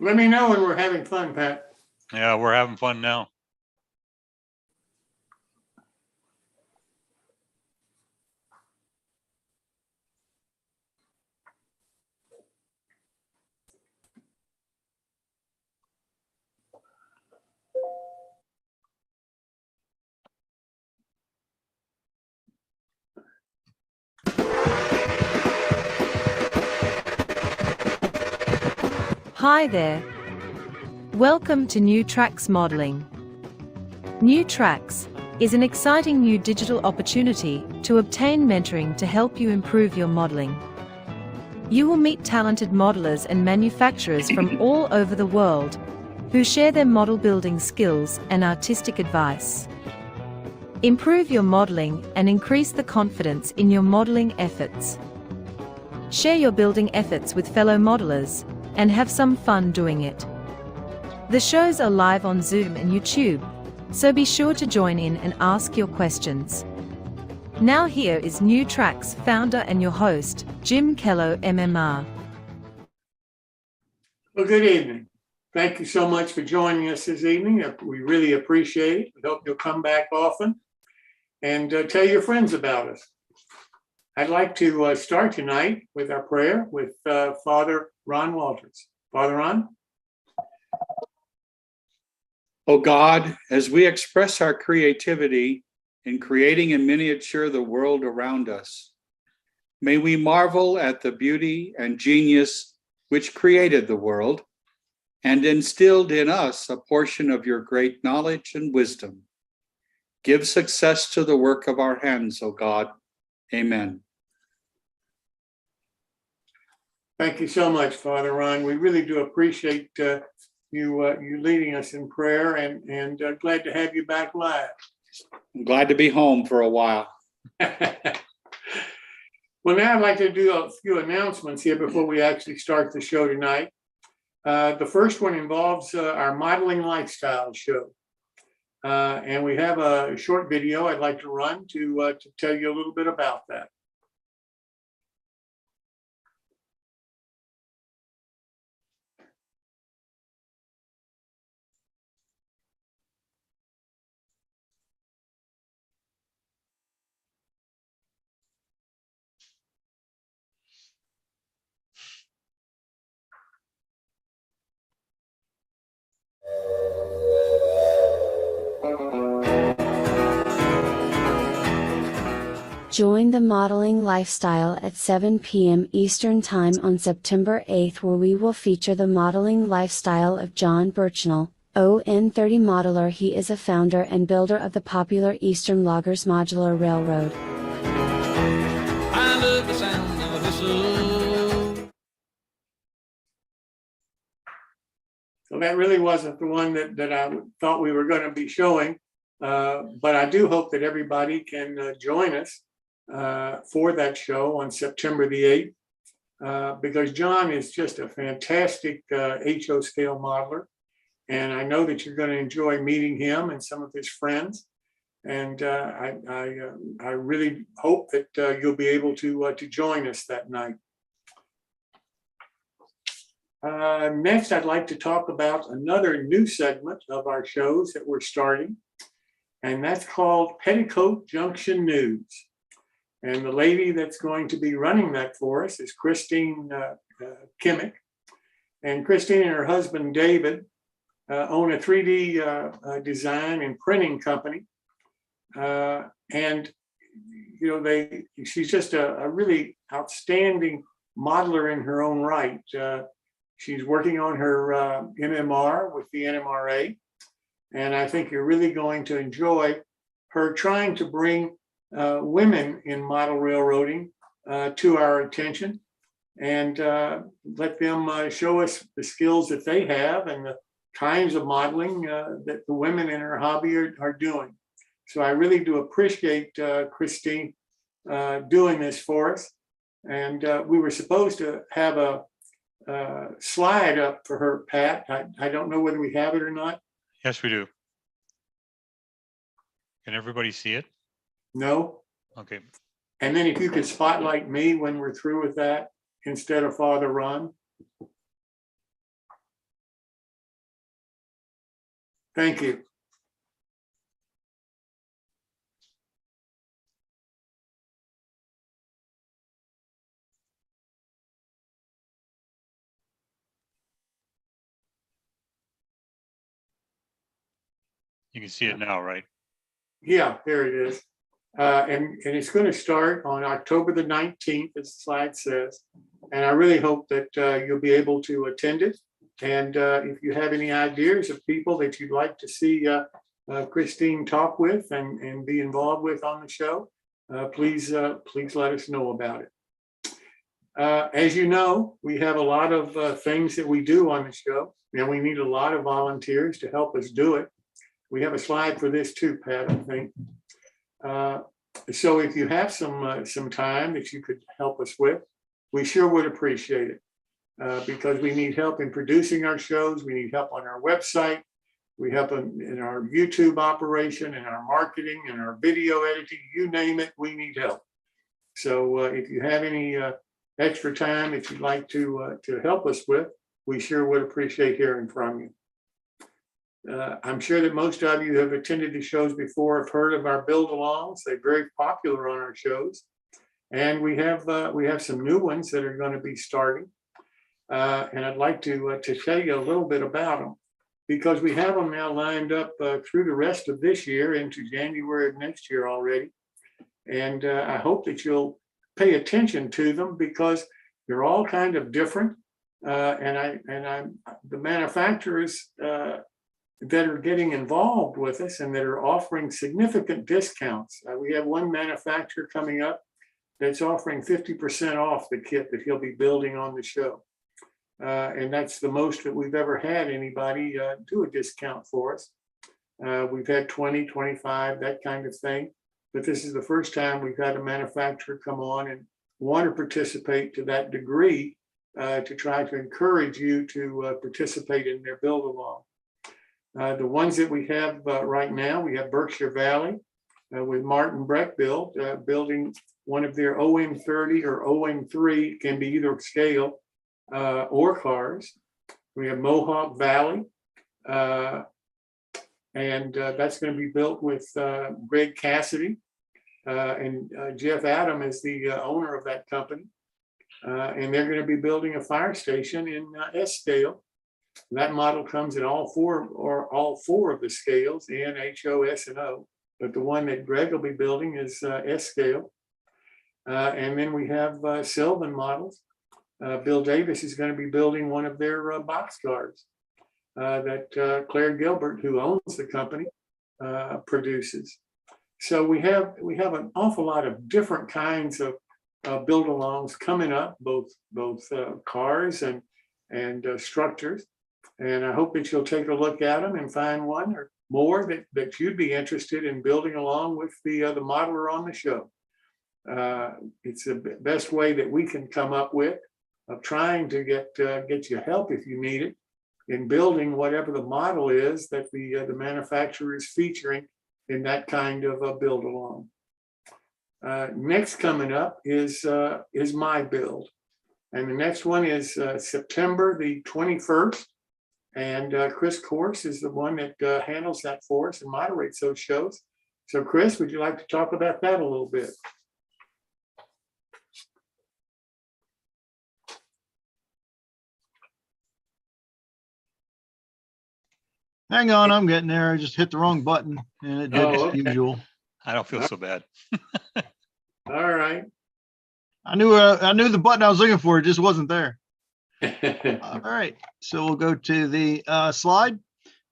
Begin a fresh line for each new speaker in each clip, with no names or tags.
Let me know when we're having fun, Pat.
Yeah, we're having fun now.
Hi there. Welcome to New Tracks Modeling. New Tracks is an exciting new digital opportunity to obtain mentoring to help you improve your modeling. You will meet talented modelers and manufacturers from all over the world who share their model building skills and artistic advice. Improve your modeling and increase the confidence in your modeling efforts. Share your building efforts with fellow modelers and have some fun doing it. The shows are live on Zoom and YouTube, so be sure to join in and ask your questions. Now here is New Tracks founder and your host, Jim Kello, MMR.
Well, good evening. Thank you so much for joining us this evening. We really appreciate it. We hope you'll come back often and tell your friends about us. I'd like to start tonight with our prayer with Father Ron Walters. Father Ron?
Oh God, as we express our creativity in creating and miniature the world around us, may we marvel at the beauty and genius which created the world and instilled in us a portion of your great knowledge and wisdom. Give success to the work of our hands, O God. Amen.
Thank you so much, Father Ron. We really do appreciate you leading us in prayer, and glad to have you back live.
I'm glad to be home for a while.
Well, now I'd like to do a few announcements here before we actually start the show tonight. The first one involves our modeling lifestyle show. And we have a short video I'd like to run to tell you a little bit about that.
Join the modeling lifestyle at 7 p.m. Eastern Time on September 8th, where we will feature the modeling lifestyle of John Birchnell, ON30 modeler. He is a founder and builder of the popular Eastern Loggers Modular Railroad.
I love the sound of a whistle.
So that really wasn't the one that I thought we were going to be showing, but I do hope that everybody can join us for that show on September the 8th, because John is just a fantastic HO scale modeler, and I know that you're going to enjoy meeting him and some of his friends, and I really hope that you'll be able to join us that night. Next, I'd like to talk about another new segment of our shows that we're starting, and that's called Petticoat Junction News. And the lady that's going to be running that for us is Christine Kimmick. And Christine and her husband, David, own a 3D design and printing company. And, you know, she's just a really outstanding modeler in her own right. She's working on her MMR with the NMRA. And I think you're really going to enjoy her trying to bring women in model railroading to our attention and let them show us the skills that they have and the kinds of modeling that the women in our hobby are doing. So I really do appreciate Christine doing this for us. And we were supposed to have a slide up for her, Pat. I don't know whether we have it or not.
Yes, we do. Can everybody see it?
No.
Okay.
And then if you could spotlight me when we're through with that instead of Father Ron. Thank you.
You can see it now, right?
Yeah, there it is. And it's going to start on October the 19th, as the slide says. And I really hope that you'll be able to attend it. And if you have any ideas of people that you'd like to see Christine talk with and be involved with on the show, please let us know about it. As you know, we have a lot of things that we do on the show, and we need a lot of volunteers to help us do it. We have a slide for this too, Pat, I think. So if you have some time that you could help us with, we sure would appreciate it, because we need help in producing our shows. We need help on our website. We help in our YouTube operation, in our marketing, in our video editing, you name it, we need help. So if you have any extra time that you'd like to help us with, we sure would appreciate hearing from you. I'm sure that most of you have attended the shows before, have heard of our build-alongs. They're very popular on our shows. And we have some new ones that are going to be starting. And I'd like to tell you a little bit about them, because we have them now lined up through the rest of this year into January of next year already. And I hope that you'll pay attention to them, because they're all kind of different. The manufacturers that are getting involved with us and that are offering significant discounts. We have one manufacturer coming up that's offering 50% off the kit that he'll be building on the show. And that's the most that we've ever had anybody do a discount for us. We've had 20, 25, that kind of thing. But this is the first time we've had a manufacturer come on and want to participate to that degree to try to encourage you to participate in their build-along. The ones that we have right now, we have Berkshire Valley with Martin Breckbill building one of their OM30 or OM3, can be either scale or cars. We have Mohawk Valley, and that's going to be built with Greg Cassidy, and Jeff Adam is the owner of that company. And they're going to be building a fire station in S scale. That model comes in all four of the scales, N, H, O, S, and O. But the one that Greg will be building is S scale. And then we have Sylvan models. Bill Davis is going to be building one of their boxcars that Claire Gilbert, who owns the company, produces. So we have an awful lot of different kinds of build-alongs coming up, both cars and structures. And I hope that you'll take a look at them and find one or more that you'd be interested in building along with the modeler on the show. It's the best way that we can come up with of trying to get you help if you need it in building whatever the model is that the manufacturer is featuring in that kind of a build along. Next coming up is my build. And the next one is September the 21st. And Chris Course is the one that handles that for us and moderates those shows. So Chris, would you like to talk about that a little bit?
Hang on, I'm getting there. I just hit the wrong button and it did as usual.
I don't feel so bad.
All right.
I knew the button I was looking for, it just wasn't there. All right, so we'll go to the slide,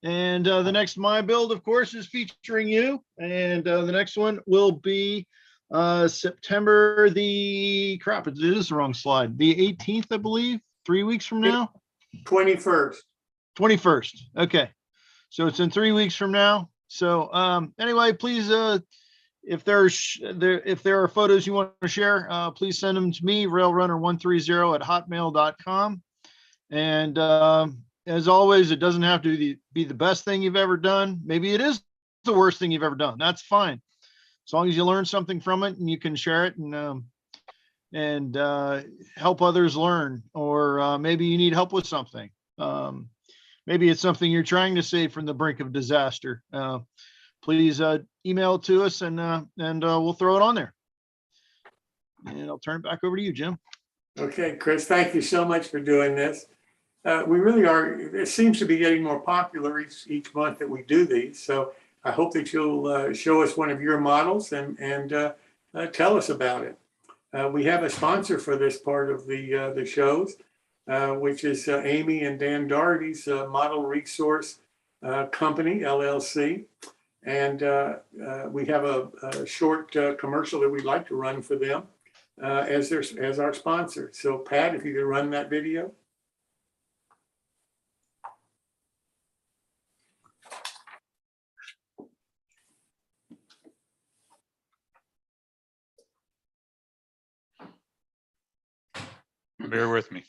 and the next my build, of course, is featuring you, and the next one will be September the it is the wrong slide, the 18th, I believe, 3 weeks from now. 21st. Okay, so it's in 3 weeks from now. So anyway, please, if there are photos you want to share, please send them to me, railrunner130@hotmail.com. And as always, it doesn't have to be the best thing you've ever done. Maybe it is the worst thing you've ever done. That's fine, as long as you learn something from it and you can share it and help others learn, or maybe you need help with something. maybe it's something you're trying to save from the brink of disaster. Please email it to us and we'll throw it on there. And I'll turn it back over to you, Jim.
Okay, Chris, thank you so much for doing this. We really are, it seems to be getting more popular each month that we do these. So I hope that you'll show us one of your models and tell us about it. We have a sponsor for this part of the shows, which is Amy and Dan Doherty's Model Resource Company, LLC. And we have a short commercial that we'd like to run for them as our sponsor. So Pat, if you could run that video.
Bear with me.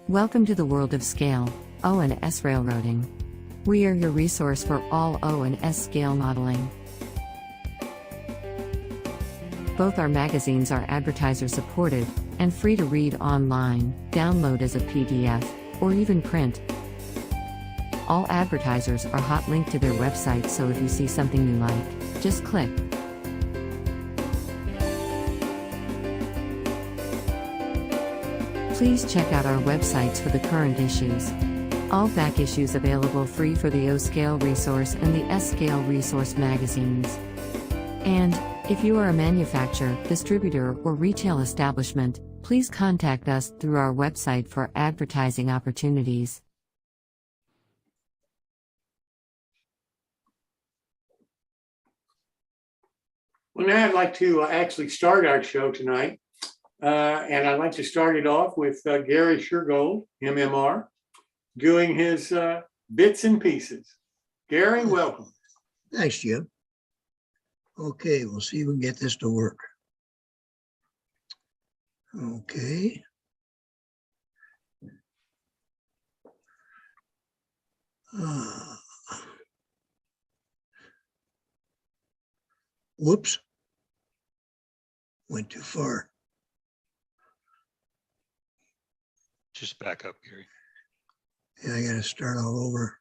Welcome to the world of scale, O&S railroading. We are your resource for all O&S scale modeling. Both our magazines are advertiser supported and free to read online, download as a PDF, or even print. All advertisers are hot linked to their website, so if you see something you like, just click. Please check out our websites for the current issues. All back issues available free for the O-Scale Resource and the S-Scale Resource magazines. And, if you are a manufacturer, distributor, or retail establishment, please contact us through our website for advertising opportunities.
Well, now I'd like to actually start our show tonight. And I'd like to start it off with Gary Shurgold, MMR, doing his bits and pieces. Gary, welcome.
Thanks, Jim. Okay, we'll see if we can get this to work. Okay. Whoops. Went too far.
Just back up, Gary.
Yeah, I gotta start all over.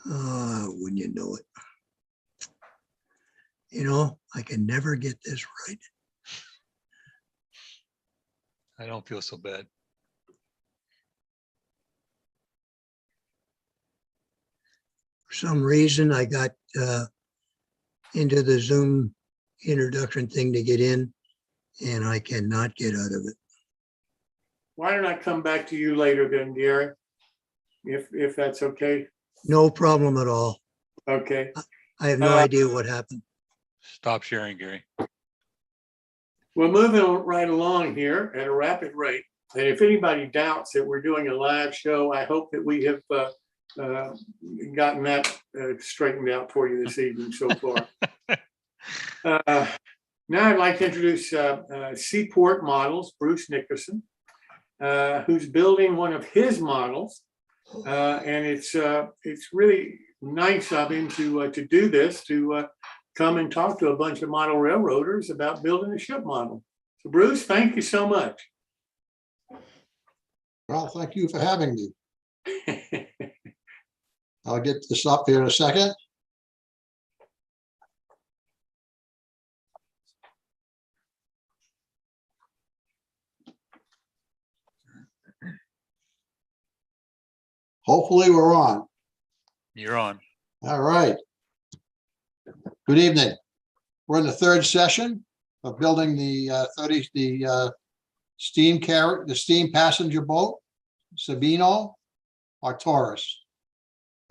Wouldn't you know it? You know, I can never get this right.
I don't feel so bad.
For some reason, I got into the Zoom introduction thing to get in, and I cannot get out of it.
Why don't I come back to you later then, Gary? If that's okay.
No problem at all.
Okay.
I have no idea what happened.
Stop sharing, Gary.
We're moving right along here at a rapid rate. And if anybody doubts that we're doing a live show, I hope that we have gotten that straightened out for you this evening so far. Now I'd like to introduce Seaport Models, Bruce Nickerson, who's building one of his models. And it's really nice of him to do this, to come and talk to a bunch of model railroaders about building a ship model. So Bruce, thank you so much.
Well, thank you for having me. I'll get this up here in a second. Hopefully we're on.
You're on.
All right. Good evening. We're in the third session of building the steam passenger boat, Sabino or Taurus.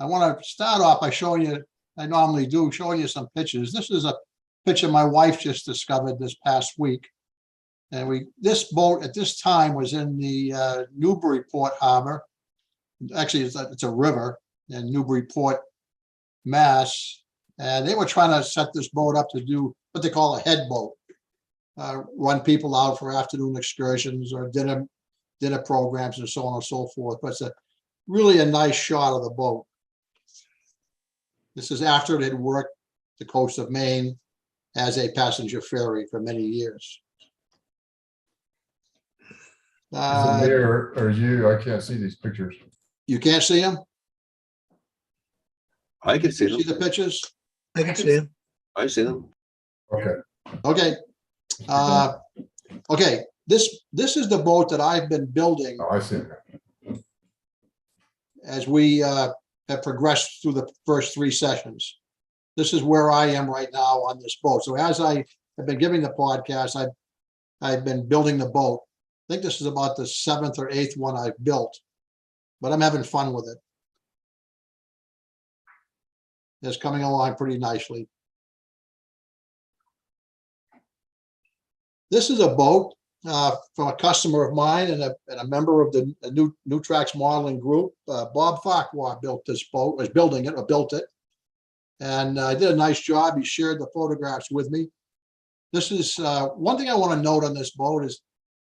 I want to start off by showing you, I normally do, showing you some pictures. This is a picture my wife just discovered this past week. And this boat at this time was in the Newburyport Harbor. Actually, it's a river in Newburyport, Mass. And they were trying to set this boat up to do what they call a head boat. Run people out for afternoon excursions or dinner programs and so on and so forth. But it's really a nice shot of the boat. This is after it had worked the coast of Maine as a passenger ferry for many years.
Is it me or you? I can't see these pictures.
You can't see them?
I can see
See
them.
the pictures?
I can see him.
I see them.
Okay.
Okay. Okay, this is the boat that I've been building
Oh, I see it.
as we have progressed through the first 3 sessions. This is where I am right now on this boat. So as I have been giving the podcast, I've been building the boat. I think this is about the 7th or 8th one I've built, but I'm having fun with it. It's coming along pretty nicely. This is a boat from a customer of mine and a member of the New Tracks modeling group. Bob Farquhar built this boat, was building it or built it. And I did a nice job. He shared the photographs with me. This is one thing I want to note on this boat is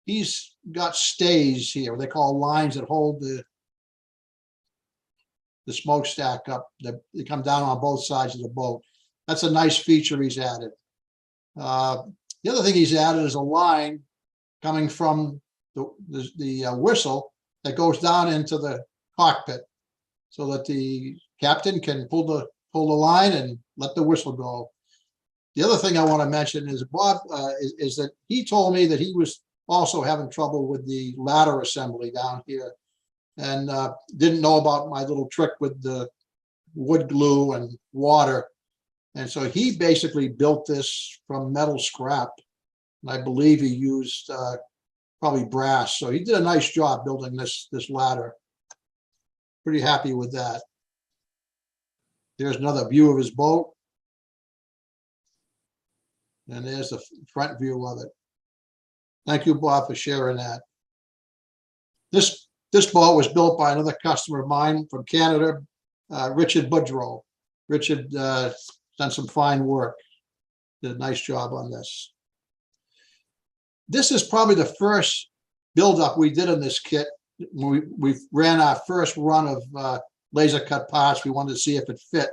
he's got stays here. They call lines that hold the smokestack up. They come down on both sides of the boat. That's a nice feature he's added. The other thing he's added is a line coming from the whistle that goes down into the cockpit so that the captain can pull the line and let the whistle go. The other thing I want to mention is Bob is that he told me that he was also having trouble with the ladder assembly down here and didn't know about my little trick with the wood glue and water. And so he basically built this from metal scrap. And I believe he used probably brass. So he did a nice job building this ladder. Pretty happy with that. There's another view of his boat. And there's the front view of it. Thank you, Bob, for sharing that. This boat was built by another customer of mine from Canada, Richard Budrow. Richard done some fine work. Did a nice job on this. This is probably the first buildup we did in this kit. We ran our first run of laser cut parts. We wanted to see if it fit.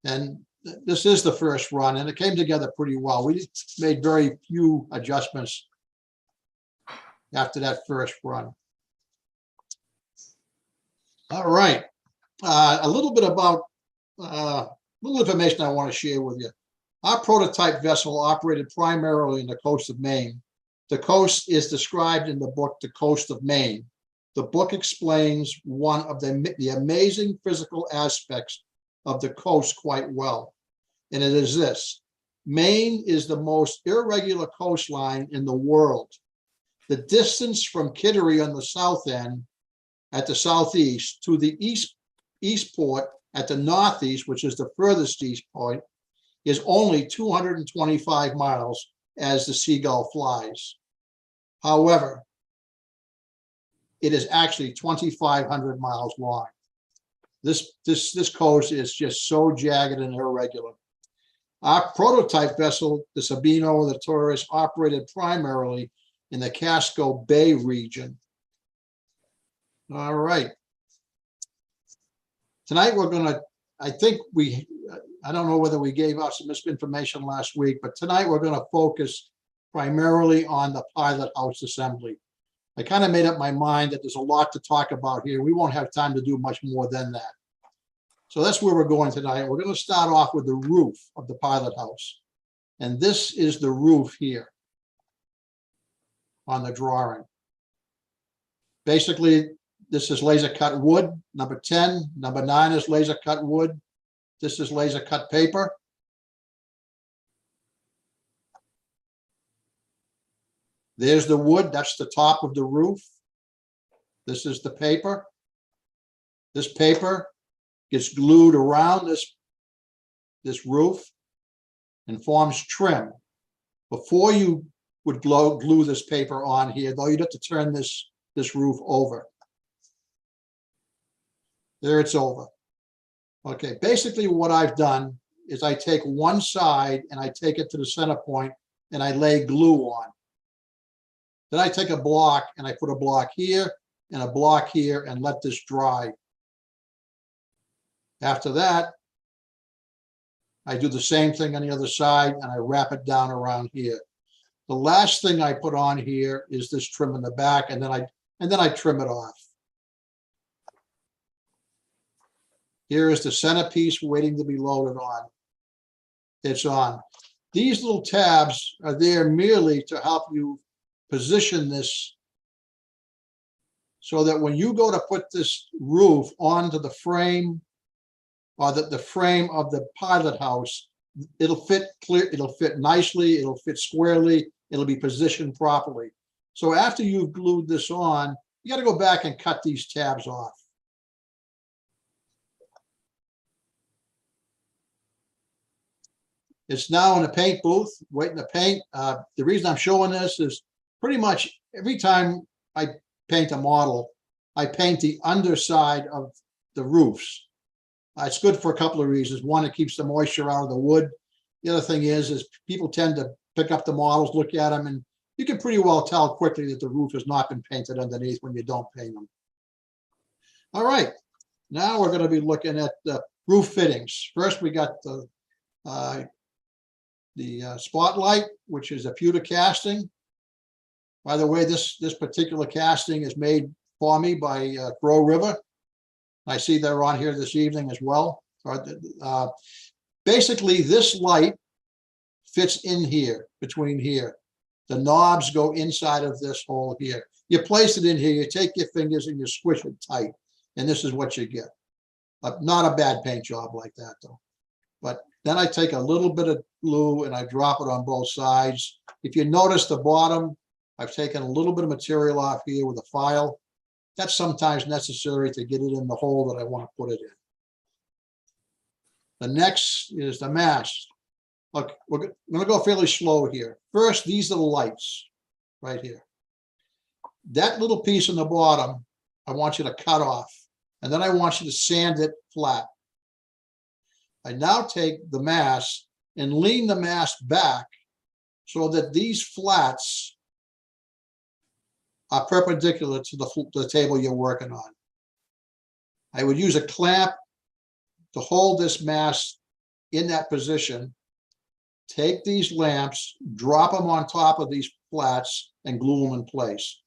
And this is the first run, and it came together pretty well. We made very few adjustments after that first run. All right. A little bit about little information I want to share with you. Our prototype vessel operated primarily in the coast of Maine. The coast is described in the book, The Coast of Maine. The book explains one of the amazing physical aspects of the coast quite well. And it is this: Maine is the most irregular coastline in the world. The distance from Kittery on the south end at the southeast to the east port at the northeast, which is the furthest east point, is only 225 miles as the seagull flies. However, it is actually 2,500 miles long. This coast is just so jagged and irregular. Our prototype vessel, the Sabino, the Taurus, operated primarily in the Casco Bay region. All right. Tonight we're going to, I don't know whether we gave out some misinformation last week, but tonight we're going to focus primarily on the pilot house assembly. I kind of made up my mind that there's a lot to talk about here. We won't have time to do much more than that. So that's where we're going tonight. We're going to start off with the roof of the pilot house. And this is the roof here on the drawing. Basically, this is laser cut wood, number 10. Number 9 is laser cut wood. This is laser cut paper. There's the wood, that's the top of the roof. This is the paper. This paper gets glued around this roof and forms trim. Before you would glue this paper on here, though you'd have to turn this roof over. There, it's over. Okay, basically what I've done is I take one side and I take it to the center point and I lay glue on. Then I take a block and I put a block here and a block here and let this dry. After that, I do the same thing on the other side and I wrap it down around here. The last thing I put on here is this trim in the back, and then I trim it off. Here is the centerpiece waiting to be loaded on. It's on. These little tabs are there merely to help you position this so that when you go to put this roof onto the frame or the frame of the pilot house, it'll fit clear, it'll fit nicely, it'll fit squarely, it'll be positioned properly. So after you've glued this on, you got to go back and cut these tabs off. It's now in the paint booth, waiting to paint. The reason I'm showing this is pretty much every time I paint a model, I paint the underside of the roofs. It's good for a couple of reasons. One, it keeps the moisture out of the wood. The other thing is people tend to pick up the models, look at them, and you can pretty well tell quickly that the roof has not been painted underneath when you don't paint them. All right, now we're going to be looking at the roof fittings. First, we got the spotlight, which is a pewter casting. By the way, this particular casting is made for me by Rivard. I see they're on here this evening as well. Basically, this light fits in here, between here. The knobs go inside of this hole here. You place it in here, you take your fingers and you squish it tight, and this is what you get. Not a bad paint job like that, though. But then I take a little bit of glue and I drop it on both sides. If you notice the bottom, I've taken a little bit of material off here with a file. That's sometimes necessary to get it in the hole that I want to put it in. The next is the mask. Look, we're going to go fairly slow here. First, these are the lights right here. That little piece in the bottom, I want you to cut off, and then I want you to sand it flat. I now take the mask and lean the mask back so that these flats are perpendicular to the table you're working on. I would use a clamp to hold this mask in that position. Take these lamps, drop them on top of these flats, and glue them in place.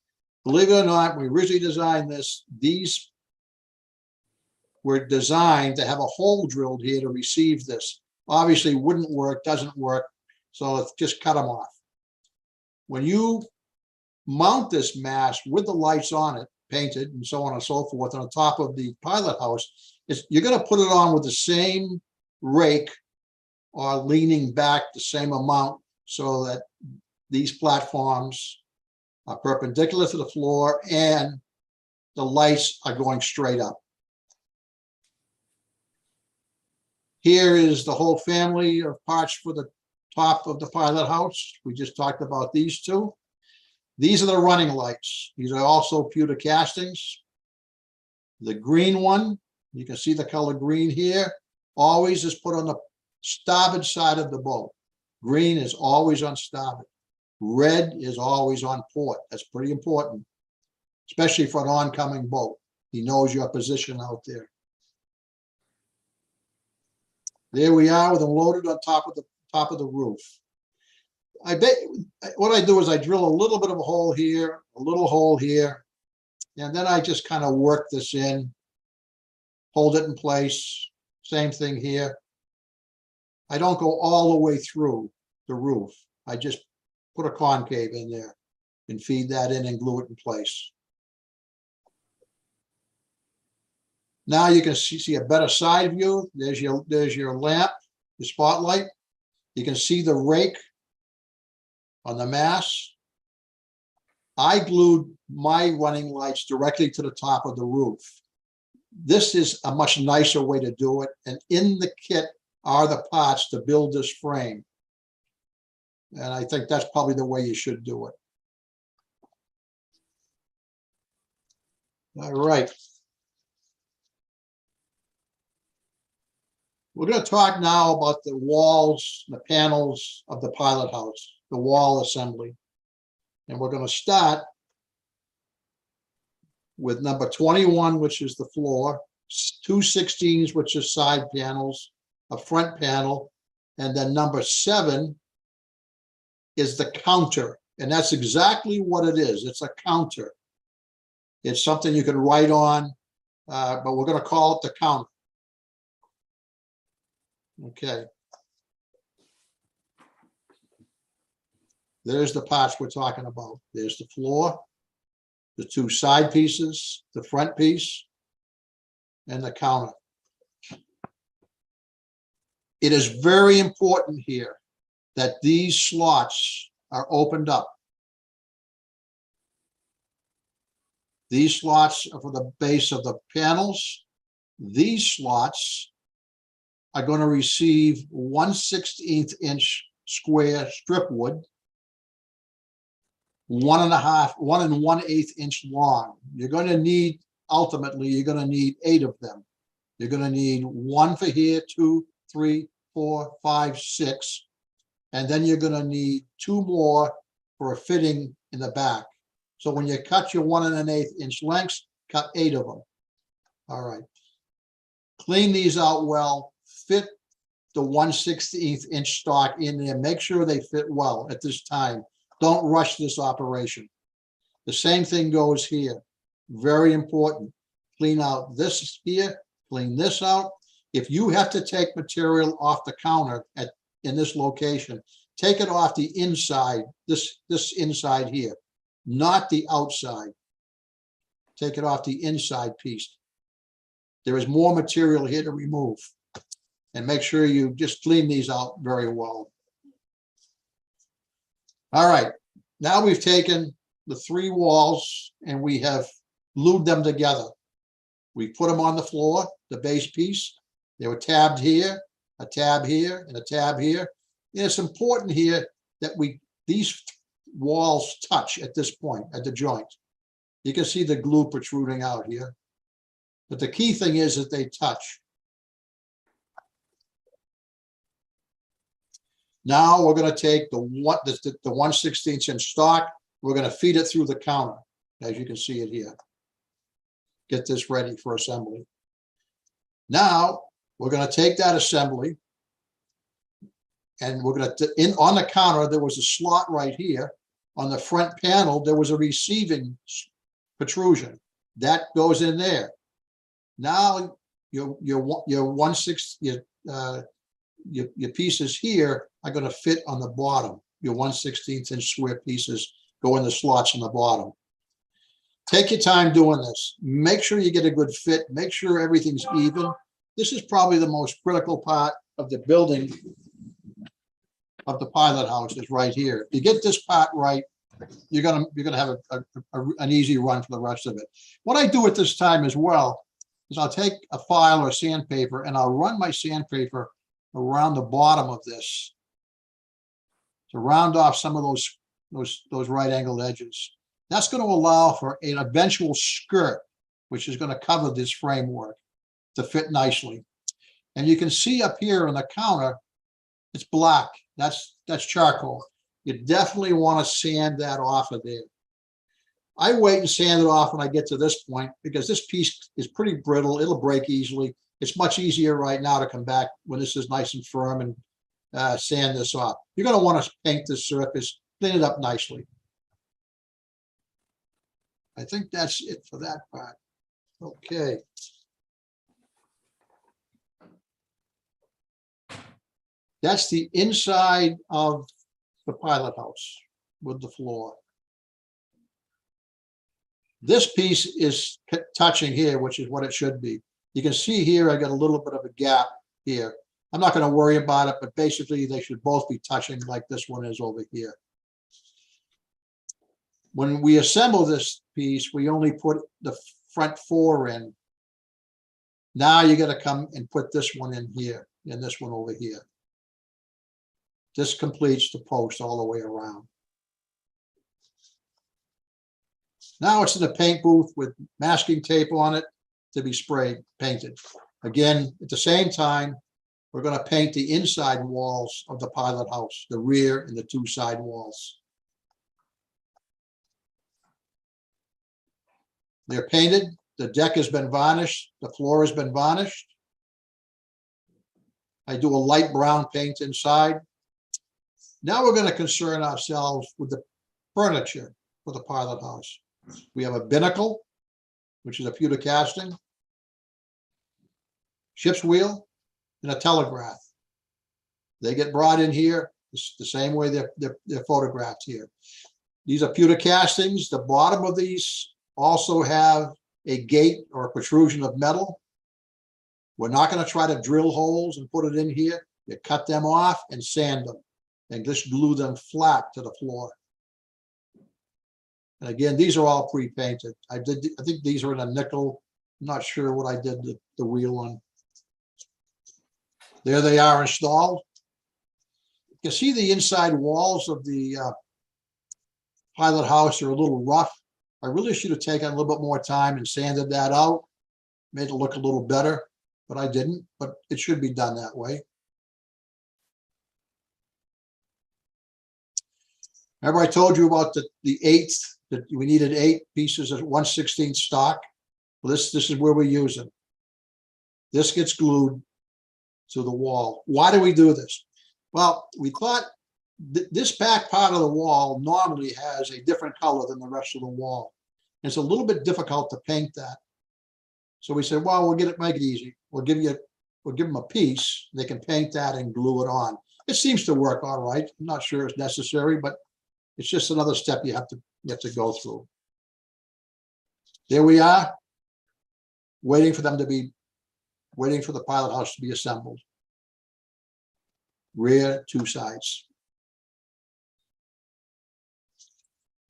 Believe it or not, when we originally designed this, these were designed to have a hole drilled here to receive this. Obviously wouldn't work, doesn't work, so just cut them off. When you mount this mast with the lights on it, painted and so on and so forth, on top of the pilot house, you're going to put it on with the same rake or leaning back the same amount so that these platforms are perpendicular to the floor and the lights are going straight up. Here is the whole family of parts for the top of the pilot house. We just talked about these two. These are the running lights. These are also pewter castings. The green one, you can see the color green here, always is put on the starboard side of the boat. Green is always on starboard. Red is always on port. That's pretty important, especially for an oncoming boat. He knows your position out there. There we are with them loaded on top of the roof. What I do is I drill a little bit of a hole here, a little hole here, and then I just kind of work this in, hold it in place. Same thing here. I don't go all the way through the roof. I just put a concave in there and feed that in and glue it in place. Now you can see a better side view. There's your lamp, the spotlight. You can see the rake on the mast. I glued my running lights directly to the top of the roof. This is a much nicer way to do it. And in the kit are the parts to build this frame. And I think that's probably the way you should do it. All right. We're going to talk now about the walls, the panels of the pilot house, the wall assembly. And we're going to start with number 21, which is the floor, 2 16s, which is side panels, a front panel, and then number 7 is the counter. And that's exactly what it is. It's a counter. It's something you can write on, but we're going to call it the counter. Okay. There's the parts we're talking about. There's the floor, the 2 side pieces, the front piece, and the counter. It is very important here that these slots are opened up. These slots are for the base of the panels. These slots are going to receive 1/16 inch square strip wood, 1 1/8 inch long. You're going to need, ultimately, you're going to need 8 of them. You're going to need 1 for here, 2, 3, 4, 5, 6. And then you're going to need 2 more for a fitting in the back. So when you cut your 1 1/8 inch lengths, cut 8 of them. All right. Clean these out well. Fit the 1/16 inch stock in there. Make sure they fit well at this time. Don't rush this operation. The same thing goes here. Very important. Clean out this here. Clean this out. If you have to take material off the counter in this location, take it off the inside, this inside here, not the outside. Take it off the inside piece. There is more material here to remove. And make sure you just clean these out very well. All right, now we've taken the 3 walls and we have glued them together. We put them on the floor, the base piece. They were tabbed here, a tab here, and a tab here. And it's important here that these walls touch at this point, at the joint. You can see the glue protruding out here. But the key thing is that they touch. Now we're going to take the 1/16 inch stock. We're going to feed it through the counter, as you can see it here. Get this ready for assembly. Now we're going to take that assembly, and we're going to on the counter. There was a slot right here. On the front panel, there was a receiving protrusion that goes in there. Now your 1/6 your pieces here are going to fit on the bottom. Your 1/16 inch square pieces go in the slots on the bottom. Take your time doing this. Make sure you get a good fit. Make sure everything's even. This is probably the most critical part of the building of the pilot house, is right here. If you get this part right, you're gonna have an easy run for the rest of it. What I do at this time as well is I'll take a file or sandpaper and I'll run my sandpaper around the bottom of this to round off some of those right angled edges. That's going to allow for an eventual skirt, which is going to cover this framework to fit nicely. And you can see up here on the counter, it's black. That's charcoal. You definitely want to sand that off of there. I wait and sand it off when I get to this point because this piece is pretty brittle. It'll break easily. It's much easier right now to come back when this is nice and firm and sand this off. You're going to want to paint this surface, clean it up nicely. I think that's it for that part. Okay. That's the inside of the pilot house with the floor. This piece is touching here, which is what it should be. You can see here, I got a little bit of a gap here. I'm not going to worry about it, but basically they should both be touching like this one is over here. When we assemble this piece, we only put the front 4 in. Now you got to come and put this one in here and this one over here. This completes the post all the way around. Now it's in the paint booth with masking tape on it to be painted. Again, at the same time, we're going to paint the inside walls of the pilot house, the rear and the two side walls. They're painted. The deck has been varnished. The floor has been varnished. I do a light brown paint inside. Now we're going to concern ourselves with the furniture for the pilot house. We have a binnacle, which is a pewter casting, ship's wheel, and a telegraph. They get brought in here the same way they're photographed here. These are pewter castings. The bottom of these also have a gate or a protrusion of metal. We're not going to try to drill holes and put it in here. You cut them off and sand them and just glue them flat to the floor. And again, these are all pre-painted. I think these are in a nickel. I'm not sure what I did the wheel on. There they are installed. You can see the inside walls of the pilot house are a little rough. I really should have taken a little bit more time and sanded that out, made it look a little better, but I didn't. But it should be done that way. Remember I told you about the eighth, that we needed 8 pieces of 1/16 stock. Well, this is where we use it. This gets glued to the wall. Why do we do this? Well, we thought this back part of the wall normally has a different color than the rest of the wall. And it's a little bit difficult to paint that. So we said, well, make it easy. We'll give them a piece. They can paint that and glue it on. It seems to work all right. I'm not sure it's necessary, but it's just another step you have to go through. There we are, waiting for the pilot house to be assembled. Rear, 2 sides.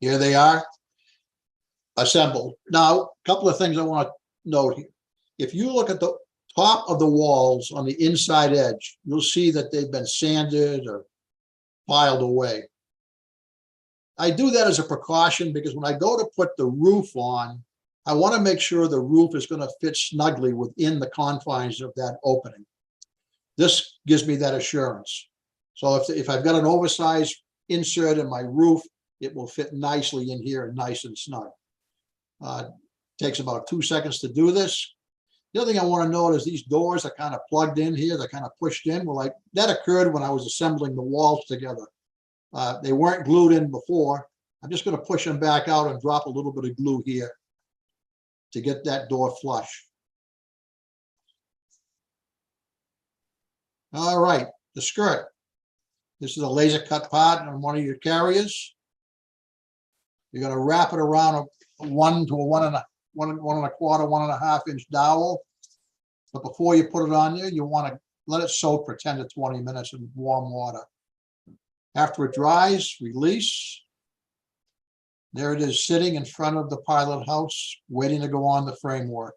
Here they are, assembled. Now, a couple of things I want to note here. If you look at the top of the walls on the inside edge, you'll see that they've been sanded or filed away. I do that as a precaution because when I go to put the roof on, I want to make sure the roof is going to fit snugly within the confines of that opening. This gives me that assurance. So if I've got an oversized insert in my roof, it will fit nicely in here and nice and snug. Takes about 2 seconds to do this. The other thing I want to note is these doors are kind of plugged in here. They're kind of pushed in. Well, that occurred when I was assembling the walls together. They weren't glued in before. I'm just going to push them back out and drop a little bit of glue here to get that door flush. All right, the skirt. This is a laser cut part on one of your carriers. You're going to wrap it around a 1 to a 1 1 1/4, 1.5 inch dowel. But before you put it on there, you want to let it soak for 10 to 20 minutes in warm water. After it dries, release. There it is sitting in front of the pilot house, waiting to go on the framework.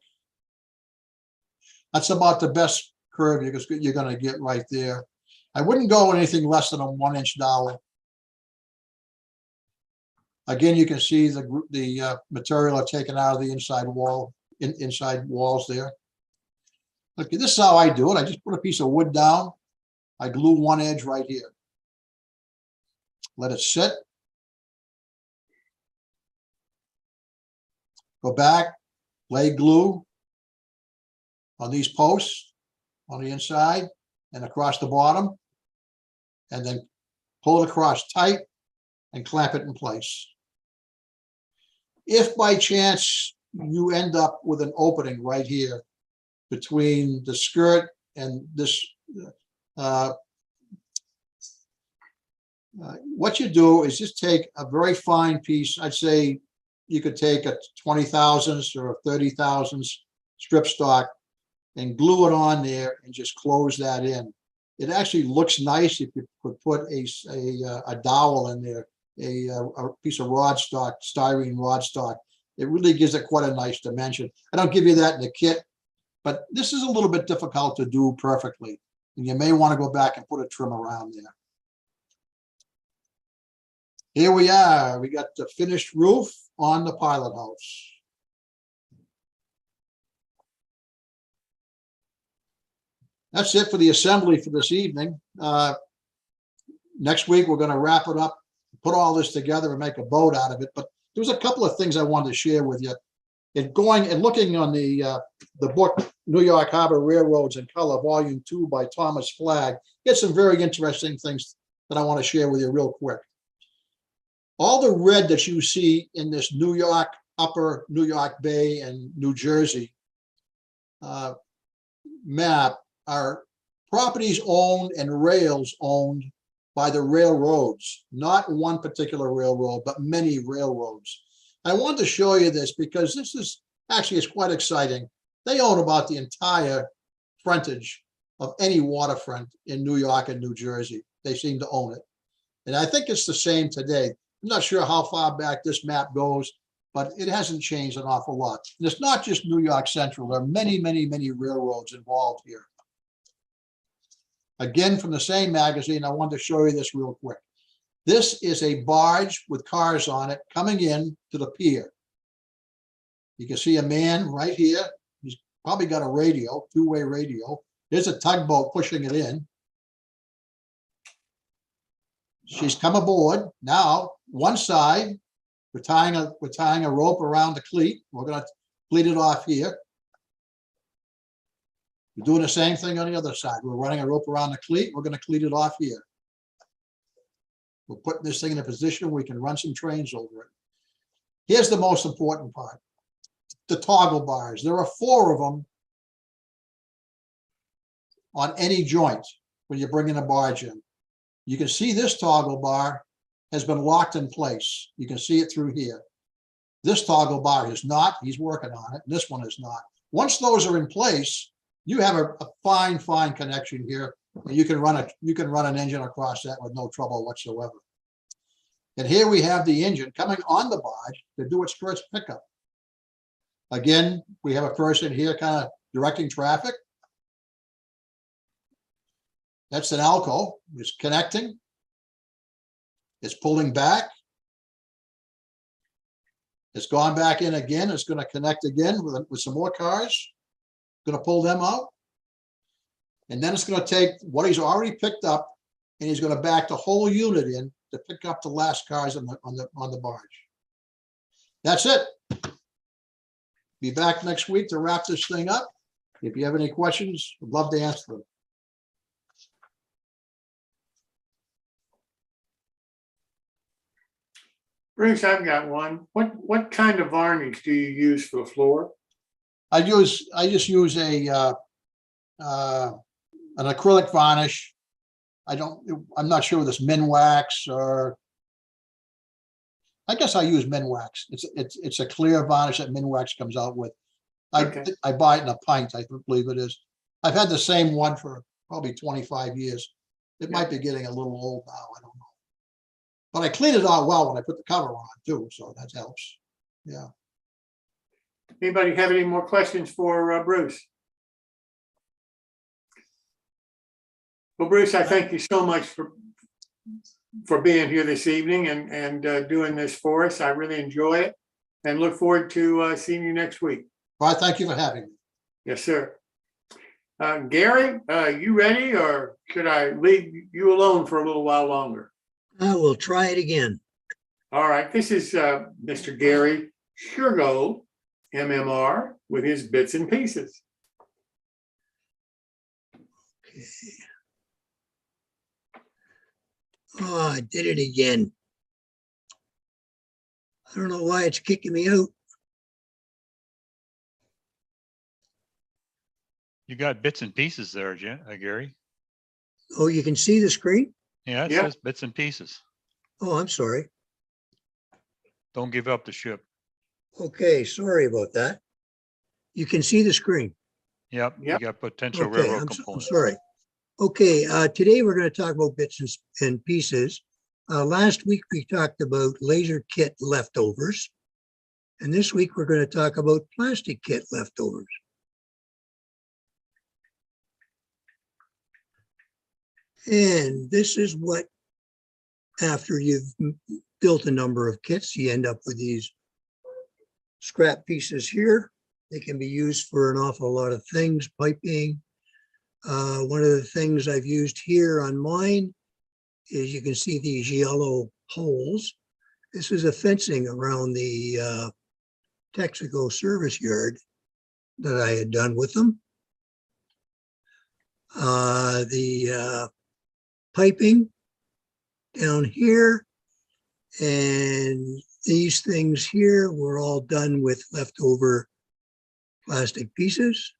That's about the best curve you're going to get right there. I wouldn't go anything less than a 1 inch dowel. Again, you can see the material I've taken out of the inside wall, inside walls there. Okay, this is how I do it. I just put a piece of wood down. I glue one edge right here. Let it sit. Go back, lay glue on these posts on the inside and across the bottom, and then pull it across tight and clamp it in place. If by chance you end up with an opening right here between the skirt and this, what you do is just take a very fine piece. I'd say you could take a 20 thousandths or a 30 thousandths strip stock and glue it on there and just close that in. It actually looks nice if you could put a dowel in there, a piece of rod stock, styrene rod stock. It really gives it quite a nice dimension. I don't give you that in the kit, but this is a little bit difficult to do perfectly. And you may want to go back and put a trim around there. Here we are. We got the finished roof on the pilot house. That's it for the assembly for this evening. Next week, we're going to wrap it up, put all this together and make a boat out of it. But there was a couple of things I wanted to share with you. In going and looking on the book, New York Harbor Railroads in Color, Volume 2 by Thomas Flagg, get some very interesting things that I want to share with you real quick. All the red that you see in this New York, Upper New York Bay and New Jersey map are properties owned and rails owned by the railroads, not one particular railroad, but many railroads. I wanted to show you this because this is actually, it's quite exciting. They own about the entire frontage of any waterfront in New York and New Jersey. They seem to own it. And I think it's the same today. I'm not sure how far back this map goes, but it hasn't changed an awful lot. And it's not just New York Central. There are many, many, many railroads involved here. Again, from the same magazine, I wanted to show you this real quick. This is a barge with cars on it coming in to the pier. You can see a man right here. He's probably got a radio, two-way radio. There's a tugboat pushing it in. She's come aboard. Now, one side, we're tying a rope around the cleat. We're going to cleat it off here. We're doing the same thing on the other side. We're running a rope around the cleat. We're going to cleat it off here. We're putting this thing in a position where we can run some trains over it. Here's the most important part. The toggle bars. There are 4 of them on any joint when you're bringing a barge in. You can see this toggle bar has been locked in place. You can see it through here. This toggle bar is not. He's working on it. And this one is not. Once those are in place, you have a fine connection here. And you can run an engine across that with no trouble whatsoever. And here we have the engine coming on the barge to do its first pickup. Again, we have a person here kind of directing traffic. That's an Alco. It's connecting. It's pulling back. It's gone back in again. It's going to connect again with some more cars. Going to pull them out. And then it's going to take what he's already picked up and he's going to back the whole unit in to pick up the last cars on the barge. That's it. Be back next week to wrap this thing up. If you have any questions, I'd love to answer them.
Bruce, I've got one. What kind of varnish do you use for the floor?
I just use an acrylic varnish. I'm not sure whether it's Minwax or I guess I use Minwax. It's a clear varnish that Minwax comes out with. I buy it in a pint, I believe it is. I've had the same one for probably 25 years. It might be getting a little old now, I don't know. But I cleaned it out well when I put the cover on too, so that helps. Yeah.
Anybody have any more questions for Bruce? Well, Bruce, I thank you so much for being here this evening and doing this for us. I really enjoy it and look forward to seeing you next week.
Well, thank you for having me.
Yes, sir. Gary, you ready, or should I leave you alone for a little while longer?
I will try it again.
All right. This is Mr. Gary Shurgold, MMR, with his bits and pieces.
Okay. Oh, I did it again. I don't know why it's kicking me out.
You got bits and pieces there, Gary.
Oh, you can see the screen?
Yeah, it says bits and pieces.
Oh, I'm sorry.
Don't give up the ship.
Okay, sorry about that. You can see the screen.
Yep. You got potential
Okay,
railroad
I'm
components.
sorry. Okay, today we're going to talk about bits and pieces. Last week we talked about laser kit leftovers. And this week we're going to talk about plastic kit leftovers. And this is what, after you've built a number of kits. You end up with these scrap pieces here. They can be used for an awful lot of things, piping. One of the things I've used here on mine is you can see these yellow holes. This is a fencing around the Texaco service yard that I had done with them. The piping down here and these things here were all done with leftover plastic pieces.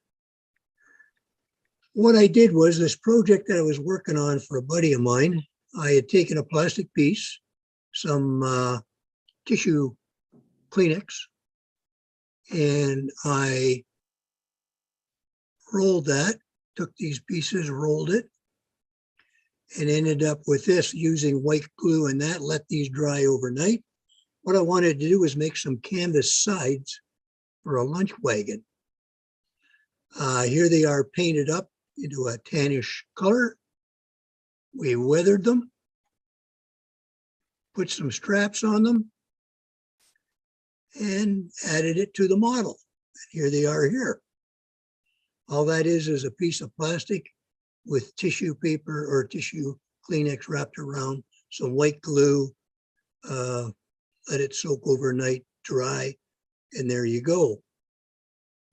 What I did was this project that I was working on for a buddy of mine, I had taken a plastic piece, some tissue Kleenex, and I rolled that, took these pieces, rolled it, and ended up with this using white glue, and that let these dry overnight. What I wanted to do was make some canvas sides for a lunch wagon. Here they are painted up into a tannish color. We weathered them, put some straps on them, and added it to the model. And here they are here. All that is a piece of plastic with tissue paper or tissue Kleenex wrapped around, some white glue, let it soak overnight, dry, and there you go.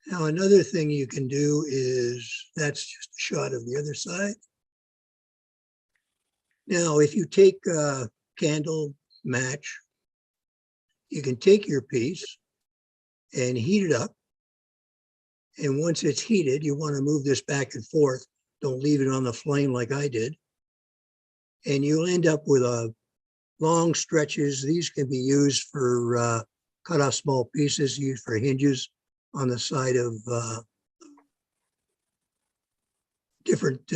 Now, another thing you can do is, that's just a shot of the other side. Now, if you take a candle, match, you can take your piece and heat it up. And once it's heated, you want to move this back and forth. Don't leave it on the flame like I did. And you'll end up with long stretches. These can be used for cut off small pieces, used for hinges on the side of different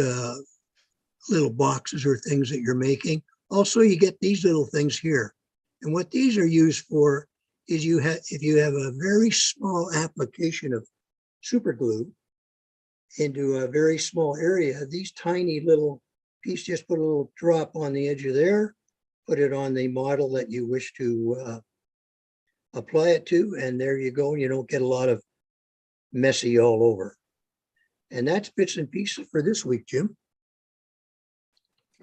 little boxes or things that you're making. Also, you get these little things here. And what these are used for is if you have a very small application of super glue into a very small area, these tiny little pieces, just put a little drop on the edge of there, put it on the model that you wish to apply it to, and there you go. You don't get a lot of messy all over. And that's bits and pieces for this week, Jim.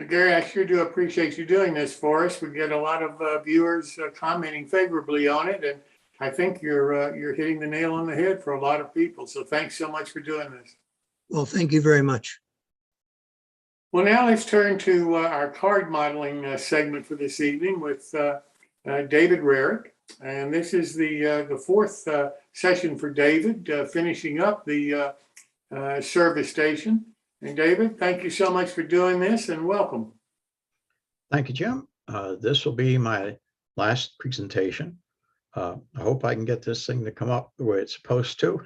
Gary, I sure do appreciate you doing this for us. We get a lot of viewers commenting favorably on it, and I think you're hitting the nail on the head for a lot of people. So thanks so much for doing this.
Well, thank you very much.
Well, now let's turn to our card modeling segment for this evening with David Rarick. And this is the fourth session for David, finishing up the service station. And David, thank you so much for doing this and welcome.
Thank you, Jim. This will be my last presentation. I hope I can get this thing to come up the way it's supposed to.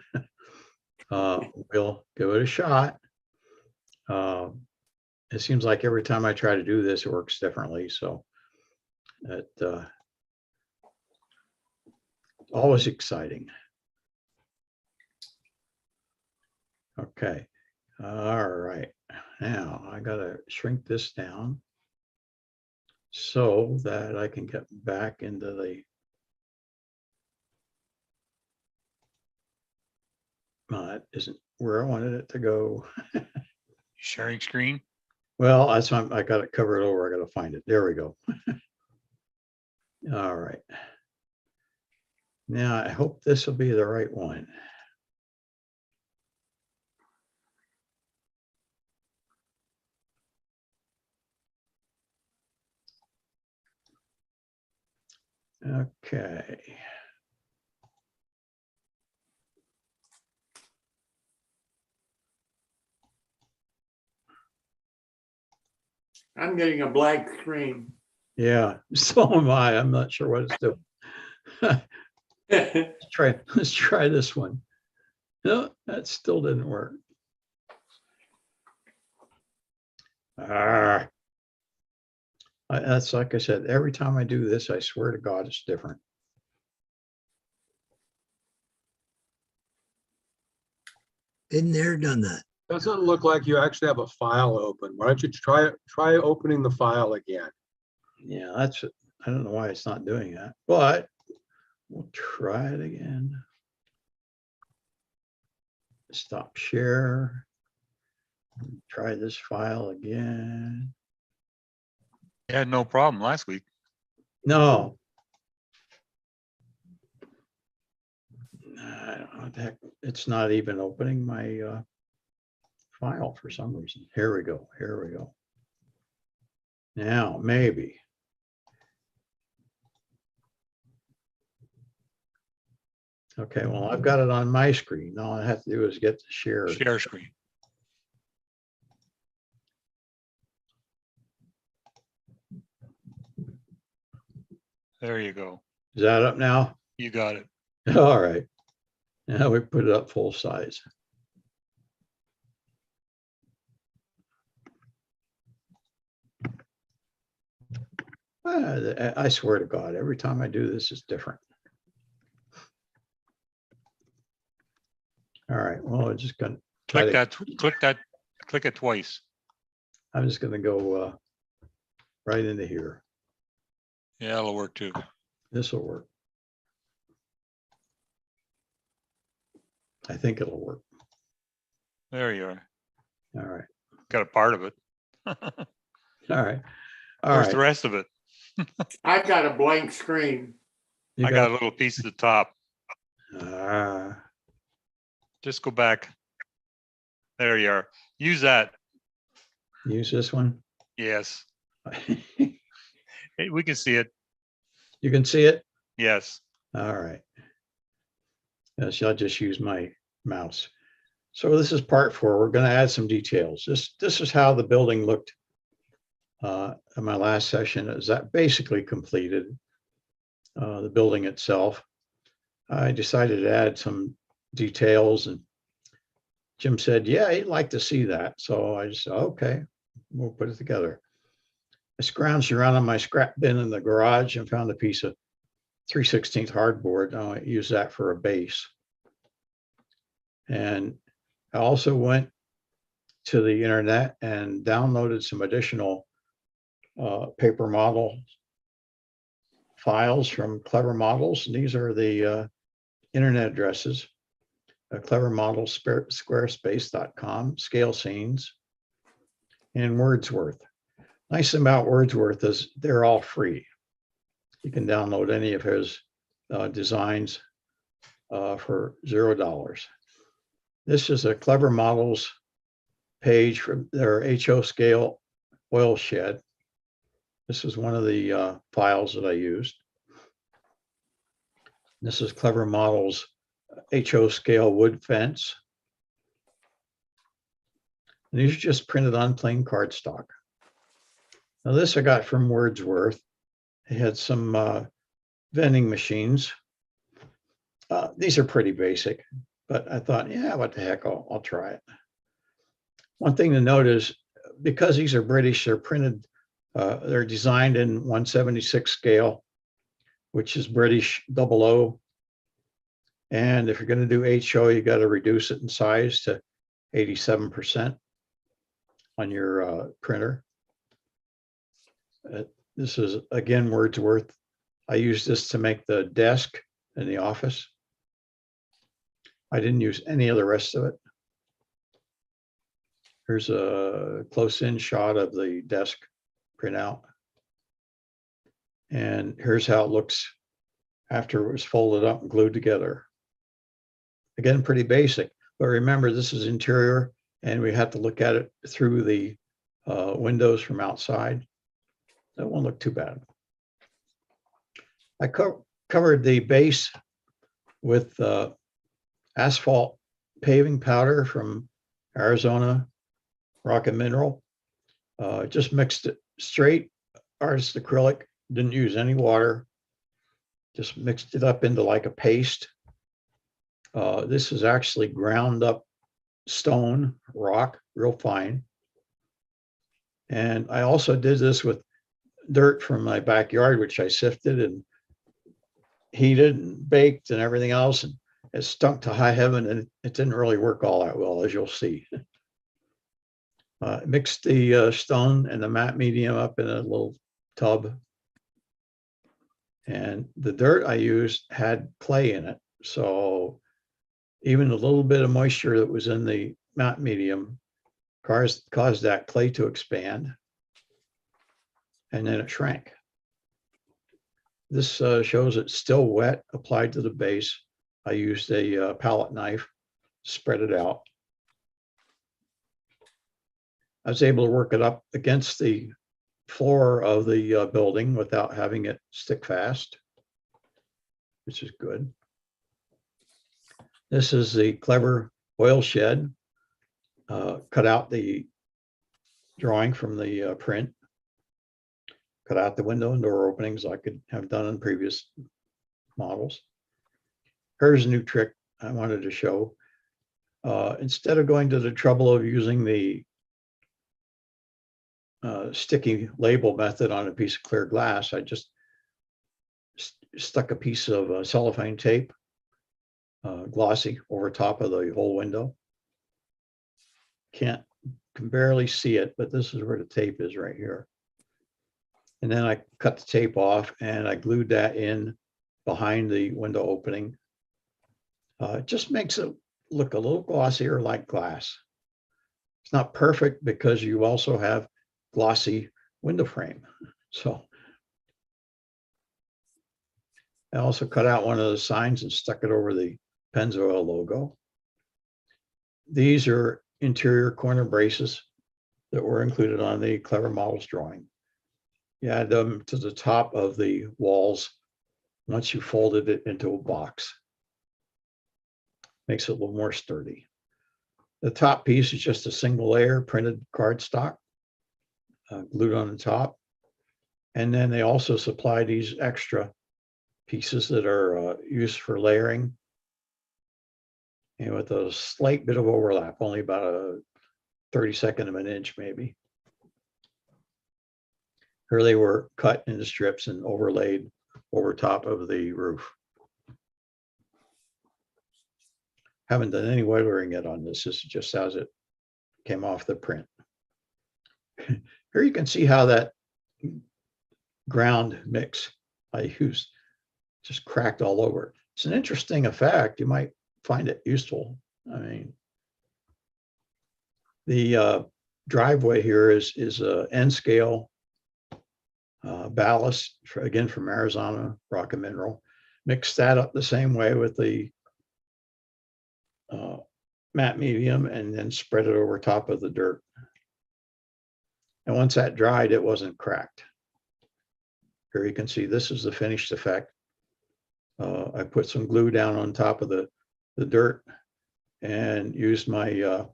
We'll give it a shot. It seems like every time I try to do this, it works differently. So it's always exciting. Okay. All right. Now I got to shrink this down so that I can get back into the it isn't where I wanted it to go.
Sharing screen.
Well, that's why I got it covered over. I got to find it. There we go. All right. Now I hope this will be the right one. Okay.
I'm getting a blank screen.
Yeah, so am I. I'm not sure what it's doing. Let's try this one. No, that still didn't work. That's like I said, every time I do this, I swear to God, it's different.
Been there, done that.
Doesn't look like you actually have a file open. Why don't you try opening the file again?
Yeah, I don't know why it's not doing that, but we'll try it again. Stop share. Try this file again.
You had no problem last week.
No. I don't know what the heck. It's not even opening my file for some reason. Here we go. Here we go. Now, maybe. Okay, well, I've got it on my screen. All I have to do is get the share.
Share screen. There you go.
Is that up now?
You got it.
All right. Now we put it up full size. I swear to God, every time I do this, it's different. All right, well, I'm just gonna
Click that, click it twice.
I'm just gonna go right into here.
Yeah, that'll work too.
This will work. I think it'll work.
There you are.
All right.
Got a part of it.
All right. All
Where's
right.
the rest of it?
I've got a blank screen.
You
I got a little piece at the top. Just go back. There you are. Use that.
Use this one.
Yes. Hey, we can see it.
You can see it?
Yes.
All right. So I'll just use my mouse. So this is part 4. We're going to add some details. This is how the building looked in my last session. Is that basically completed the building itself. I decided to add some details, and Jim said, yeah, he'd like to see that. So I just said, okay, we'll put it together. I scrounged around on my scrap bin in the garage and found a piece of 3/16 hardboard. I use that for a base. And I also went to the internet and downloaded some additional paper model files from Clever Models. And these are the internet addresses. Clever Models, squarespace.com, scale scenes, and Wordsworth. Nice thing about Wordsworth is they're all free. You can download any of his designs for $0. This is a Clever Models page from their HO scale oil shed. This is one of the files that I used. This is Clever Models HO scale wood fence. And these are just printed on plain cardstock. Now this I got from Wordsworth. They had some vending machines. These are pretty basic, but I thought, yeah, what the heck, I'll try it. One thing to note is because these are British, they're printed, they're designed in 1/76 scale, which is British 00. And if you're going to do HO, you got to reduce it in size to 87% on your printer. This is, again, Wordsworth. I used this to make the desk in the office. I didn't use any of the rest of it. Here's a close-in shot of the desk printout. And here's how it looks after it was folded up and glued together. Again, pretty basic, but remember this is interior and we have to look at it through the windows from outside. That won't look too bad. I covered the base with asphalt paving powder from Arizona Rock and Mineral. Just mixed it straight, artist acrylic, didn't use any water, just mixed it up into like a paste. This is actually ground up stone, rock, real fine. And I also did this with dirt from my backyard, which I sifted and heated and baked and everything else. And it stunk to high heaven, and it didn't really work all that well, as you'll see. Mixed the stone and the matte medium up in a little tub. And the dirt I used had clay in it. So even a little bit of moisture that was in the matte medium caused that clay to expand. And then it shrank. This shows it's still wet, applied to the base. I used a palette knife, spread it out. I was able to work it up against the floor of the building without having it stick fast, which is good. This is the clever oil shed. Cut out the drawing from the print. Cut out the window and door openings I could have done in previous models. Here's a new trick I wanted to show. Instead of going to the trouble of using the sticky label method on a piece of clear glass, I just stuck a piece of cellophane tape, glossy, over top of the whole window. Can barely see it, but this is where the tape is right here. And then I cut the tape off and I glued that in behind the window opening. It just makes it look a little glossier, like glass. It's not perfect because you also have glossy window frame. So I also cut out one of the signs and stuck it over the Pennzoil logo. These are interior corner braces that were included on the Clever Models drawing. You add them to the top of the walls once you folded it into a box. Makes it a little more sturdy. The top piece is just a single layer printed cardstock glued on the top. And then they also supply these extra pieces that are used for layering, and with a slight bit of overlap, only about a 32nd of an inch maybe. Here they were cut into strips and overlaid over top of the roof. Haven't done any weathering yet on this. This is just as it came off the print. Here you can see how that ground mix I used just cracked all over. It's an interesting effect. You might find it useful. I mean, the driveway here is a N scale ballast, again from Arizona, rock and mineral. Mix that up the same way with the matte medium and then spread it over top of the dirt. And once that dried, it wasn't cracked. Here you can see this is the finished effect. I put some glue down on top of the dirt and used my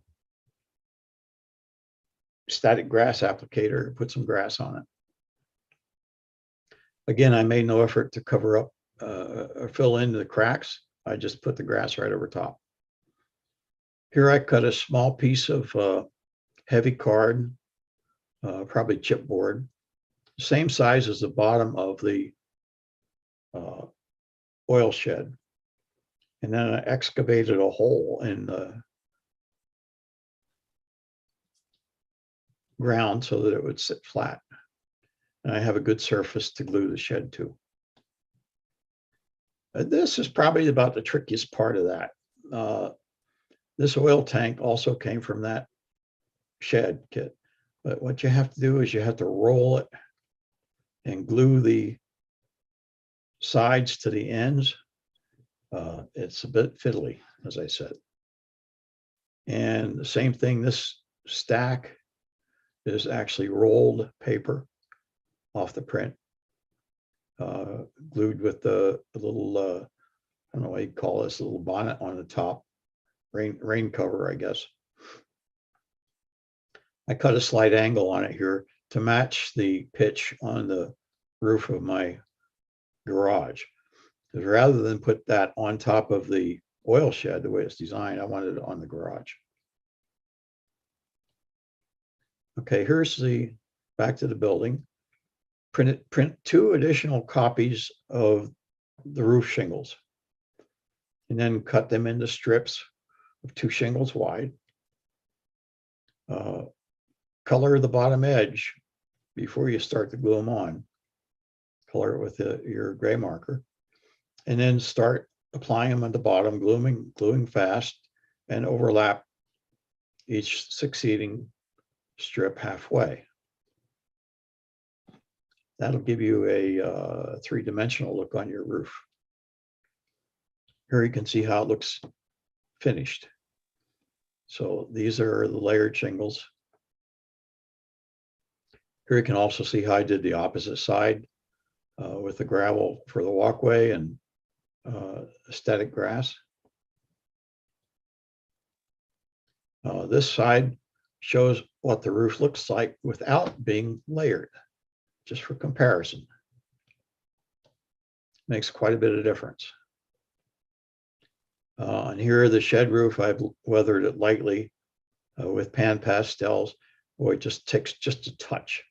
static grass applicator, put some grass on it. Again, I made no effort to cover up or fill in the cracks. I just put the grass right over top. Here I cut a small piece of heavy card, probably chipboard, same size as the bottom of the oil shed. And then I excavated a hole in the ground so that it would sit flat. And I have a good surface to glue the shed to. This is probably about the trickiest part of that. This oil tank also came from that shed kit. But what you have to do is you have to roll it and glue the sides to the ends. It's a bit fiddly, as I said. And the same thing, this stack is actually rolled paper off the print, glued with the little, I don't know what you'd call this, little bonnet on the top, rain cover, I guess. I cut a slight angle on it here to match the pitch on the roof of my garage. Because rather than put that on top of the oil shed, the way it's designed, I wanted it on the garage. Okay, here's the back to the building. Print 2 additional copies of the roof shingles, and then cut them into strips of 2 shingles wide. Color the bottom edge before you start to glue them on. color it with your gray marker, and then start applying them at the bottom, gluing fast, and overlap each succeeding strip halfway. That'll give you a three-dimensional look on your roof. Here you can see how it looks finished. So these are the layered shingles. Here you can also see how I did the opposite side with the gravel for the walkway and static grass. This side shows what the roof looks like without being layered, just for comparison. Makes quite a bit of difference. And here the shed roof, I've weathered it lightly with pan pastels. Boy, it just takes just a touch.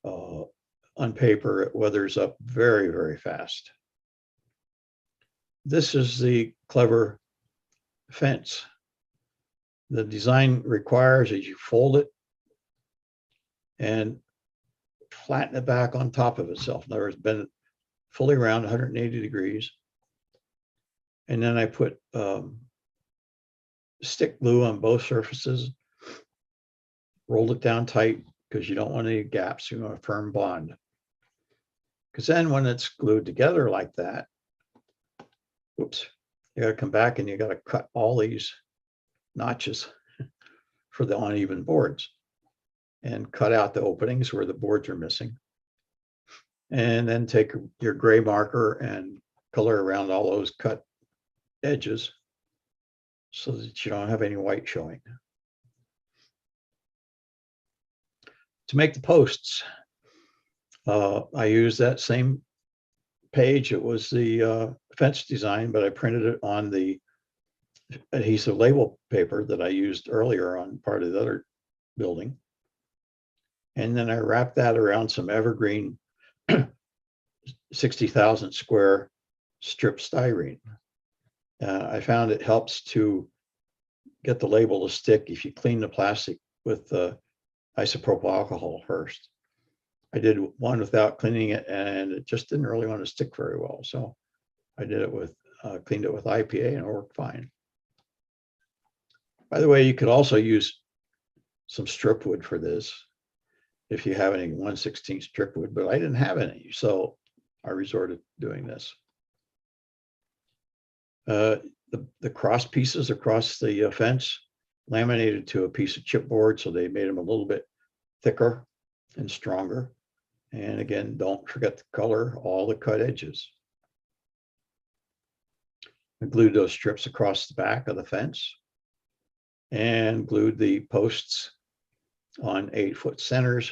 On paper, it weathers up very, very fast. This is the clever fence. The design requires that you fold it and flatten it back on top of itself. In other words, bend it fully around 180 degrees. And then I put stick glue on both surfaces, rolled it down tight because you don't want any gaps. You want a firm bond. Because then when it's glued together like that, oops, you got to come back and you got to cut all these notches for the uneven boards and cut out the openings where the boards are missing. And then take your gray marker and color around all those cut edges so that you don't have any white showing. To make the posts, I used that same page. It was the fence design, but I printed it on the adhesive label paper that I used earlier on part of the other building. And then I wrapped that around some evergreen 60,000 square strip styrene. I found it helps to get the label to stick if you clean the plastic with isopropyl alcohol first. I did one without cleaning it and it just didn't really want to stick very well. So I did it with, cleaned it with IPA and it worked fine. By the way, you could also use some strip wood for this if you have any 1/16 strip wood, but I didn't have any. So I resorted to doing this. The cross pieces across the fence laminated to a piece of chipboard, so they made them a little bit thicker and stronger. And again, don't forget to color all the cut edges. I glued those strips across the back of the fence and glued the posts on 8-foot centers,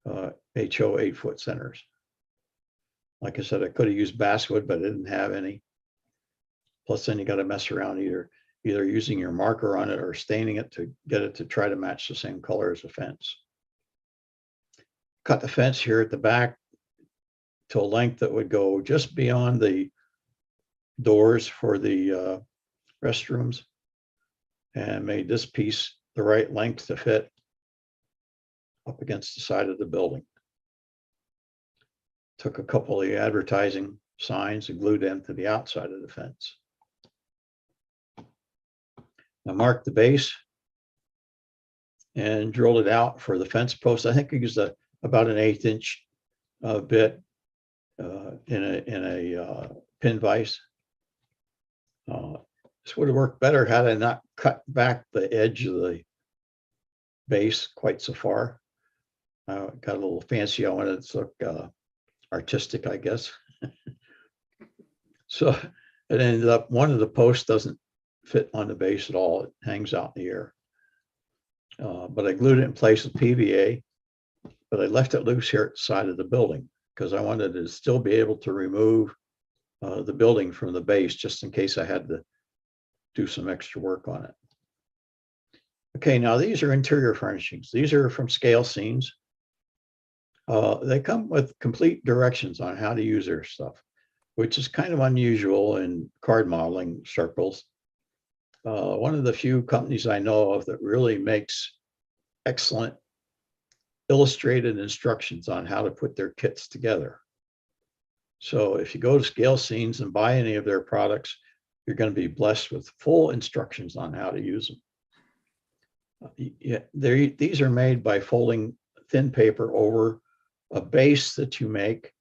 HO 8-foot centers. Like I said, I could have used basswood, but I didn't have any. Plus then you got to mess around either using your marker on it or staining it to get it to try to match the same color as the fence. Cut the fence here at the back to a length that would go just beyond the doors for the restrooms, and made this piece the right length to fit up against the side of the building. Took a couple of the advertising signs and glued them to the outside of the fence. I marked the base and drilled it out for the fence post. I think I used about an 1/8 inch bit in a pin vise. This would have worked better had I not cut back the edge of the base quite so far. Got a little fancy. I wanted it to look artistic, I guess. So it ended up one of the posts doesn't fit on the base at all. It hangs out in the air. But I glued it in place with PVA, but I left it loose here at the side of the building because I wanted to still be able to remove the building from the base just in case I had to do some extra work on it. Okay, now these are interior furnishings. These are from Scale Scenes. They come with complete directions on how to use their stuff, which is kind of unusual in card modeling circles. One of the few companies I know of that really makes excellent illustrated instructions on how to put their kits together. So if you go to Scale Scenes and buy any of their products, you're going to be blessed with full instructions on how to use them. Yeah, these are made by folding thin paper over a base that you make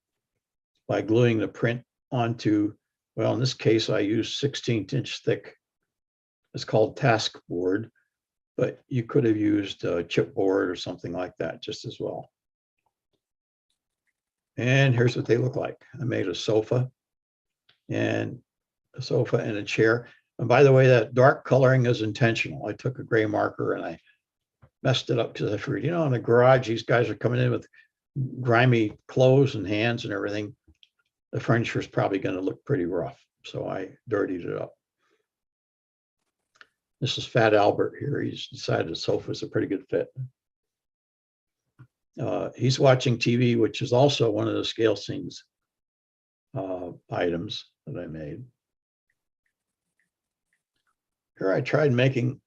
by gluing the print onto, well, in this case, I use 16-inch thick. It's called task board, but you could have used chipboard or something like that just as well. And here's what they look like. I made a sofa and a chair. And by the way, that dark coloring is intentional. I took a gray marker and I messed it up because I figured, you know, in the garage, these guys are coming in with grimy clothes and hands and everything. The furniture is probably going to look pretty rough. So I dirtied it up. This is Fat Albert here. He's decided the sofa is a pretty good fit. He's watching TV, which is also one of the Scale Scenes items that I made. Here I tried making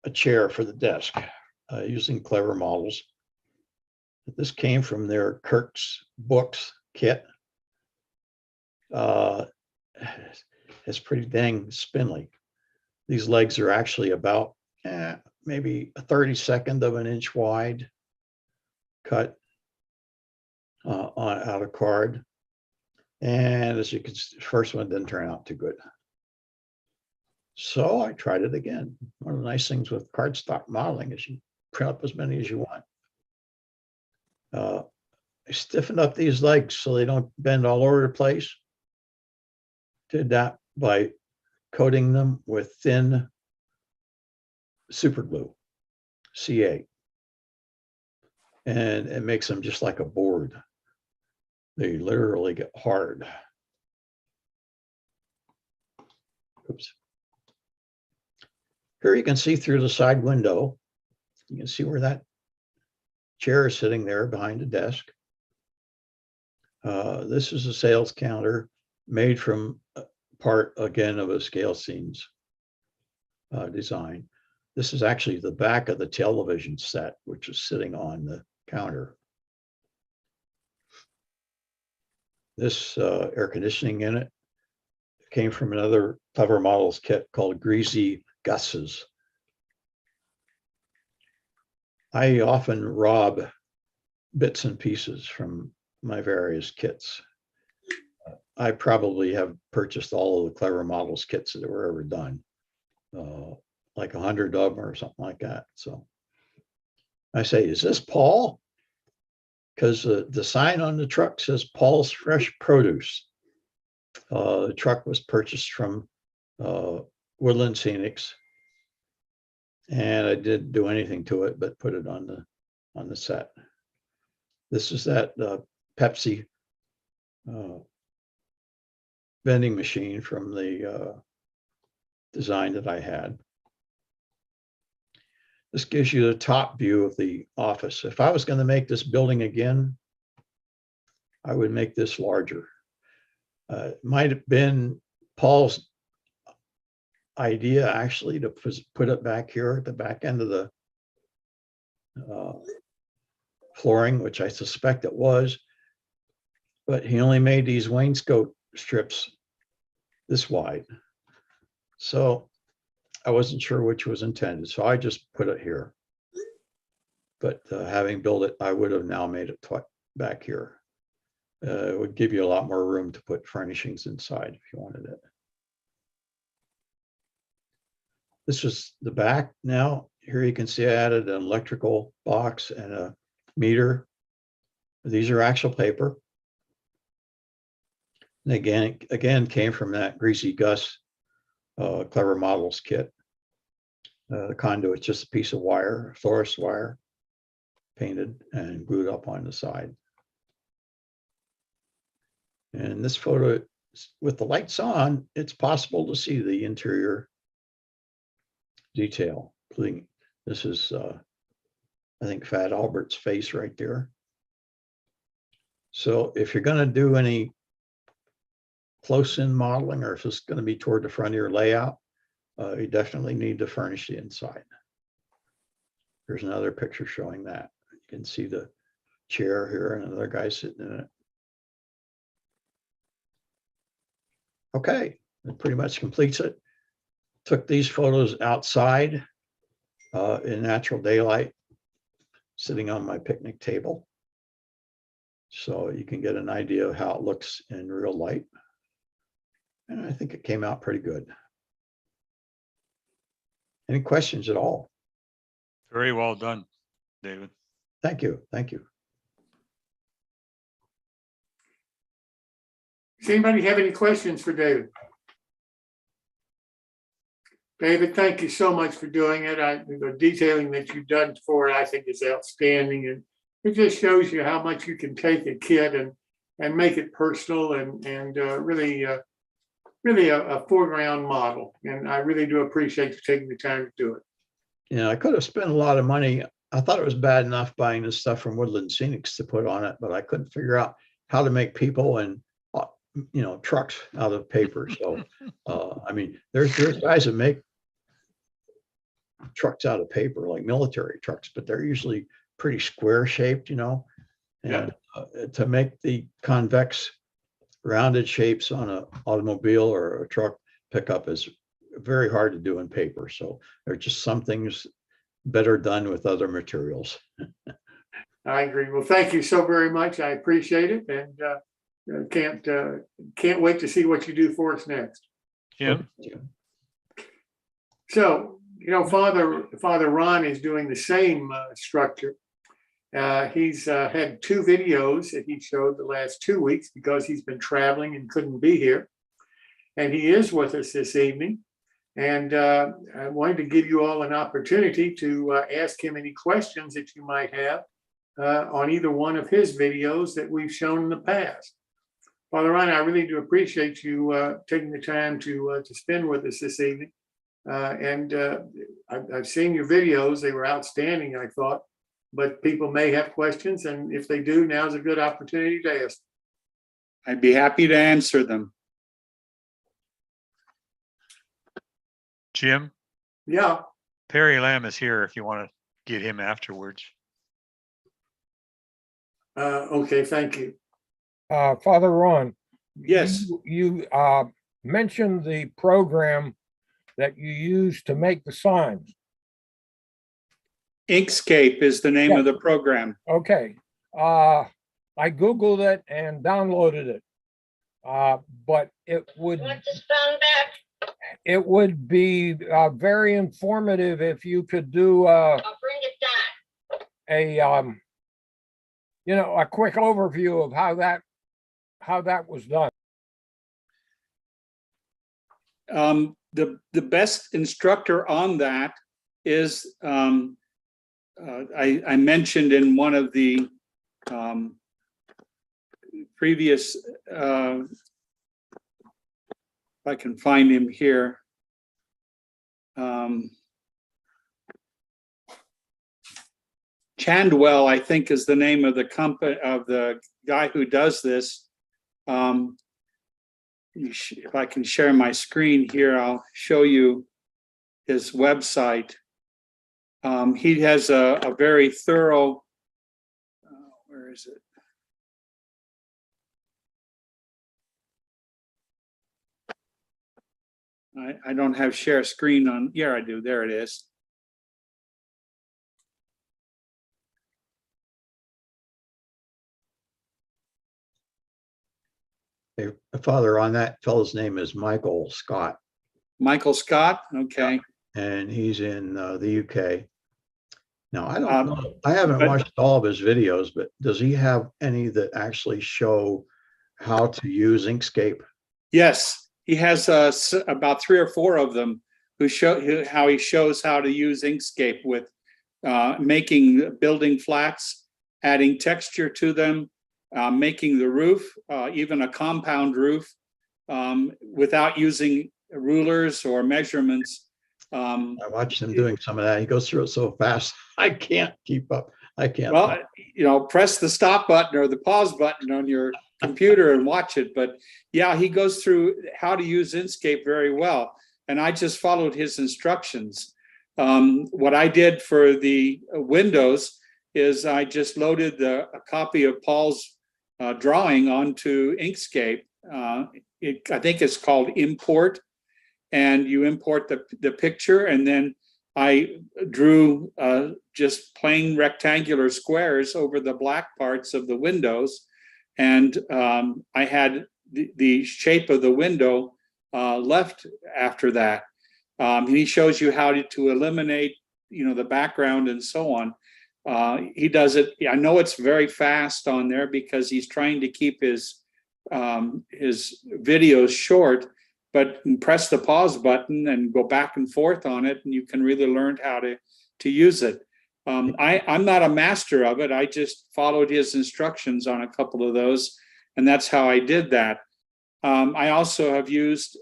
a chair for the desk using clever models. This came from their Kirk's Books kit. It's pretty dang spindly. These legs are actually about maybe a 32nd of an inch wide, cut out of card. And as you can see, the first one didn't turn out too good. So I tried it again. One of the nice things with cardstock modeling is you print up as many as you want. I stiffened up these legs so they don't bend all over the place. Did that by coating them with thin super glue, C8. And it makes them just like a board. They literally get hard. Oops. Here you can see through the side window. You can see where that chair is sitting there behind the desk. This is a sales counter made from part, again, of a Scale Scenes design. This is actually the back of the television set, which is sitting on the counter. This air conditioning unit came from another Clever Models kit called Greasy Gus's. I often rob bits and pieces from my various kits. I probably have purchased all of the Clever Models kits that were ever done, like 100 of them or something like that. So I say, is this Paul? Because the sign on the truck says Paul's Fresh Produce. The truck was purchased from Woodland Scenics, and I didn't do anything to it but put it on the set. This is that Pepsi vending machine from the design that I had. This gives you the top view of the office. If I was going to make this building again, I would make this larger. It might have been Paul's idea actually to put it back here at the back end of the flooring, which I suspect it was, but he only made these wainscot strips this wide. So I wasn't sure which was intended, so I just put it here. But having built it, I would have now made it back here. It would give you a lot more room to put furnishings inside if you wanted it. This is the back now. Here you can see I added an electrical box and a meter. These are actual paper. And again came from that Greasy Gus Clever Models kit. The conduit's just a piece of wire, fluorescent wire, painted and glued up on the side. And this photo, with the lights on, it's possible to see the interior detail, including this is, I think, Fat Albert's face right there. So if you're going to do any close-in modeling, or if it's going to be toward the front of your layout, you definitely need to furnish the inside. Here's another picture showing that. You can see the chair here and another guy sitting in it. Okay, that pretty much completes it. Took these photos outside in natural daylight, sitting on my picnic table. So you can get an idea of how it looks in real light. And I think it came out pretty good. Any questions at all?
Very well done, David.
Thank you. Thank you.
Does anybody have any questions for David? David, thank you so much for doing it. The detailing that you've done for it, I think is outstanding. And it just shows you how much you can take a kit and make it personal and really a foreground model. And I really do appreciate you taking the time to do it.
Yeah, I could have spent a lot of money. I thought it was bad enough buying this stuff from Woodland Scenics to put on it, but I couldn't figure out how to make people and trucks out of paper. So I mean, there's guys that make trucks out of paper, like military trucks, but they're usually pretty square shaped, and to make the convex rounded shapes on an automobile or a truck pickup is very hard to do in paper. So there are just some things better done with other materials.
I agree. Well, thank you so very much. I appreciate it, and can't wait to see what you do for us next.
Jim?
So, Father Ron is doing the same structure. He's had 2 videos that he showed the last 2 weeks because he's been traveling and couldn't be here. And he is with us this evening. And I wanted to give you all an opportunity to ask him any questions that you might have on either one of his videos that we've shown in the past. Father Ron, I really do appreciate you taking the time to spend with us this evening. I've seen your videos. They were outstanding, I thought. But people may have questions, and if they do, now's a good opportunity to ask.
I'd be happy to answer them.
Jim?
Yeah.
Perry Lamb is here if you want to get him afterwards.
Okay, thank you.
Father Ron.
Yes.
You mentioned the program that you use to make the signs.
Inkscape is the name of the program.
Okay. I Googled it and downloaded it. But it would be very informative if you could do a quick overview of how that was done.
The best instructor on that is I mentioned in one of the previous, if I can find him here. Chandwell, I think, is the name of the company of the guy who does this. If I can share my screen here, I'll show you his website. He has a very thorough, where is it? I don't have share screen on. Yeah, I do. There it is.
Father, on that fellow's name is Michael Scott.
Michael Scott, okay.
And he's in the UK. Now, I don't know. I haven't watched all of his videos, but does he have any that actually show how to use Inkscape?
Yes, he has about 3 or 4 of them who show how he shows how to use Inkscape with making building flats, adding texture to them, making the roof, even a compound roof, without using rulers or measurements.
I watched him doing some of that. He goes through it so fast, I can't keep up. I can't.
Well, press the stop button or the pause button on your computer and watch it. But yeah, he goes through how to use Inkscape very well. And I just followed his instructions. What I did for the windows is I just loaded a copy of Paul's drawing onto Inkscape I think it's called import, and you import the picture, and then I drew just plain rectangular squares over the black parts of the windows, and I had the shape of the window left after that. He shows you how to eliminate, the background and so on. He does it. I know it's very fast on there because he's trying to keep his videos short, but press the pause button and go back and forth on it, and you can really learn how to use it. I'm not a master of it. I just followed his instructions on a couple of those, and that's how I did that. I also have used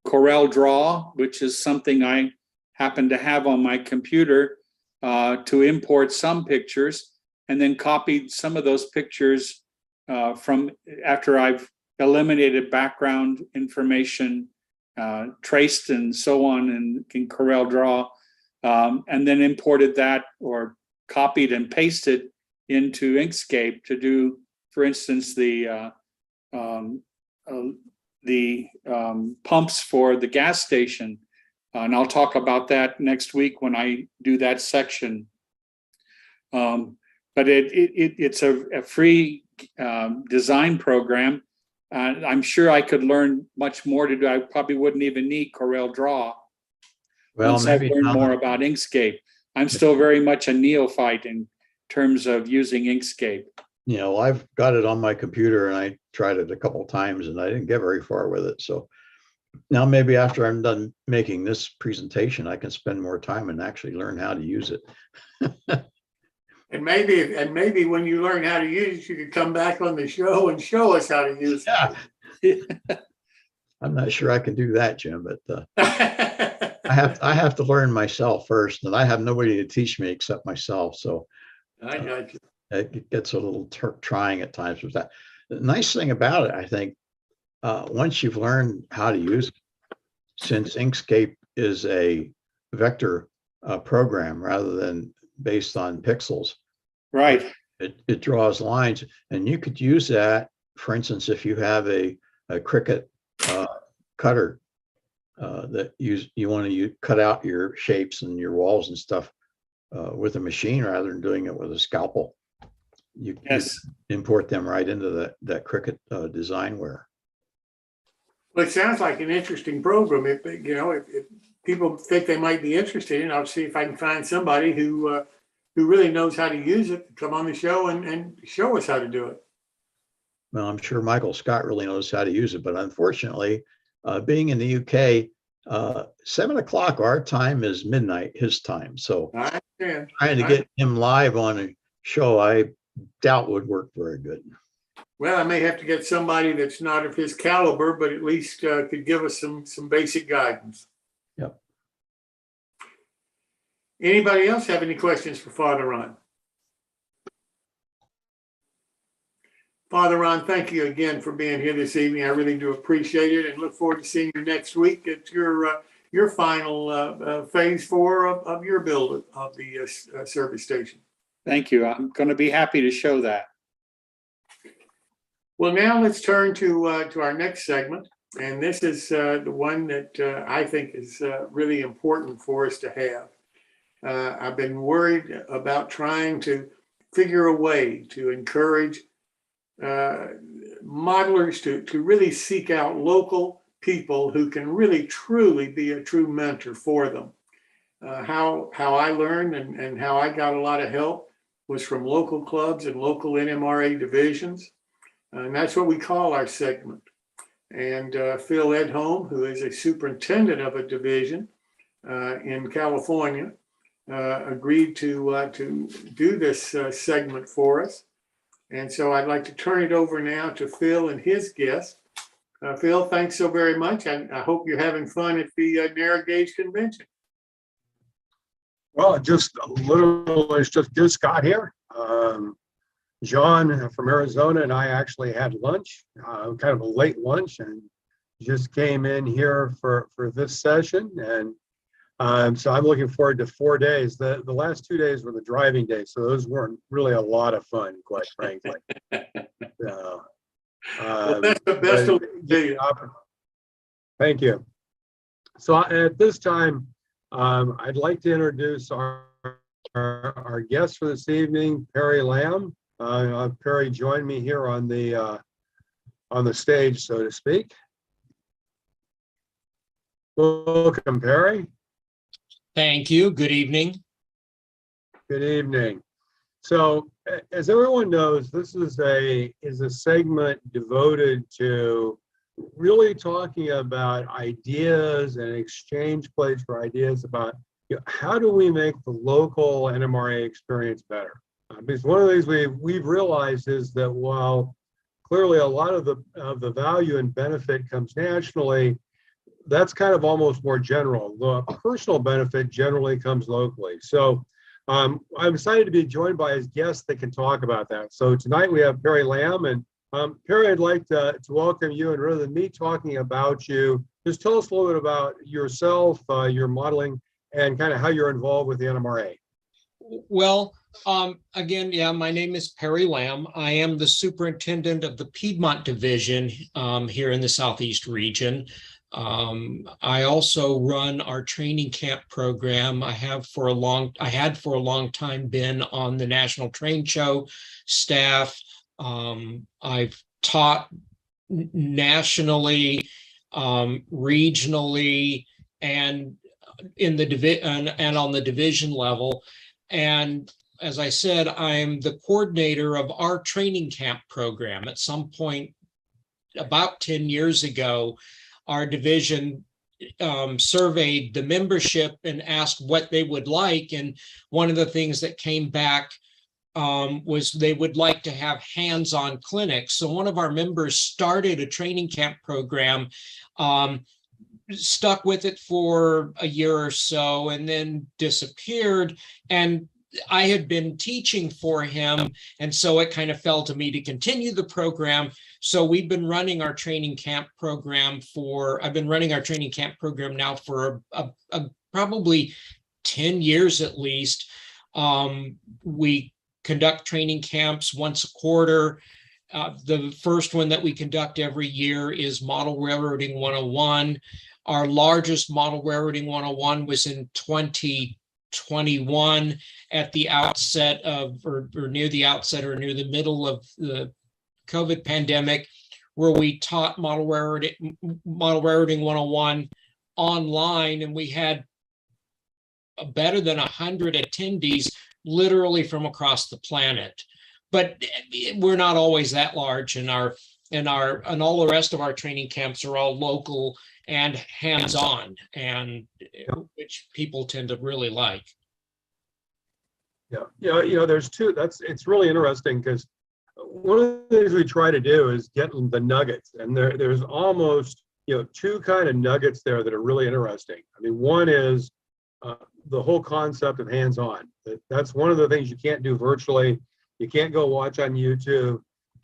Corel Draw, which is something I happen to have on my computer to import some pictures, and then copied some of those pictures from after I've eliminated background information, traced and so on in Corel Draw, and then imported that or copied and pasted into Inkscape to do, for instance, the pumps for the gas station. And I'll talk about that next week when I do that section. But it's a free design program. I'm sure I could learn much more to do. I probably wouldn't even need Corel Draw.
Well,
once I've
maybe
learned more about Inkscape. I'm still very much a neophyte in terms of using Inkscape.
I've got it on my computer and I tried it a couple of times and I didn't get very far with it. So now maybe after I'm done making this presentation, I can spend more time and actually learn how to use it.
And maybe when you learn how to use it, you could come back on the show and show us how to use it.
Yeah. I'm not sure I can do that, Jim, but I have to learn myself first, and I have nobody to teach me except myself. So
I got you.
It gets a little trying at times with that. The nice thing about it, I think, once you've learned how to use it, since Inkscape is a vector program rather than based on pixels,
right?
It draws lines, and you could use that, for instance, if you have a Cricut cutter that you want to cut out your shapes and your walls and stuff with a machine rather than doing it with a scalpel. You import them right into that Cricut designware.
Well, it sounds like an interesting program. If people think they might be interested in, I'll see if I can find somebody who really knows how to use it to come on the show and show us how to do it.
Well, I'm sure Michael Scott really knows how to use it, but unfortunately, being in the UK, 7 o'clock our time is midnight his time. So trying to get him live on a show, I doubt would work very good.
Well, I may have to get somebody that's not of his caliber, but at least could give us some basic guidance.
Yep.
Anybody else have any questions for Father Ron? Father Ron, thank you again for being here this evening. I really do appreciate it, and look forward to seeing you next week at your final phase 4 of your build of the service station.
Thank you. I'm going to be happy to show that.
Well, now let's turn to our next segment, and this is the one that I think is really important for us to have. I've been worried about trying to figure a way to encourage modelers to really seek out local people who can really truly be a true mentor for them. How I learned and how I got a lot of help was from local clubs and local NMRA divisions. And that's what we call our segment. And Phil Edholm, who is a superintendent of a division in California, agreed to do this segment for us. And so I'd like to turn it over now to Phil and his guest. Phil, thanks so very much. I hope you're having fun at the Narrow Gauge Convention.
Well, just got here. John from Arizona and I actually had lunch, kind of a late lunch, and just came in here for this session. And so I'm looking forward to 4 days. The last 2 days were the driving days, so those weren't really a lot of fun, quite frankly.
Well, that's the best of luck.
Thank you. So at this time, I'd like to introduce our guest for this evening, Perry Lamb. Perry joined me here on the stage, so to speak. Welcome, Perry.
Thank you. Good evening.
Good evening. So, as everyone knows, this is a segment devoted to really talking about ideas and exchange place for ideas about, you know, how do we make the local NMRA experience better? Because one of the things we've realized is that while clearly a lot of the value and benefit comes nationally, that's kind of almost more general. The personal benefit generally comes locally. So I'm excited to be joined by his guests that can talk about that. So tonight we have Perry Lamb, and Perry, I'd like to welcome you, and rather than me talking about you, just tell us a little bit about yourself, your modeling, and kind of how you're involved with the NMRA.
Well, again, yeah, my name is Perry Lamb. I am the superintendent of the Piedmont Division here in the Southeast region. I also run our training camp program. I had for a long time been on the National Train Show staff. I've taught nationally, regionally, and in the division and on the division level. And as I said, I'm the coordinator of our training camp program. At some point about 10 years ago, our division surveyed the membership and asked what they would like. And one of the things that came back was they would like to have hands-on clinics. So one of our members started a training camp program, stuck with it for a year or so, and then disappeared. And I had been teaching for him, and so it kind of fell to me to continue the program. So we've been running our training camp program I've been running our training camp program now for probably 10 years at least. We conduct training camps once a quarter. The first one that we conduct every year is Model Railroading 101. Our largest Model Railroading 101 was in 2021 at the outset of, or near the outset or near the middle of the COVID pandemic, where we taught Model Railroading 101 online, and we had better than 100 attendees literally from across the planet. But we're not always that large, and all the rest of our training camps are all local and hands-on, and which people tend to really like.
Yeah, it's really interesting because one of the things we try to do is get the nuggets, and there's almost, two kind of nuggets there that are really interesting. I mean, one is the whole concept of hands-on. That's one of the things you can't do virtually. You can't go watch on YouTube.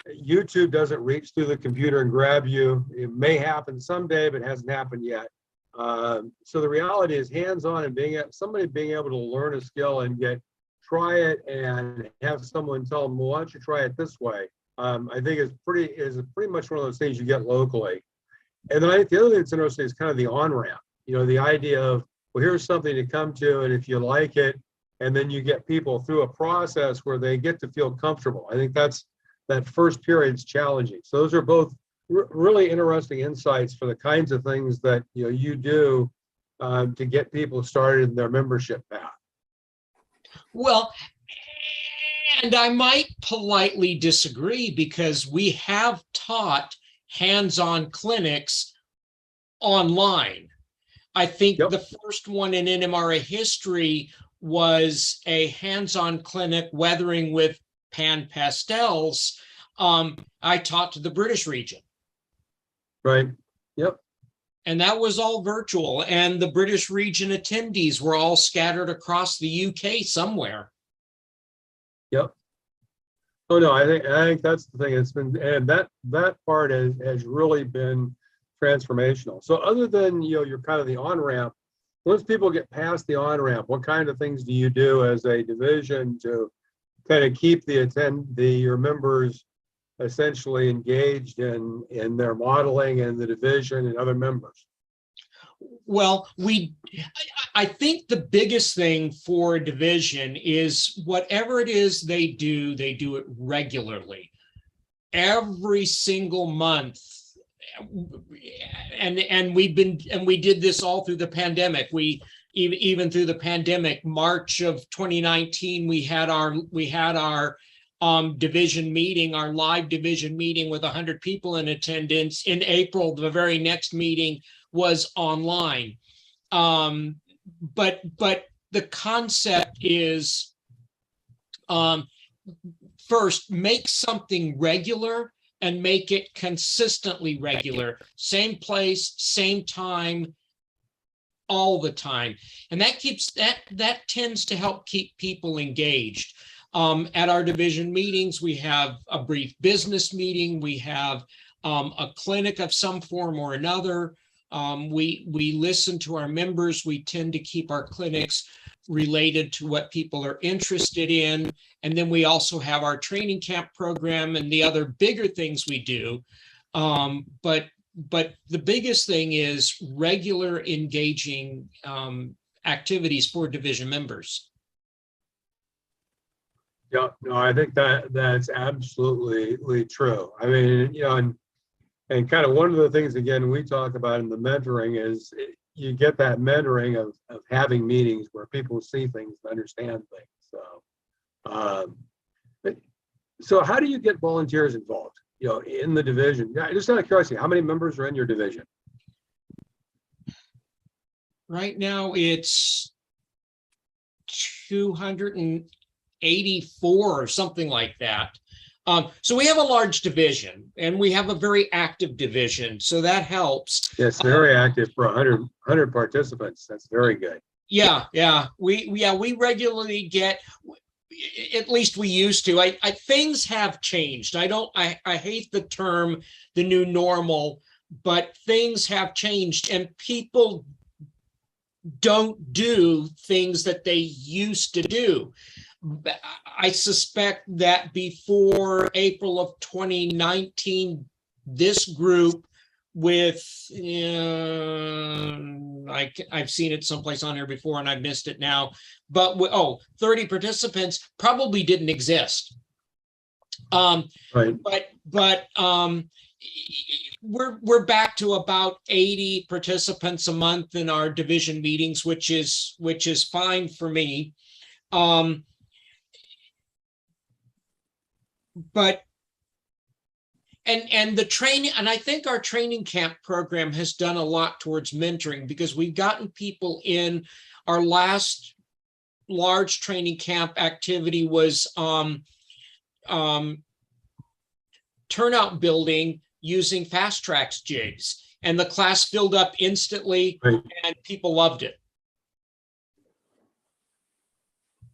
YouTube doesn't reach through the computer and grab you. It may happen someday, but it hasn't happened yet. So the reality is hands-on, and somebody being able to learn a skill and try it and have someone tell them, well, why don't you try it this way? I think is pretty much one of those things you get locally. And then I think the other thing that's interesting is kind of the on-ramp. The idea of, well, here's something to come to, and if you like it, and then you get people through a process where they get to feel comfortable. I think that first period's challenging. So those are both really interesting insights for the kinds of things that you do to get people started in their membership path.
Well, and I might politely disagree, because we have taught hands-on clinics online. I think the first one in NMRA history was a hands-on clinic weathering with pan pastels. I taught to the British region.
Right. Yep.
And that was all virtual, and the British region attendees were all scattered across the UK somewhere.
Yep. Oh no, I think that's the thing. It's been, and that part has really been transformational. So other than you're kind of the on-ramp, once people get past the on-ramp, what kind of things do you do as a division to kind of keep your members essentially engaged in their modeling and the division and other members?
Well, I think the biggest thing for a division is whatever it is they do it regularly. Every single month. And we did this all through the pandemic. We even through the pandemic, March of 2019, we had our division meeting, our live division meeting with 100 people in attendance. In April, the very next meeting was online. But the concept is, first, make something regular and make it consistently regular. Same place, same time, all the time. And that tends to help keep people engaged. At our division meetings, we have a brief business meeting. We have a clinic of some form or another. We listen to our members. We tend to keep our clinics related to what people are interested in. And then we also have our training camp program and the other bigger things we do. But the biggest thing is regular engaging activities for division members.
Yeah, no, I think that's absolutely true. I mean, you know, and kind of one of the things, again, we talk about in the mentoring is you get that mentoring of having meetings where people see things and understand things. So how do you get volunteers involved, you know, in the division? Just out of curiosity, how many members are in your division?
Right now, it's 284 or something like that. So we have a large division and we have a very active division. So that helps.
Yes, very active for 100 participants. That's very good.
Yeah. We regularly get, at least we used to. Things have changed. I hate the term, the new normal, but things have changed and people don't do things that they used to do. I suspect that before April of 2019, this group with, I've seen it someplace on here before and I missed it now, but 30 participants probably didn't exist.
Right.
But we're back to about 80 participants a month in our division meetings, which is fine for me. But the training, and I think our training camp program has done a lot towards mentoring because we've gotten people in. Our last large training camp activity was turnout building using Fast Tracks jigs, and the class filled up instantly, right, and people loved it.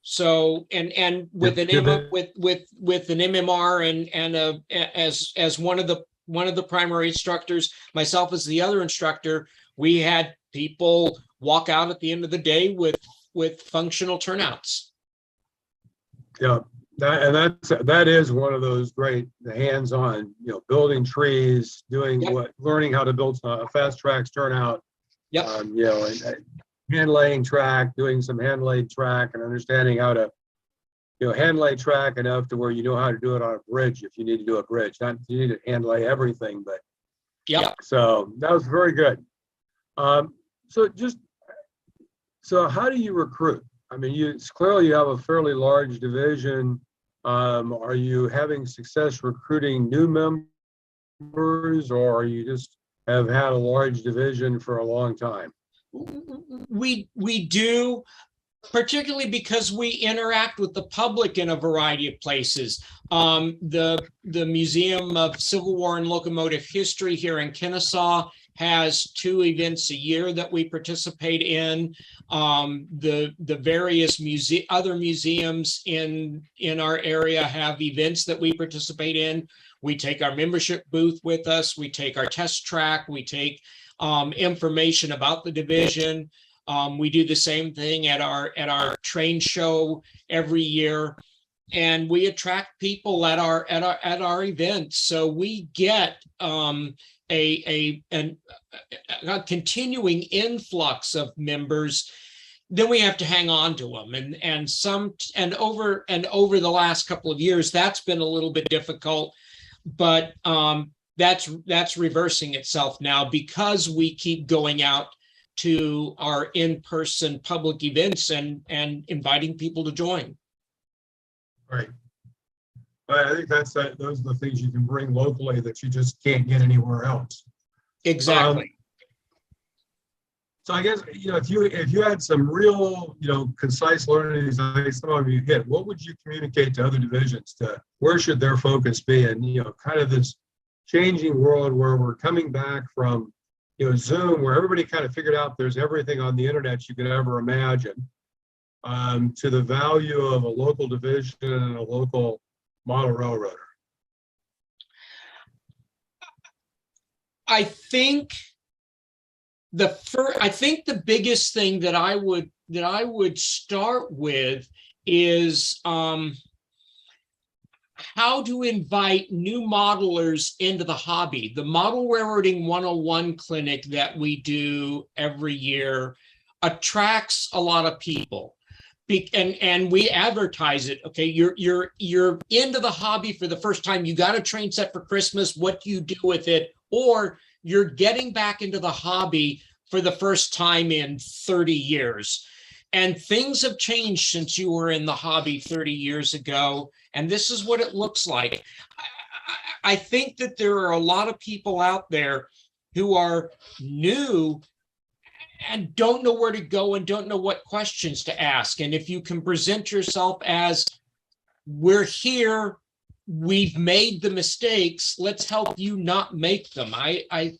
So and with an with an MMR and as one of the primary instructors, myself as the other instructor, we had people walk out at the end of the day with functional turnouts.
Yeah, that is one of those great hands-on, you know, building trees, doing learning how to build a Fast Tracks turnout.
Yep.
You know, and hand laying track, doing some hand laid track and understanding how to, you know, hand lay track enough to where you know how to do it on a bridge if you need to do a bridge. Not you need to hand lay everything, but
yeah.
So that was very good. So how do you recruit? I mean, clearly you have a fairly large division. Are you having success recruiting new members, or you just have had a large division for a long time?
We do, particularly because we interact with the public in a variety of places. The Museum of Civil War and Locomotive History here in Kennesaw has 2 events a year that we participate in. The various other museums in our area have events that we participate in. We take our membership booth with us. We take our test track. We take information about the division. We do the same thing at our train show every year. and we attract people at our events. So we get a continuing influx of members. Then we have to hang on to them, and over the last couple of years, that's been a little bit difficult, but that's reversing itself now because we keep going out to our in-person public events and inviting people to join.
Right. I think those are the things you can bring locally that you just can't get anywhere else.
Exactly.
So I guess, if you had some real, concise learnings, I think some of you hit, what would you communicate to other divisions to where should their focus be? And, kind of this changing world where we're coming back from, Zoom, where everybody kind of figured out there's everything on the internet you could ever imagine, to the value of a local division and a local model railroader.
I think the biggest thing that I would start with is how to invite new modelers into the hobby. The Model Railroading 101 clinic that we do every year attracts a lot of people. And we advertise it. Okay, you're into the hobby for the first time. You got a train set for Christmas. What do you do with it? Or you're getting back into the hobby for the first time in 30 years. And things have changed since you were in the hobby 30 years ago. And this is what it looks like. I think that there are a lot of people out there who are new and don't know where to go and don't know what questions to ask. And if you can present yourself as, we're here, we've made the mistakes, let's help you not make them. I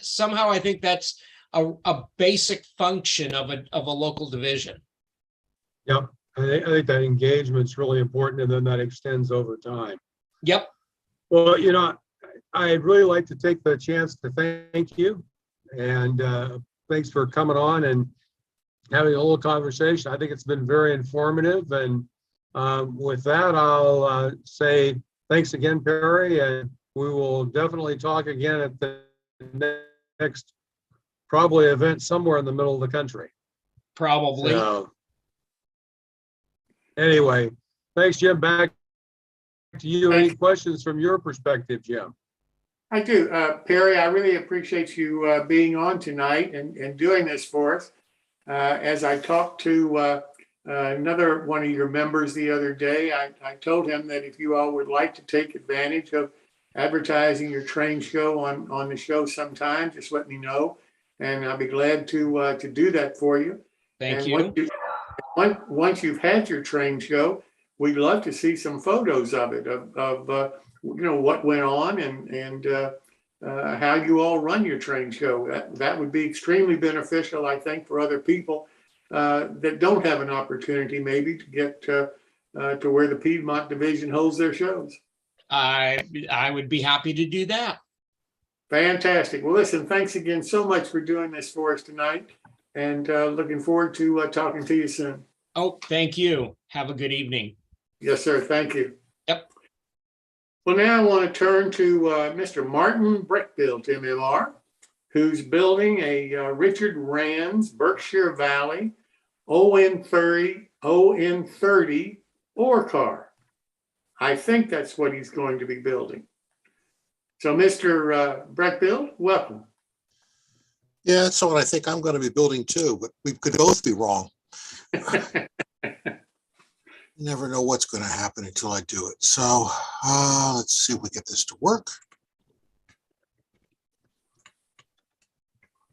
somehow think that's a basic function of a local division.
Yep, I think that engagement is really important, and then that extends over time.
Yep.
Well, I'd really like to take the chance to thank you, and thanks for coming on and having a little conversation. I think it's been very informative, and with that, I'll say thanks again, Perry, and we will definitely talk again at the next probably event somewhere in the middle of the country.
Probably.
So, anyway, thanks, Jim. Back to you. Any questions from your perspective, Jim?
I do. Perry, I really appreciate you being on tonight and doing this for us. As I talked to another one of your members the other day, I told him that if you all would like to take advantage of advertising your train show on the show sometime, just let me know, and I'll be glad to do that for you.
Thank you.
Once you've had your train show, we'd love to see some photos of it, of what went on and how you all run your train show. That would be extremely beneficial, I think, for other people that don't have an opportunity maybe to get to where the Piedmont Division holds their shows.
I would be happy to do that.
Fantastic. Well, listen, thanks again so much for doing this for us tonight, and looking forward to talking to you soon.
Oh, thank you. Have a good evening.
Yes, sir. Thank you.
Yep.
Well, now I want to turn to Mr. Martin Brickbuilt, MMR, who's building a Richard Rand's Berkshire Valley ON30 ore car. I think that's what he's going to be building. So, Mr. Brickbuilt, welcome.
Yeah, that's what I think I'm going to be building too, but we could both be wrong. You never know what's going to happen until I do it. So let's see if we get this to work.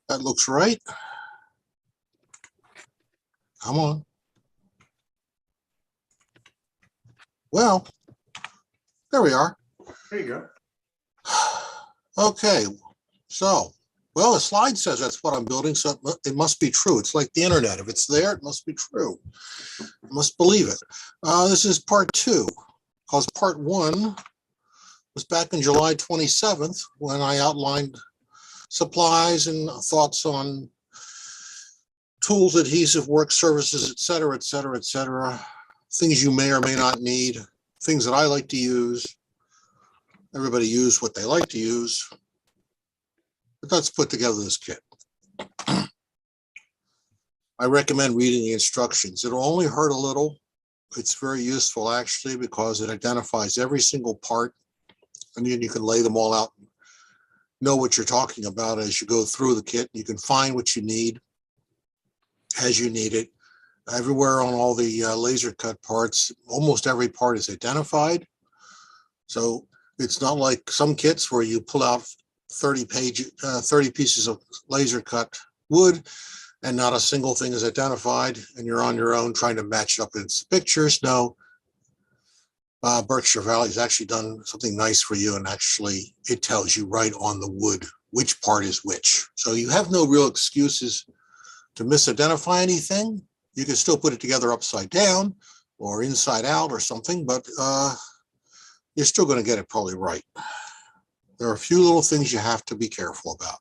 That looks right. Come on. Well, there we are.
There you go.
Okay, so, well, the slide says that's what I'm building, so it must be true. It's like the internet. If it's there, it must be true. I must believe it. This is part 2, because part 1 was back in July 27th when I outlined supplies and thoughts on tools, adhesive, work surfaces, et cetera, et cetera, et cetera. things you may or may not need, things that I like to use. Everybody use what they like to use. But let's put together this kit. I recommend reading the instructions. It'll only hurt a little. It's very useful actually because it identifies every single part, and then you can lay them all out, know what you're talking about as you go through the kit. You can find what you need as you need it. Everywhere on all the laser cut parts, almost every part is identified. So it's not like some kits where you pull out 30 pieces of laser cut wood and not a single thing is identified, and you're on your own trying to match up its pictures. No, Berkshire Valley has actually done something nice for you, and actually it tells you right on the wood which part is which. So you have no real excuses to misidentify anything. You can still put it together upside down or inside out or something, but you're still going to get it probably right. There are a few little things you have to be careful about.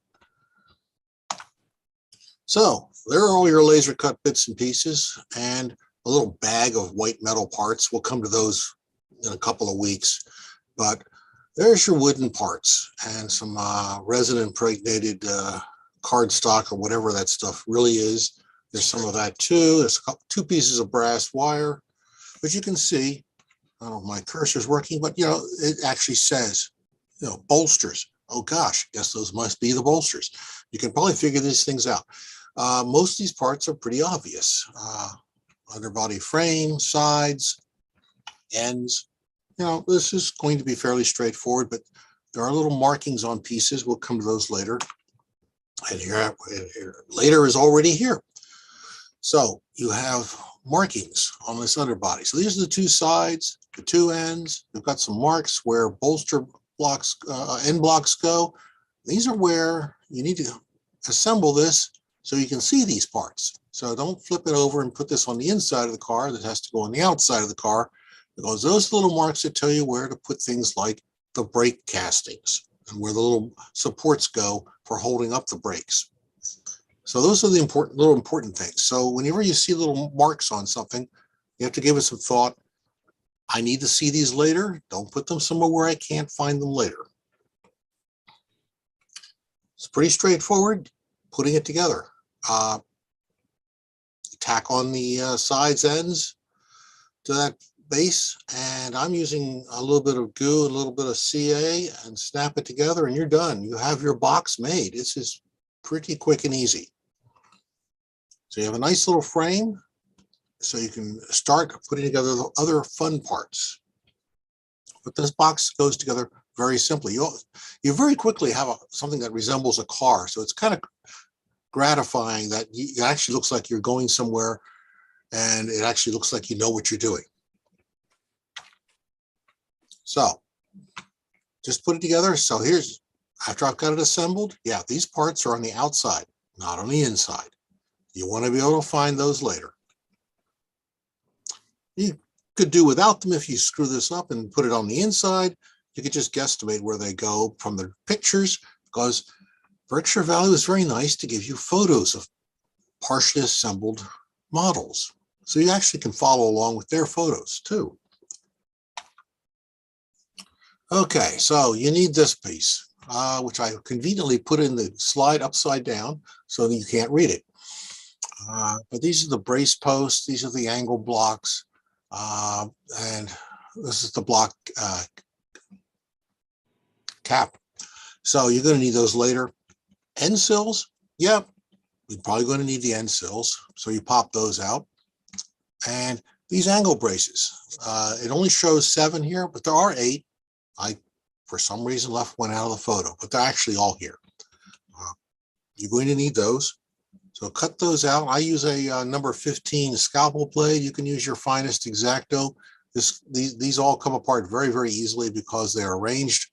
So there are all your laser cut bits and pieces, and a little bag of white metal parts. We'll come to those in a couple of weeks, but there's your wooden parts and some resin impregnated cardstock or whatever that stuff really is. There's some of that too. There's two pieces of brass wire, but you can see, I don't know if my cursor's working, but you know, it actually says, you know, bolsters. Oh gosh, guess those must be the bolsters. You can probably figure these things out. Most of these parts are pretty obvious. Underbody frame, sides, ends. You know, this is going to be fairly straightforward, but there are little markings on pieces. We'll come to those later. And here later is already here. So you have markings on this underbody. So these are the two sides, the two ends. We've got some marks where bolster blocks, end blocks go. These are where you need to assemble this so you can see these parts. So don't flip it over and put this on the inside of the car. That has to go on the outside of the car, because those little marks that tell you where to put things like the brake castings and where the little supports go for holding up the brakes. So those are the important things. So whenever you see little marks on something, you have to give it some thought. I need to see these later. Don't put them somewhere where I can't find them later. It's pretty straightforward putting it together. Tack on the sides ends to that base, and I'm using a little bit of glue, a little bit of CA, and snap it together, and you're done. You have your box made. This is pretty quick and easy. So you have a nice little frame, so you can start putting together the other fun parts. But this box goes together very simply. You very quickly have something that resembles a car, so it's kind of gratifying that it actually looks like you're going somewhere, and it actually looks like you know what you're doing. So just put it together. So here's, after I've got it assembled, yeah, these parts are on the outside, not on the inside. You want to be able to find those later. You could do without them if you screw this up and put it on the inside. You could just guesstimate where they go from the pictures, because Berkshire Valley was very nice to give you photos of partially assembled models. So you actually can follow along with their photos too. Okay, so you need this piece, which I conveniently put in the slide upside down so that you can't read it. But these are the brace posts, these are the angle blocks, and this is the block cap. So you're going to need those later. End sills, yeah, you're probably going to need the end sills. So you pop those out. And these angle braces, it only shows 7 here, but there are 8. I, for some reason, left one out of the photo, but they're actually all here. You're going to need those. So cut those out. I use a number 15 scalpel blade. You can use your finest X-Acto. These all come apart very, very easily because they're arranged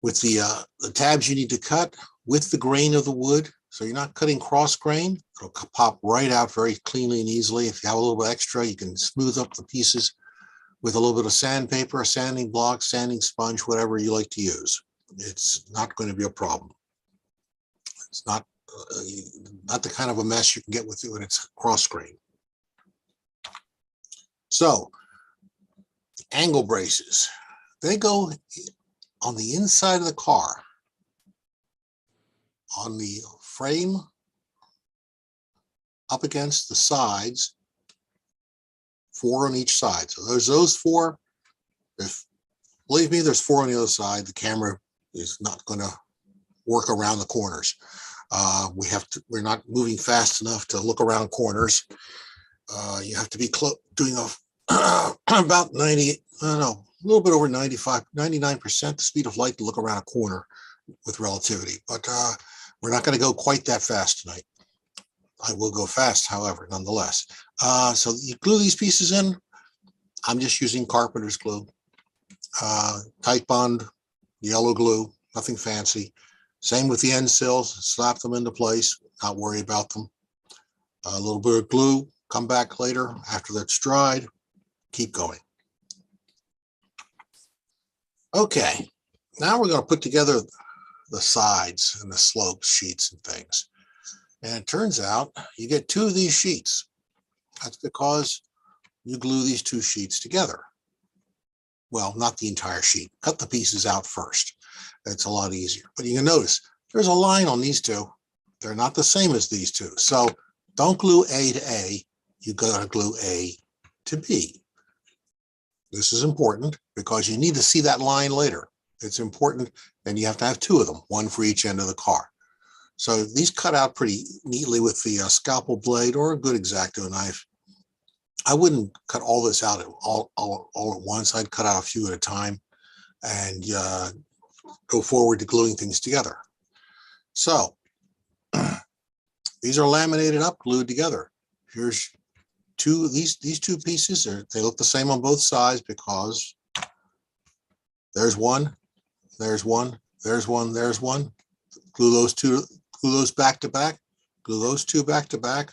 with the tabs you need to cut with the grain of the wood. So you're not cutting cross grain. It'll pop right out very cleanly and easily. If you have a little bit extra, you can smooth up the pieces with a little bit of sandpaper, a sanding block, sanding sponge, whatever you like to use. It's not going to be a problem. It's not the kind of a mess you can get with it when it's cross grain. So angle braces, they go on the inside of the car, on the frame, up against the sides, 4 on each side. So there's those 4. Believe me, there's 4 on the other side. The camera is not going to work around the corners. We're not moving fast enough to look around corners. You have to be doing about 90, I don't know, a little bit over 95, 99% the speed of light to look around a corner with relativity. But we're not going to go quite that fast tonight. I will go fast, however, nonetheless. So you glue these pieces in. I'm just using carpenter's glue, tight bond, yellow glue, nothing fancy. Same with the end sills, slap them into place, not worry about them. A little bit of glue, come back later after that's dried, keep going. Okay, now we're going to put together the sides and the slope sheets and things. And it turns out you get 2 of these sheets. That's because you glue these 2 sheets together. Well, not the entire sheet. Cut the pieces out first. It's a lot easier. But you can notice there's a line on these 2. They're not the same as these 2. So don't glue A to A. You got to glue A to B. This is important because you need to see that line later. It's important, and you have to have 2 of them, 1 for each end of the car. So these cut out pretty neatly with the scalpel blade or a good X-Acto knife. I wouldn't cut all this out all at once. I'd cut out a few at a time and go forward to gluing things together. So these are laminated up, glued together. Here's these 2 pieces. They look the same on both sides because there's one, there's one, there's one, there's one. Glue those 2, glue those back to back, glue those 2 back to back.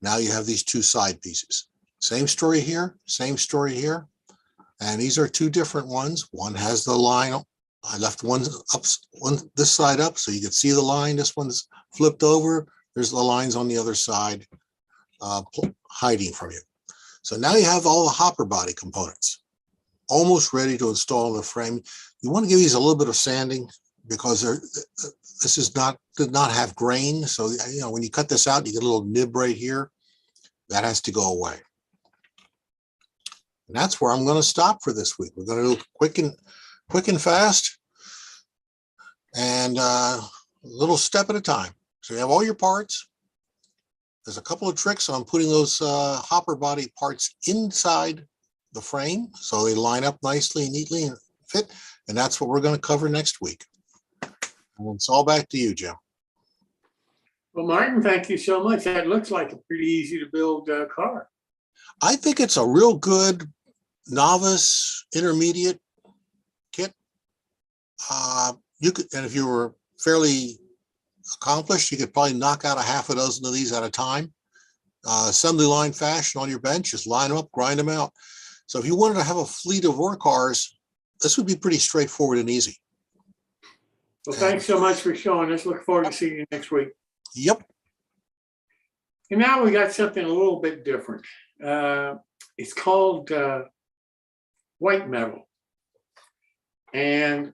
Now you have these 2 side pieces. Same story here, same story here. And these are 2 different ones. One has the line. I left one up, this side up, so you can see the line. This one's flipped over. There's the lines on the other side hiding from you. So now you have all the hopper body components almost ready to install in the frame. You want to give these a little bit of sanding because this did not have grain. So, you know, when you cut this out, you get a little nib right here. That has to go away. And that's where I'm going to stop for this week. We're going to do quick and fast and a little step at a time. So you have all your parts. There's a couple of tricks on putting those hopper body parts inside the frame so they line up nicely and neatly and fit. And that's what we're going to cover next week. And it's all back to you, Jim.
Well, Martin, thank you so much. That looks like a pretty easy to build car.
I think it's a real good novice intermediate kit. You could, and if you were fairly accomplished, you could probably knock out a half a dozen of these at a time. Assembly line fashion on your bench, just line them up, grind them out. So if you wanted to have a fleet of work cars, this would be pretty straightforward and easy.
Well, thanks so much for showing us. Look forward to seeing you next week.
Yep.
And now we got something a little bit different. It's called white metal. And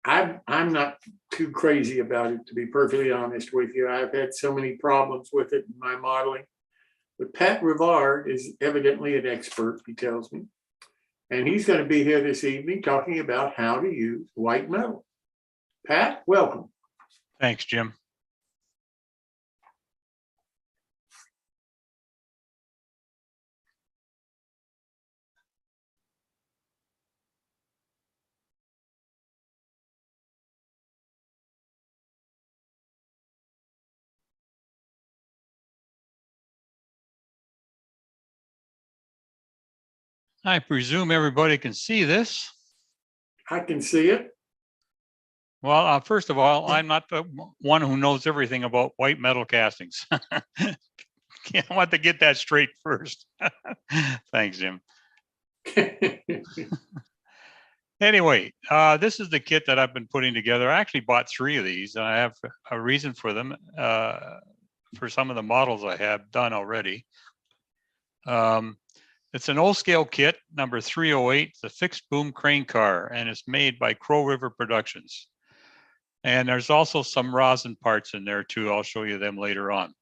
I'm not too crazy about it, to be perfectly honest with you. I've had so many problems with it in my modeling. But Pat Rivard is evidently an expert, he tells me. And he's going to be here this evening talking about how to use white metal. Pat, welcome.
Thanks, Jim. I presume everybody can see this.
I can see it.
Well, first of all, I'm not the one who knows everything about white metal castings. I want to get that straight first. Thanks, Jim. Anyway, this is the kit that I've been putting together. I actually bought 3 of these, and I have a reason for them, for some of the models I have done already. It's an O-scale kit, number 308, the fixed boom crane car, and it's made by Crow River Productions. And there's also some rosin parts in there too. I'll show you them later on.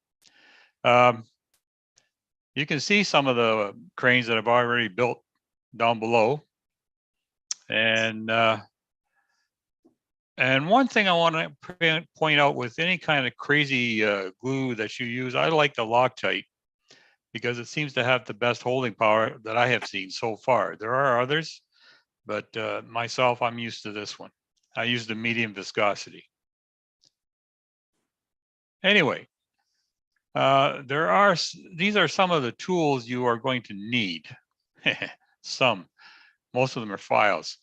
You can see some of the cranes that I've already built down below. And one thing I want to point out with any kind of crazy glue that you use, I like the Loctite because it seems to have the best holding power that I have seen so far. There are others, but myself, I'm used to this one. I use the medium viscosity. Anyway, these are some of the tools you are going to need. Most of them are files.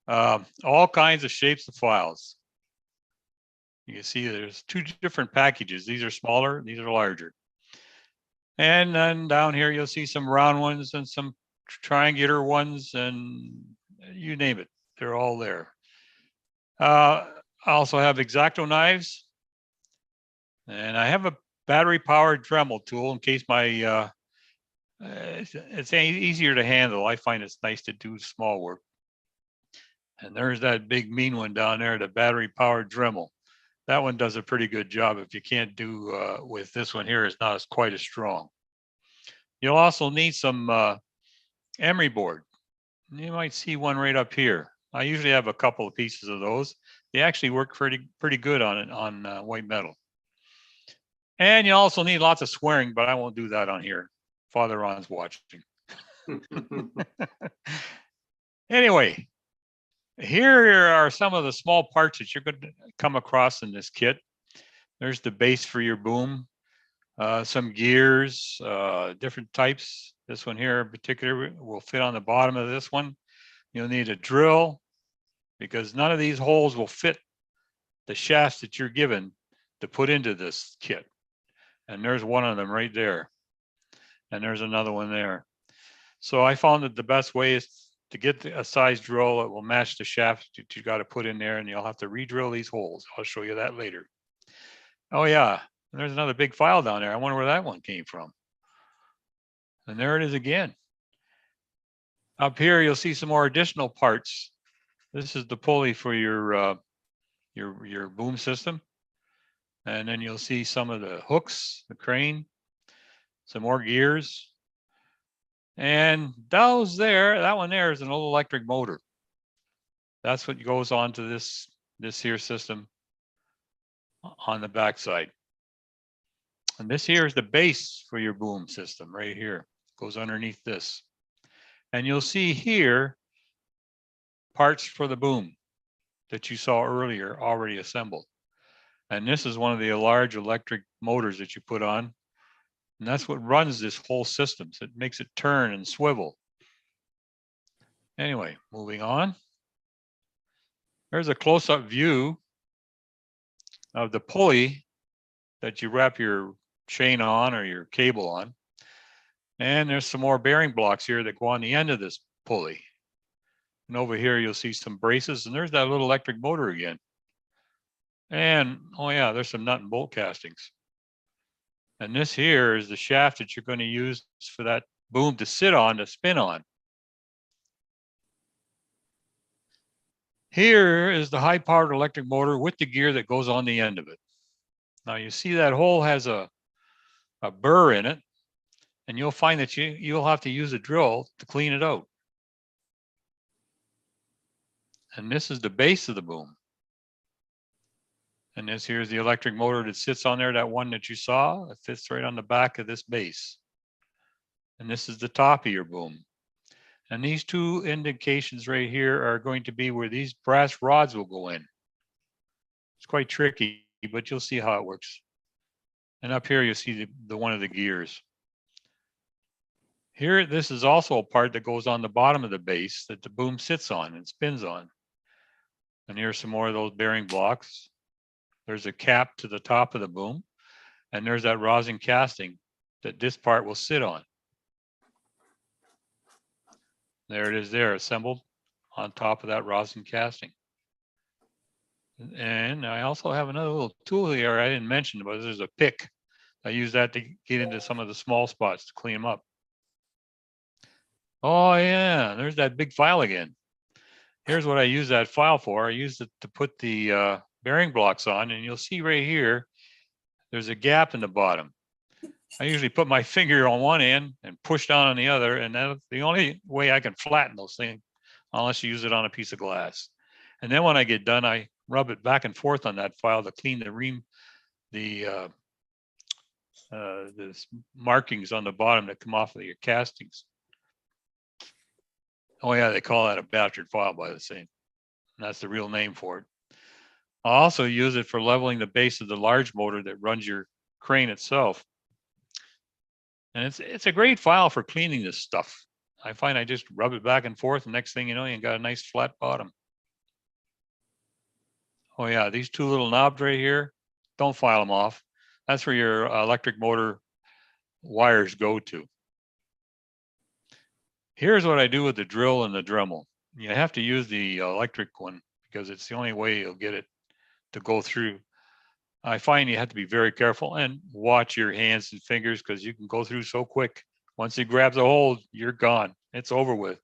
All kinds of shapes of files. You can see there's two different packages. These are smaller, these are larger. And then down here, you'll see some round ones and some triangular ones, and you name it, they're all there. I also have X-Acto knives, and I have a battery-powered Dremel tool in case my it's easier to handle. I find it's nice to do small work. And there's that big mean one down there, the battery-powered Dremel. That one does a pretty good job. If you can't do with this one here, it's not quite as strong. You'll also need some emery board. You might see one right up here. I usually have a couple of pieces of those. They actually work pretty good on white metal. And you also need lots of swearing, but I won't do that on here. Father Ron's watching. Anyway, here are some of the small parts that you're going to come across in this kit. There's the base for your boom, some gears, different types. This one here in particular will fit on the bottom of this one. You'll need a drill because none of these holes will fit the shafts that you're given to put into this kit. And there's one of them right there. And there's another one there. So I found that the best way is to get a size drill that will match the shaft that you got to put in there, and you'll have to re-drill these holes. I'll show you that later. Oh yeah, and there's another big file down there. I wonder where that one came from. And there it is again. Up here, you'll see some more additional parts. This is the pulley for your boom system. And then you'll see some of the hooks, the crane, some more gears. And those there, that one there is an old electric motor. That's what goes on to this here system on the backside. And this here is the base for your boom system right here. Goes underneath this. And you'll see here parts for the boom that you saw earlier already assembled. And this is one of the large electric motors that you put on. And that's what runs this whole system. So it makes it turn and swivel. Anyway, moving on. There's a close-up view of the pulley that you wrap your chain on or your cable on. And there's some more bearing blocks here that go on the end of this pulley. And over here, you'll see some braces, and there's that little electric motor again. And, oh yeah, there's some nut and bolt castings. And this here is the shaft that you're going to use for that boom to sit on, to spin on. Here is the high-powered electric motor with the gear that goes on the end of it. Now you see that hole has a burr in it, and you'll find that you'll have to use a drill to clean it out. And this is the base of the boom. And this here's the electric motor that sits on there, that one that you saw. It fits right on the back of this base. And this is the top of your boom. And these two indications right here are going to be where these brass rods will go in. It's quite tricky, but you'll see how it works. And up here, you'll see the one of the gears. Here, this is also a part that goes on the bottom of the base that the boom sits on and spins on. And here's some more of those bearing blocks. There's a cap to the top of the boom, and there's that rosin casting that this part will sit on. There it is there, assembled on top of that rosin casting. And I also have another little tool here I didn't mention, but there's a pick. I use that to get into some of the small spots to clean them up. Oh yeah, there's that big file again. Here's what I use that file for. I used it to put the bearing blocks on, and you'll see right here, there's a gap in the bottom. I usually put my finger on one end and push down on the other, and that's the only way I can flatten those things, unless you use it on a piece of glass. And then when I get done, I rub it back and forth on that file to clean the ream, the markings on the bottom that come off of your castings. Oh yeah, they call that a bastard file by the same. That's the real name for it. I also use it for leveling the base of the large motor that runs your crane itself. And it's a great file for cleaning this stuff. I find I just rub it back and forth, and next thing you know, you got a nice flat bottom. Oh yeah, these two little knobs right here, don't file them off. That's where your electric motor wires go to. Here's what I do with the drill and the Dremel. You have to use the electric one because it's the only way you'll get it to go through. I find you have to be very careful and watch your hands and fingers because you can go through so quick. Once it grabs a hold, you're gone. It's over with.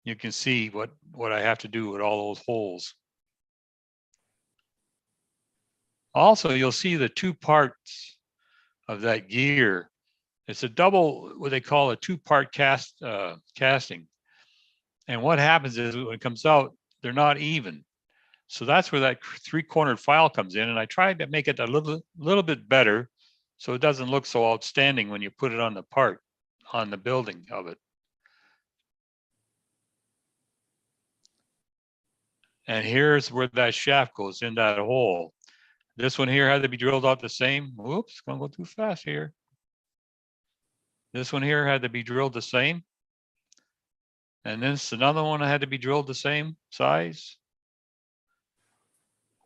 You can see what I have to do with all those holes. Also, you'll see the two parts of that gear. It's a double, what they call a two-part casting. And what happens is when it comes out, they're not even. So that's where that three-cornered file comes in. And I tried to make it a little bit better so it doesn't look so outstanding when you put it on the part, on the building of it. And here's where that shaft goes, in that hole. This one here had to be drilled out the same. Whoops, gonna go too fast here. This one here had to be drilled the same. And then another one had to be drilled the same size.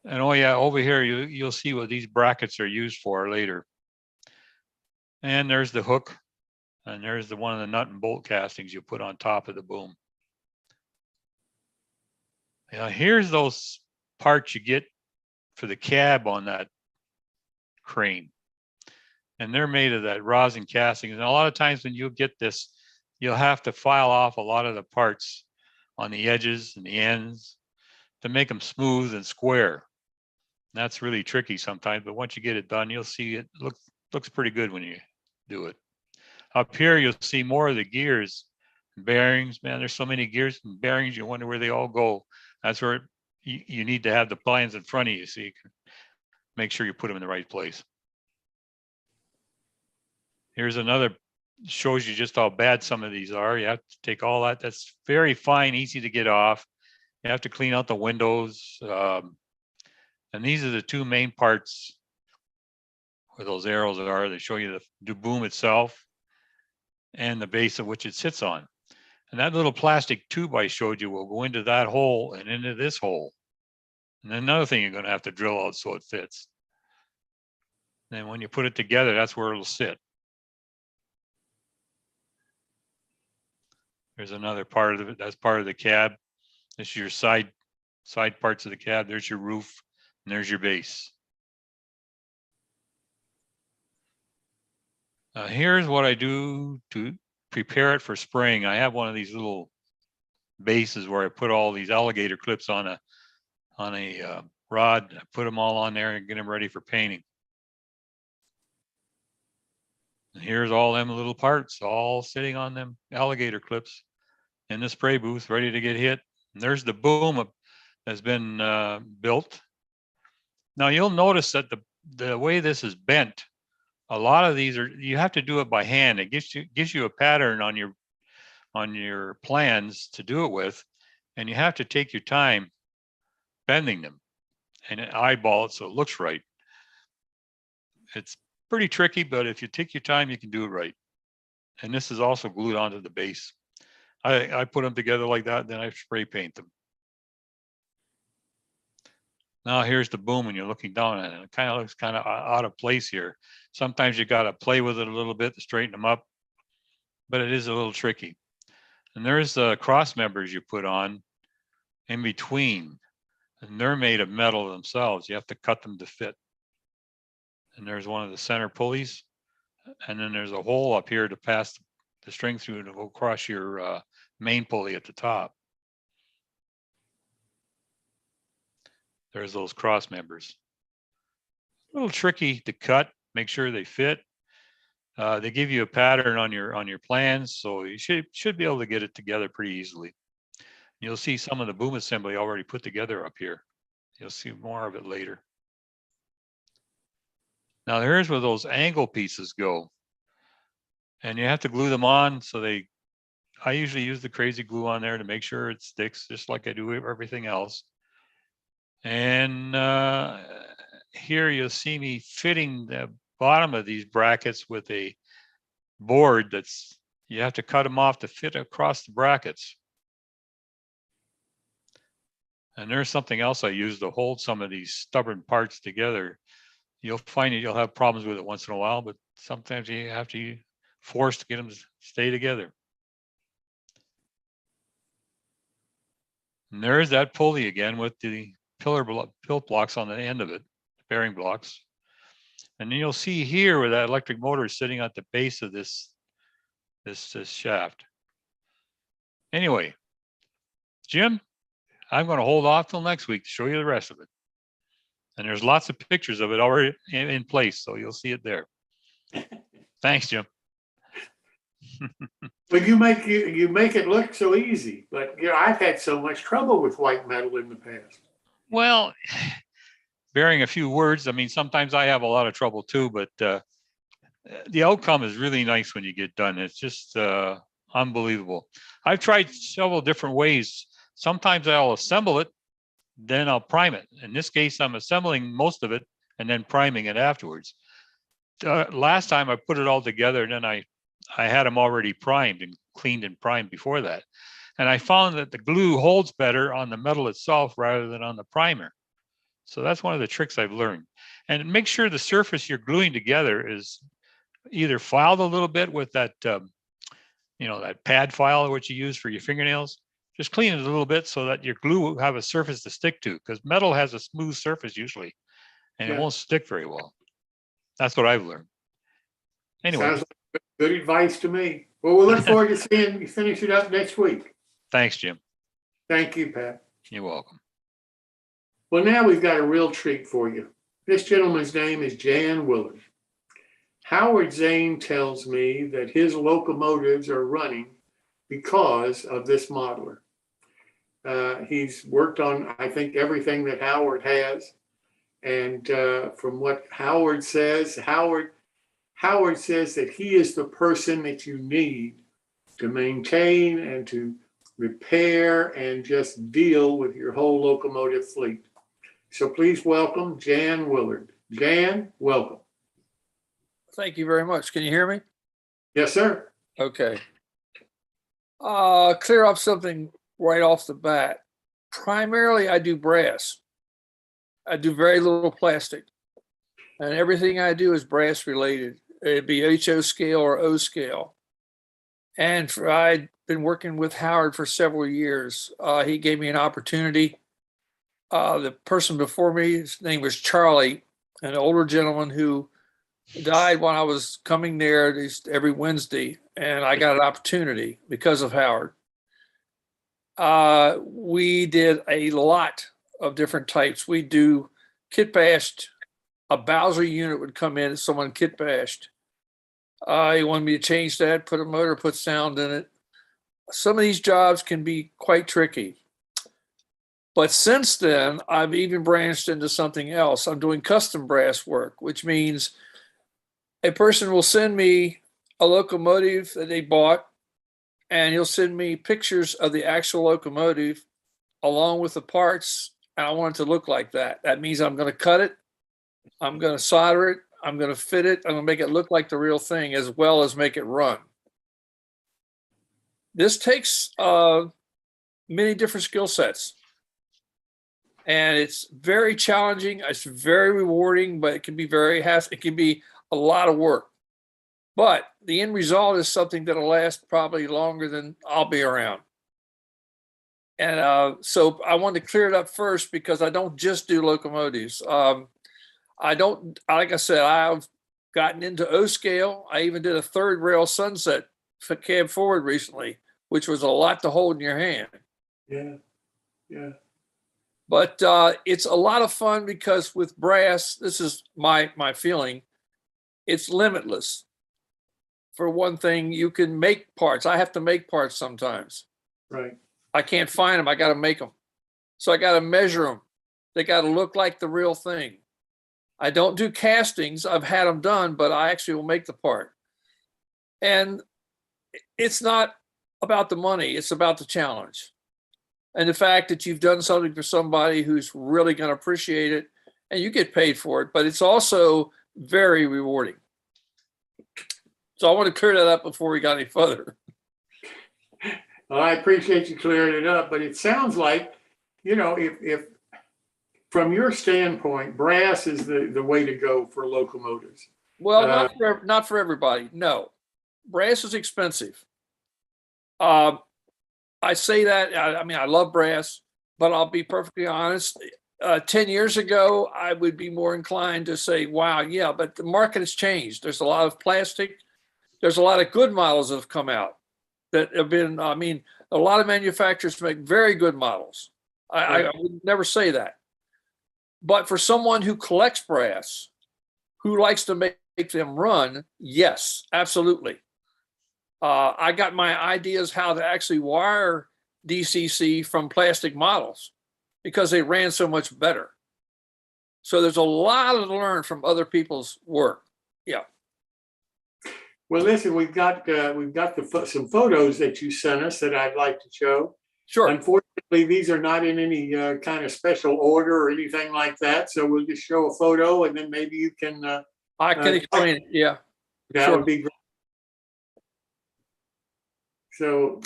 And oh yeah, over here, you'll see what these brackets are used for later. And there's the hook. And there's the one of the nut and bolt castings you put on top of the boom. Now here's those parts you get for the cab on that crane. And they're made of that resin casting. And a lot of times when you get this, you'll have to file off a lot of the parts on the edges and the ends to make them smooth and square. That's really tricky sometimes, but once you get it done, you'll see it looks pretty good when you do it. Up here, you'll see more of the gears and bearings. Man, there's so many gears and bearings, you wonder where they all go. That's where you need to have the plans in front of you so you can make sure you put them in the right place. Here's another, shows you just how bad some of these are. You have to take all that. That's very fine, easy to get off. You have to clean out the windows. And these are the two main parts where those arrows are. They show you the boom itself and the base of which it sits on. And that little plastic tube I showed you will go into that hole and into this hole. And then another thing you're going to have to drill out so it fits. Then when you put it together, that's where it'll sit. There's another part of it. That's part of the cab. This is your side parts of the cab. There's your roof and there's your base. Here's what I do to prepare it for spraying. I have one of these little bases where I put all these alligator clips on a rod. I put them all on there and get them ready for painting. And here's all them little parts all sitting on them alligator clips in the spray booth ready to get hit. And there's the boom that's been built. Now you'll notice that the way this is bent, a lot of these you have to do it by hand. It gives you a pattern on your plans to do it with, and you have to take your time bending them and eyeball it so it looks right. It's pretty tricky, but if you take your time, you can do it right. And this is also glued onto the base. I put them together like that, then I spray paint them. Now here's the boom and you're looking down at it. It kind of looks kind of out of place here. Sometimes you got to play with it a little bit to straighten them up, but it is a little tricky. And there's the cross members you put on in between, and they're made of metal themselves. You have to cut them to fit. And there's one of the center pulleys, and then there's a hole up here to pass the string through to go across your main pulley at the top. There's those cross members. A little tricky to cut, make sure they fit. They give you a pattern on your plans, so you should be able to get it together pretty easily. You'll see some of the boom assembly already put together up here. You'll see more of it later. Now here's where those angle pieces go. And you have to glue them on, so I usually use the crazy glue on there to make sure it sticks, just like I do everything else. And here you'll see me fitting the bottom of these brackets with a board you have to cut them off to fit across the brackets. And there's something else I use to hold some of these stubborn parts together. You'll find that you'll have problems with it once in a while, but sometimes you have to force to get them to stay together. And there's that pulley again with the pillar blocks on the end of it, bearing blocks. And then you'll see here where that electric motor is sitting at the base of this shaft. Anyway, Jim, I'm going to hold off till next week to show you the rest of it. And there's lots of pictures of it already in place, so you'll see it there. Thanks, Jim.
Well, you make it look so easy, but I've had so much trouble with white metal in the past.
Well, bearing a few words, I mean, sometimes I have a lot of trouble too, but the outcome is really nice when you get done. It's just unbelievable. I've tried several different ways. Sometimes I'll assemble it, then I'll prime it. In this case, I'm assembling most of it and then priming it afterwards. Last time I put it all together, and then I had them already primed and cleaned and primed before that. And I found that the glue holds better on the metal itself rather than on the primer. So that's one of the tricks I've learned. And make sure the surface you're gluing together is either filed a little bit with that, that pad file which you use for your fingernails. Just clean it a little bit so that your glue will have a surface to stick to, because metal has a smooth surface usually, and it won't stick very well. That's what I've learned. Anyway.
Sounds like good advice to me. Well, we'll look forward to seeing you finish it up next week.
Thanks, Jim.
Thank you, Pat.
You're welcome.
Well, now we've got a real treat for you. This gentleman's name is Jan Willard. Howard Zane tells me that his locomotives are running because of this modeler. He's worked on, I think, everything that Howard has. And from what Howard says, Howard says that he is the person that you need to maintain and to repair and just deal with your whole locomotive fleet. So please welcome Jan Willard. Jan, welcome.
Thank you very much. Can you hear me?
Yes, sir.
Okay. Clear up something right off the bat. Primarily, I do brass. I do very little plastic. And everything I do is brass related. It'd be HO scale or O scale. And I'd been working with Howard for several years. He gave me an opportunity. The person before me, his name was Charlie, an older gentleman who died when I was coming there every Wednesday, and I got an opportunity because of Howard. We did a lot of different types. We do kit bashed. A Bowser unit would come in, someone kit bashed. He wanted me to change that, put a motor, put sound in it. Some of these jobs can be quite tricky. But since then, I've even branched into something else. I'm doing custom brass work, which means a person will send me a locomotive that they bought, and he'll send me pictures of the actual locomotive along with the parts, and I want it to look like that. That means I'm going to cut it, I'm going to solder it, I'm going to fit it, I'm going to make it look like the real thing as well as make it run. This takes many different skill sets. And it's very challenging. It's very rewarding, but it can be it can be a lot of work. But the end result is something that'll last probably longer than I'll be around. And so I wanted to clear it up first because I don't just do locomotives. I don't, like I said, I've gotten into O scale. I even did a third rail sunset cab forward recently, which was a lot to hold in your hand.
Yeah, yeah.
But it's a lot of fun because with brass, this is my feeling, it's limitless. For one thing, you can make parts. I have to make parts sometimes.
Right.
I can't find them. I got to make them. So I got to measure them. They got to look like the real thing. I don't do castings. I've had them done, but I actually will make the part. And it's not about the money. It's about the challenge. And the fact that you've done something for somebody who's really going to appreciate it, and you get paid for it, but it's also very rewarding. So I want to clear that up before we got any further.
Well, I appreciate you clearing it up, but it sounds like, you know, if from your standpoint, brass is the way to go for locomotives.
Well, not for everybody. No, brass is expensive. I say that, I mean, I love brass, but I'll be perfectly honest. 10 years ago, I would be more inclined to say, wow, yeah, but the market has changed. There's a lot of plastic. There's a lot of good models that have come out that have been, I mean, a lot of manufacturers make very good models. I would never say that. But for someone who collects brass, who likes to make them run, yes, absolutely. I got my ideas how to actually wire DCC from plastic models because they ran so much better. So there's a lot to learn from other people's work. Yeah.
Well, listen, we've got some photos that you sent us that I'd like to show.
Sure.
Unfortunately, these are not in any kind of special order or anything like that. So we'll just show a photo and then maybe you can.
I can explain it. Yeah.
That
Sure.
would be great. So,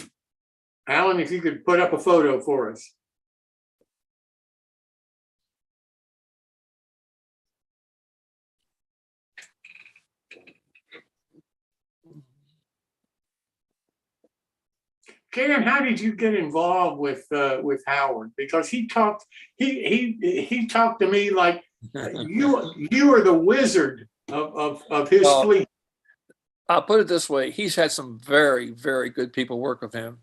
Alan, if you could put up a photo for us. Karen, how did you get involved with Howard? Because he talked to me like you are the wizard of his fleet.
I'll put it this way. He's had some very, very good people work with him.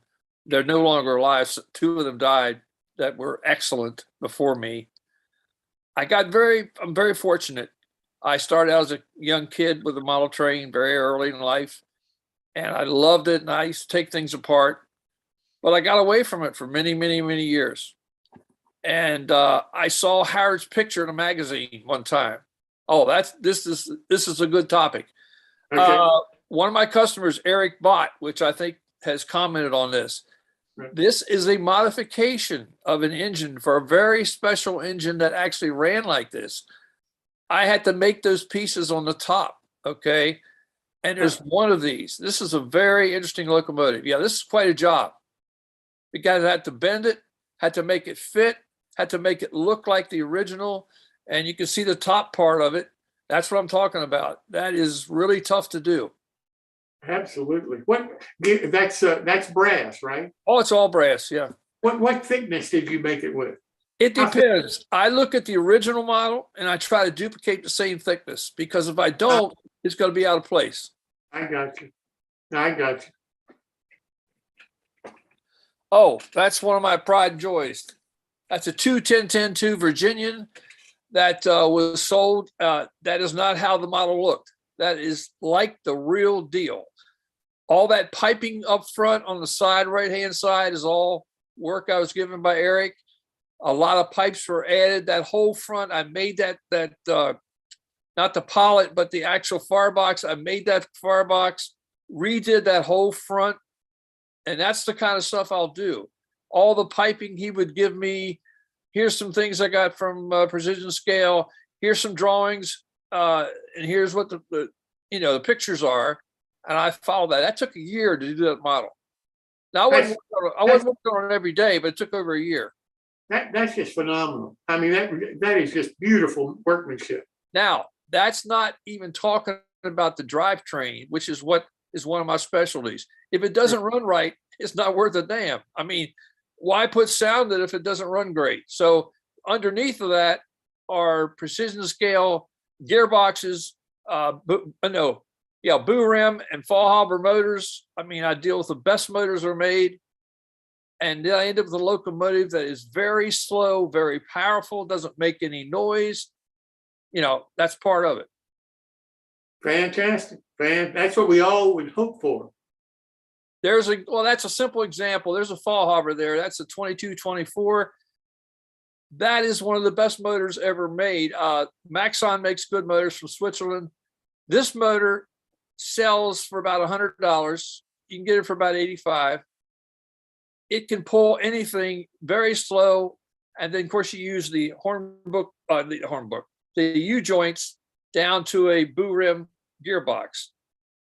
They're no longer alive. Two of them died that were excellent before me. I'm very fortunate. I started out as a young kid with a model train very early in life, and I loved it, and I used to take things apart. But I got away from it for many, many, many years. And I saw Howard's picture in a magazine one time. Oh, this is a good topic. Okay. One of my customers, Eric Bott, which I think has commented on this. Right. This is a modification of an engine for a very special engine that actually ran like this. I had to make those pieces on the top, okay? And there's one of these. This is a very interesting locomotive. Yeah, this is quite a job. The guy had to bend it, had to make it fit, had to make it look like the original. And you can see the top part of it. That's what I'm talking about. That is really tough to do.
Absolutely. That's brass, right?
Oh, it's all brass. Yeah.
What thickness did you make it with?
It depends. I look at the original model and I try to duplicate the same thickness because if I don't, it's going to be out of place.
I got you.
Oh, that's one of my pride and joys. That's a 210-10-2 Virginian that was sold. That is not how the model looked. That is like the real deal. All that piping up front on the side, right-hand side, is all work I was given by Eric. A lot of pipes were added. That whole front, I made that not the pilot, but the actual firebox. I made that firebox, redid that whole front. And that's the kind of stuff I'll do. All the piping he would give me. Here's some things I got from Precision Scale. Here's some drawings. And here's what the pictures are. And I followed that. That took a year to do that model. Now I wasn't working on it every day, but it took over a year.
That's just phenomenal. I mean, that is just beautiful workmanship.
Now, that's not even talking about the drivetrain, which is what is one of my specialties. If it doesn't run right, it's not worth a damn. I mean, why put sound in it if it doesn't run great? So underneath of that are precision scale gearboxes, Yeah, boom rim and fall hopper motors. I mean, I deal with the best motors that are made. And then I end up with a locomotive that is very slow, very powerful, doesn't make any noise. You know, that's part of it.
Fantastic. That's what we all would hope for.
That's a simple example. There's a fall hopper there. That's a 2224. That is one of the best motors ever made. Maxon makes good motors from Switzerland. This motor sells for about $100. You can get it for about 85. It can pull anything very slow. And then of course you use the the U-joints down to a boom rim gearbox.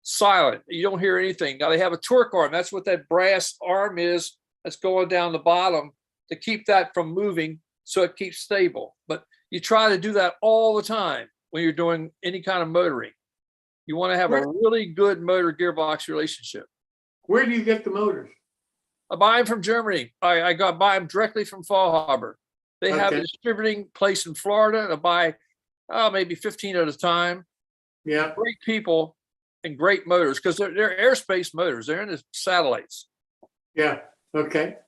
Silent, you don't hear anything. Now they have a torque arm. That's what that brass arm is that's going down the bottom to keep that from moving so it keeps stable. But you try to do that all the time when you're doing any kind of motoring. You want to have a really good motor gearbox relationship.
Where do you get the motors?
I buy them from Germany. I buy them directly from Fall Harbor. They have a distributing place in Florida, and I buy maybe 15 at a time.
Yeah.
Great people and great motors because they're airspace motors. They're in the satellites.
Yeah. Okay.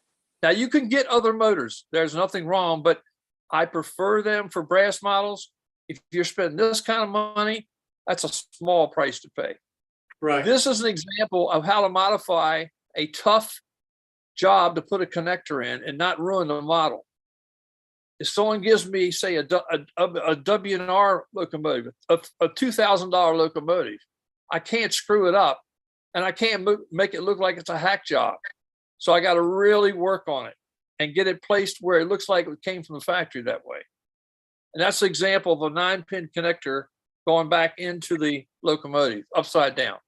Now you can get other motors. There's nothing wrong, but I prefer them for brass models. If you're spending this kind of money, that's a small price to pay.
Right.
This is an example of how to modify a tough job to put a connector in and not ruin the model. If someone gives me, say, a W&R locomotive, a $2,000 locomotive, I can't screw it up, and I can't make it look like it's a hack job. So I got to really work on it and get it placed where it looks like it came from the factory that way. And that's an example of a 9-pin connector going back into the locomotive upside down.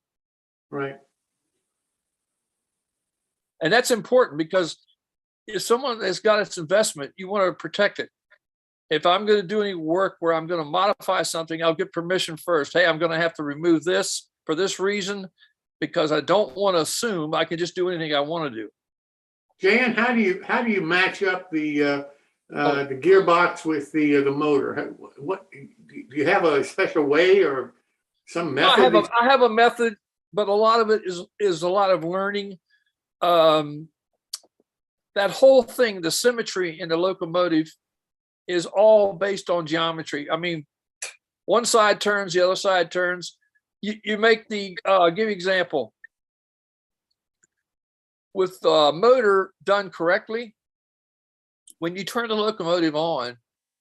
Right.
And that's important because if someone has got its investment, you want to protect it. If I'm going to do any work where I'm going to modify something, I'll get permission first. Hey, I'm going to have to remove this for this reason because I don't want to assume I can just do anything I want to do.
Jan, how do you match up the gearbox with the motor? What do you have a special way or some method?
I have a method, but a lot of it is a lot of learning. That whole thing, the symmetry in the locomotive is all based on geometry. I mean, one side turns, the other side turns. You make the, I'll give you an example. With the motor done correctly, when you turn the locomotive on,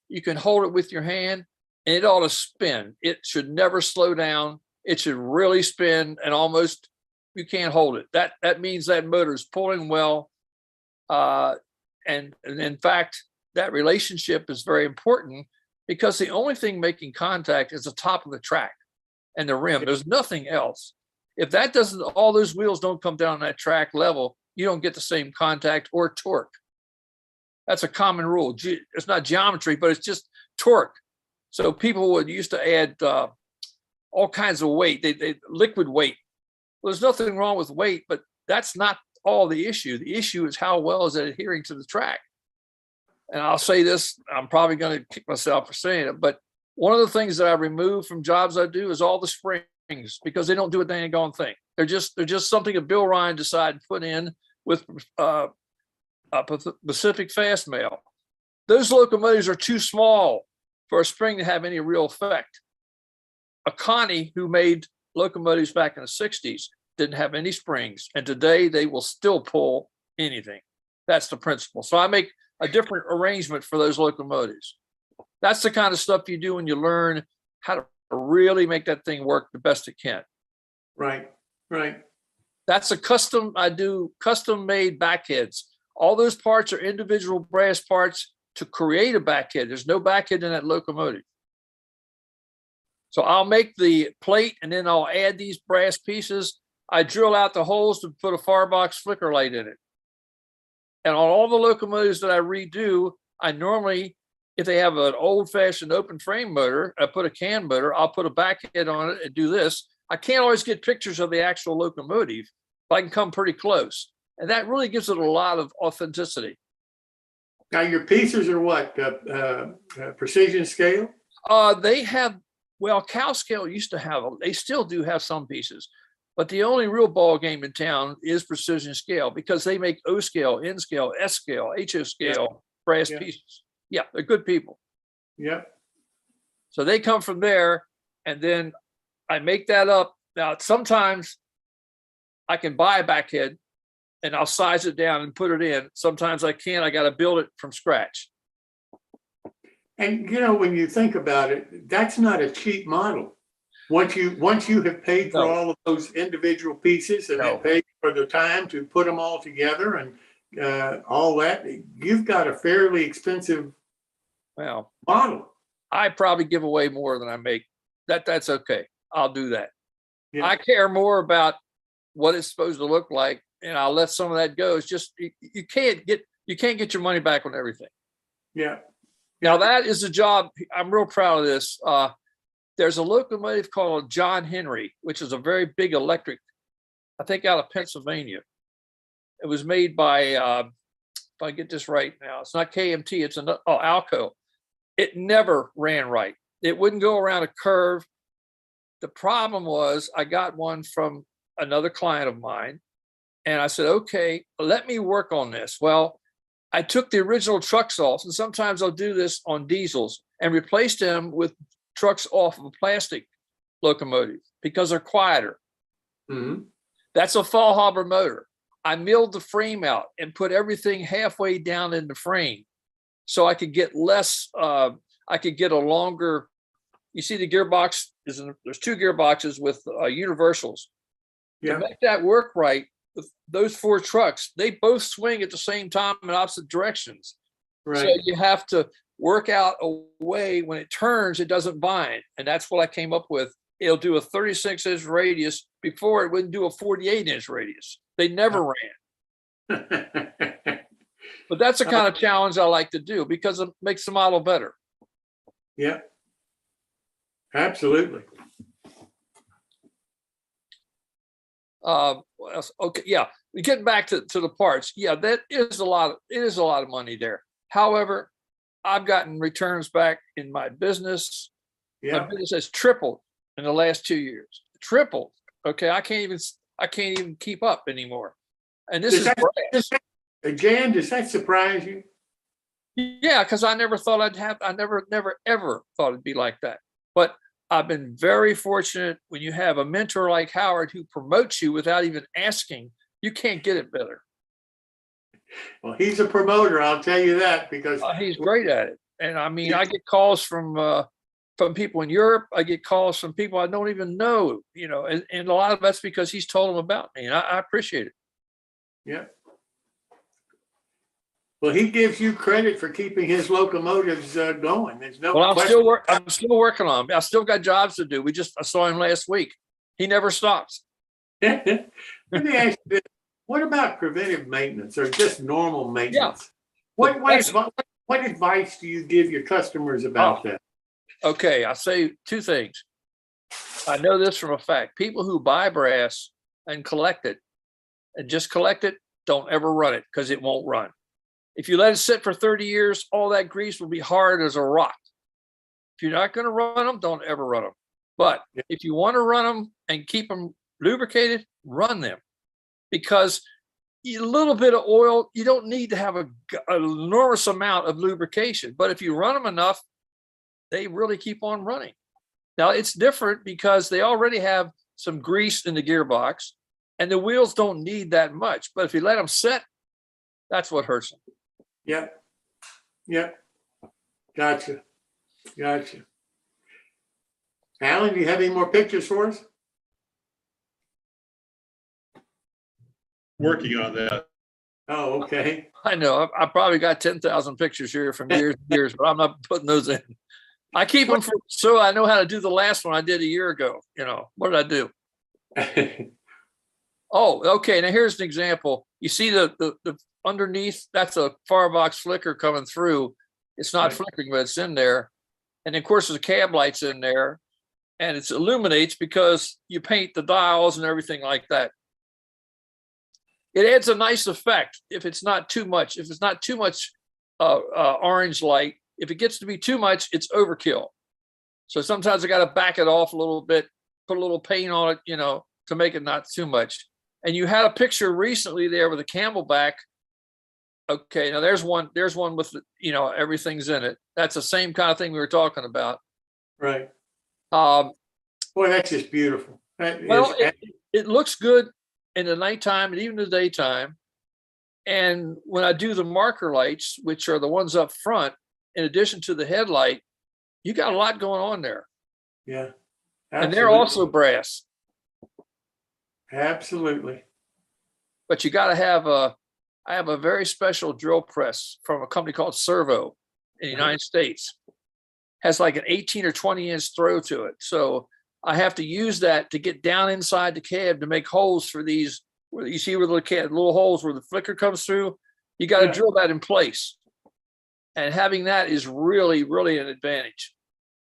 you can hold it with your hand and it ought to spin. It should never slow down. It should really spin and almost, you can't hold it. That means that motor is pulling well. And in fact, that relationship is very important because the only thing making contact is the top of the track and the rim. There's nothing else. If that doesn't, all those wheels don't come down that track level, you don't get the same contact or torque. That's a common rule. It's not geometry, but it's just torque. So people would used to add all kinds of weight, they liquid weight. Well, there's nothing wrong with weight, but that's not all the issue. The issue is how well is it adhering to the track. And I'll say this, I'm probably going to kick myself for saying it, but one of the things that I remove from jobs I do is all the springs because they don't do a dang gone thing. They're just something that Bill Ryan decided to put in with Pacific Fast Mail. Those locomotives are too small for a spring to have any real effect. A Connie who made locomotives back in the 60s didn't have any springs, and today they will still pull anything. That's the principle. So I make a different arrangement for those locomotives. That's the kind of stuff you do when you learn how to really make that thing work the best it can.
Right, right.
That's I do custom made backheads. All those parts are individual brass parts to create a backhead. There's no backhead in that locomotive. So I'll make the plate and then I'll add these brass pieces. I drill out the holes to put a firebox flicker light in it. And on all the locomotives that I redo, I normally, if they have an old-fashioned open frame motor, I put a can motor, I'll put a backhead on it and do this. I can't always get pictures of the actual locomotive, but I can come pretty close. And that really gives it a lot of authenticity.
Now your pieces are what? Precision scale?
They have Well, cow scale used to have, they still do have some pieces, but the only real ball game in town is precision scale because they make O scale, N scale, S scale, HO scale, brass pieces. Yeah, they're good people.
Yep.
So they come from there, and then I make that up. Now, sometimes I can buy a backhead and I'll size it down and put it in. Sometimes I can't, I got to build it from scratch.
And you know, when you think about it, that's not a cheap model. Once you have paid for all of those individual pieces and then paid for the time to put them all together and all that, you've got a fairly expensive model.
I probably give away more than I make. That's okay. I'll do that.
Yeah.
I care more about what it's supposed to look like, and I'll let some of that go. It's just you can't get your money back on everything.
Yeah.
Now that is a job. I'm real proud of this. There's a locomotive called John Henry, which is a very big electric, I think out of Pennsylvania. It was made by, if I get this right now, it's not KMT, it's Alco. It never ran right. It wouldn't go around a curve. The problem was I got one from another client of mine, and I said, okay, let me work on this. Well, I took the original trucks off, and sometimes I'll do this on diesels, and replace them with trucks off of a plastic locomotive because they're quieter.
Mm-hmm.
That's a Fallhaber motor. I milled the frame out and put everything halfway down in the frame so I could get less, I could get a longer, you see the gearbox, there's two gearboxes with universals.
Yeah.
To make that work right, with those four trucks, they both swing at the same time in opposite directions.
Right.
So you have to work out a way when it turns, it doesn't bind. And that's what I came up with. It'll do a 36-inch radius. Before it wouldn't do a 48-inch radius. They never ran. But that's the kind of challenge I like to do because it makes the model better.
Yeah. Absolutely.
What else? Okay, yeah. Getting back to the parts. Yeah, that is a lot. It is a lot of money there. However, I've gotten returns back in my business.
Yeah.
My business has tripled in the last 2 years. Tripled. Okay, I can't even keep up anymore. And this
Jan, does that surprise you?
Yeah, because I never thought I never ever thought it'd be like that. But I've been very fortunate when you have a mentor like Howard who promotes you without even asking. You can't get it better.
Well, he's a promoter, I'll tell you that, because
he's great at it. And I mean, I get calls from people in Europe. I get calls from people I don't even know, you know, and a lot of that's because he's told them about me, and I appreciate it.
Yeah. Well, he gives you credit for keeping his locomotives going. There's no
Well,
question.
I'm still working on them. I still got jobs to do. I saw him last week. He never stops.
Let me ask you this. What about preventive maintenance or just normal maintenance?
Yeah.
What advice do you give your customers about that?
Okay, I'll say two things. I know this from a fact. People who buy brass and collect it, and just collect it, don't ever run it because it won't run. If you let it sit for 30 years, all that grease will be hard as a rock. If you're not going to run them, don't ever run them. But if you want to run them and keep them lubricated, run them. Because a little bit of oil, you don't need to have an enormous amount of lubrication. But if you run them enough, they really keep on running. Now, it's different because they already have some grease in the gearbox, and the wheels don't need that much. But if you let them set, that's what hurts them.
Yep. Yep. Gotcha. Alan, do you have any more pictures for us?
Working on that.
Oh, okay.
I know. I probably got 10,000 pictures here from years and years, but I'm not putting those in. I keep them so I know how to do the last one I did a year ago. You know, what did I do? Oh, okay. Now here's an example. You see the underneath, that's a firebox flicker coming through. It's not flickering, but it's in there. And of course, there's cab lights in there, and it illuminates because you paint the dials and everything like that. It adds a nice effect if it's not too much. If it's not too much orange light, if it gets to be too much, it's overkill. So sometimes I got to back it off a little bit, put a little paint on it, to make it not too much. And you had a picture recently there with a camelback. Okay, now there's one with, everything's in it. That's the same kind of thing we were talking about.
Right.
Um,
Boy, that's just beautiful. That
well,
is,
it looks good in the nighttime and even the daytime. And when I do the marker lights, which are the ones up front, in addition to the headlight, you got a lot going on there.
yeah.
And they're
Absolutely.
also brass.
Absolutely.
But you got to have I have a very special drill press from a company called Servo in the United States. Has like an 18 or 20 inch throw to it. So I have to use that to get down inside the cab to make holes for these, where you see where the little holes where the flicker comes through. You got to
Yeah.
drill that in place. And having that is really, really an advantage.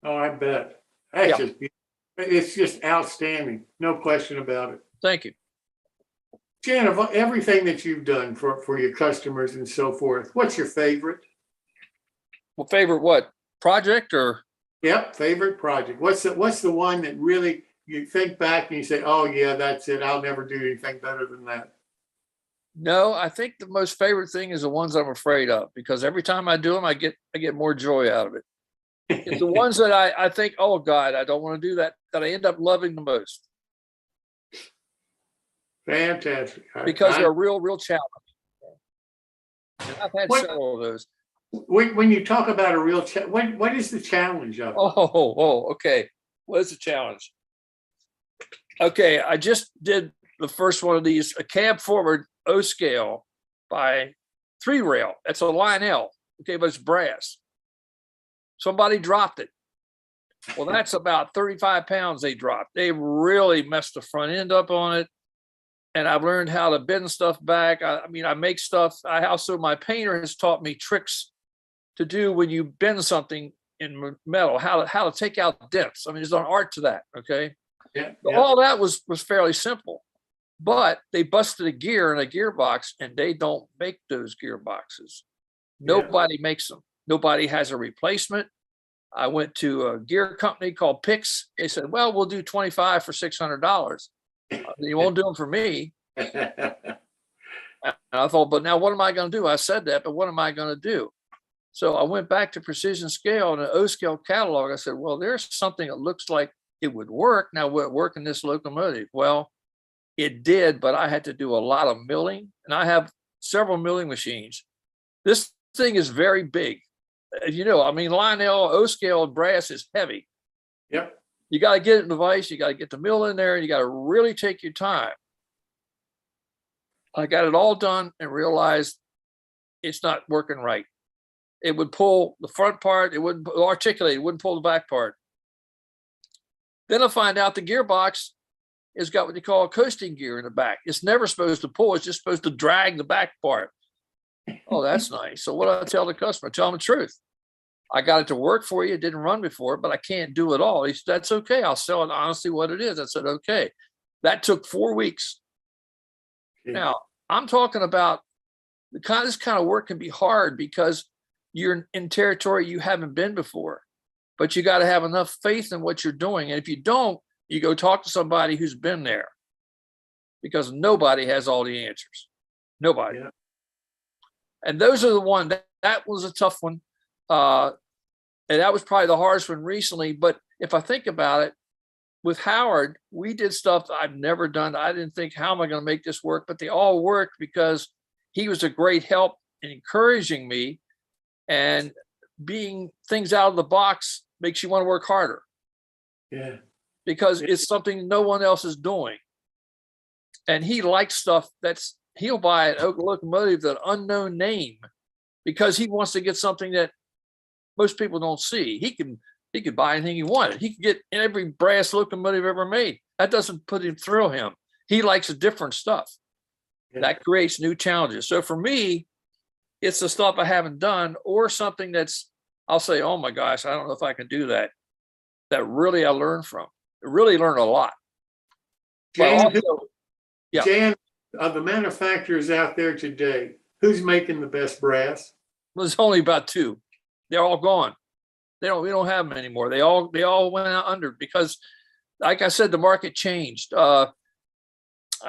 Oh, I bet. That's
Yeah.
just beautiful. It's just outstanding. No question about it.
Thank you.
Jan, of everything that you've done for your customers and so forth, what's your favorite?
Well, favorite what? Project or?
Yep, favorite project. What's the one that really you think back and you say, oh yeah, that's it. I'll never do anything better than that.
No, I think the most favorite thing is the ones I'm afraid of, because every time I do them, I get more joy out of it. It's the ones that I think, oh God, I don't want to do that I end up loving the most.
Fantastic.
Because they're a real challenge. And I've had several of those.
When you talk about a real challenge, what is the challenge of it?
Okay. What is the challenge? Okay, I just did the first one of these, a cab forward O scale by 3 rail. That's a Lionel. Okay, but it's brass. Somebody dropped it. Well, that's about 35 pounds they dropped. They really messed the front end up on it. And I've learned how to bend stuff back. I make stuff. My painter has taught me tricks to do when you bend something in metal, how to take out dents. There's an art to that. Okay.
Yeah.
So all that was fairly simple, but they busted a gear in a gearbox, and they don't make those gearboxes. Nobody makes them. Nobody has a replacement. I went to a gear company called Pix. They said, well, we'll do 25 for $600. You won't do them for me. And I thought, but now what am I going to do? I said that, but what am I going to do? So I went back to Precision Scale and an O scale catalog. I said, well, there's something that looks like it would work. Now, will it work in this locomotive? Well, it did, but I had to do a lot of milling, and I have several milling machines. This thing is very big. Lionel O scale brass is heavy.
Yep.
You got to get it in the vise. You got to get the mill in there, and you got to really take your time. I got it all done and realized it's not working right. It would pull the front part. It wouldn't articulate. It wouldn't pull the back part. Then I find out the gearbox has got what they call a coasting gear in the back. It's never supposed to pull. It's just supposed to drag the back part. Oh, that's nice. So what do I tell the customer? Tell them the truth. I got it to work for you. It didn't run before, but I can't do it all. He said, that's okay. I'll sell it honestly what it is. I said, okay. That took 4 weeks. Now, I'm talking about this kind of work can be hard because you're in territory you haven't been before, but you got to have enough faith in what you're doing. And if you don't, you go talk to somebody who's been there, because nobody has all the answers. Nobody. Yeah. And those are the one that was a tough one. And that was probably the hardest one recently. But if I think about it, with Howard, we did stuff that I've never done. I didn't think, how am I going to make this work? But they all worked because he was a great help in encouraging me, and being things out of the box makes you want to work harder.
Yeah.
Because it's something no one else is doing. And he likes stuff he'll buy an locomotive, that unknown name, because he wants to get something that most people don't see. He could buy anything he wanted. He could get every brass locomotive ever made. That doesn't thrill him. He likes different stuff. Yeah. That creates new challenges. So for me, it's the stuff I haven't done, or something I'll say, oh my gosh, I don't know if I can do that. That really I learned from. I really learned a lot.
Jan, Jan, of the manufacturers out there today, who's making the best brass?
Well, there's only about 2. They're all gone. We don't have them anymore. They all went out under because, like I said, the market changed. I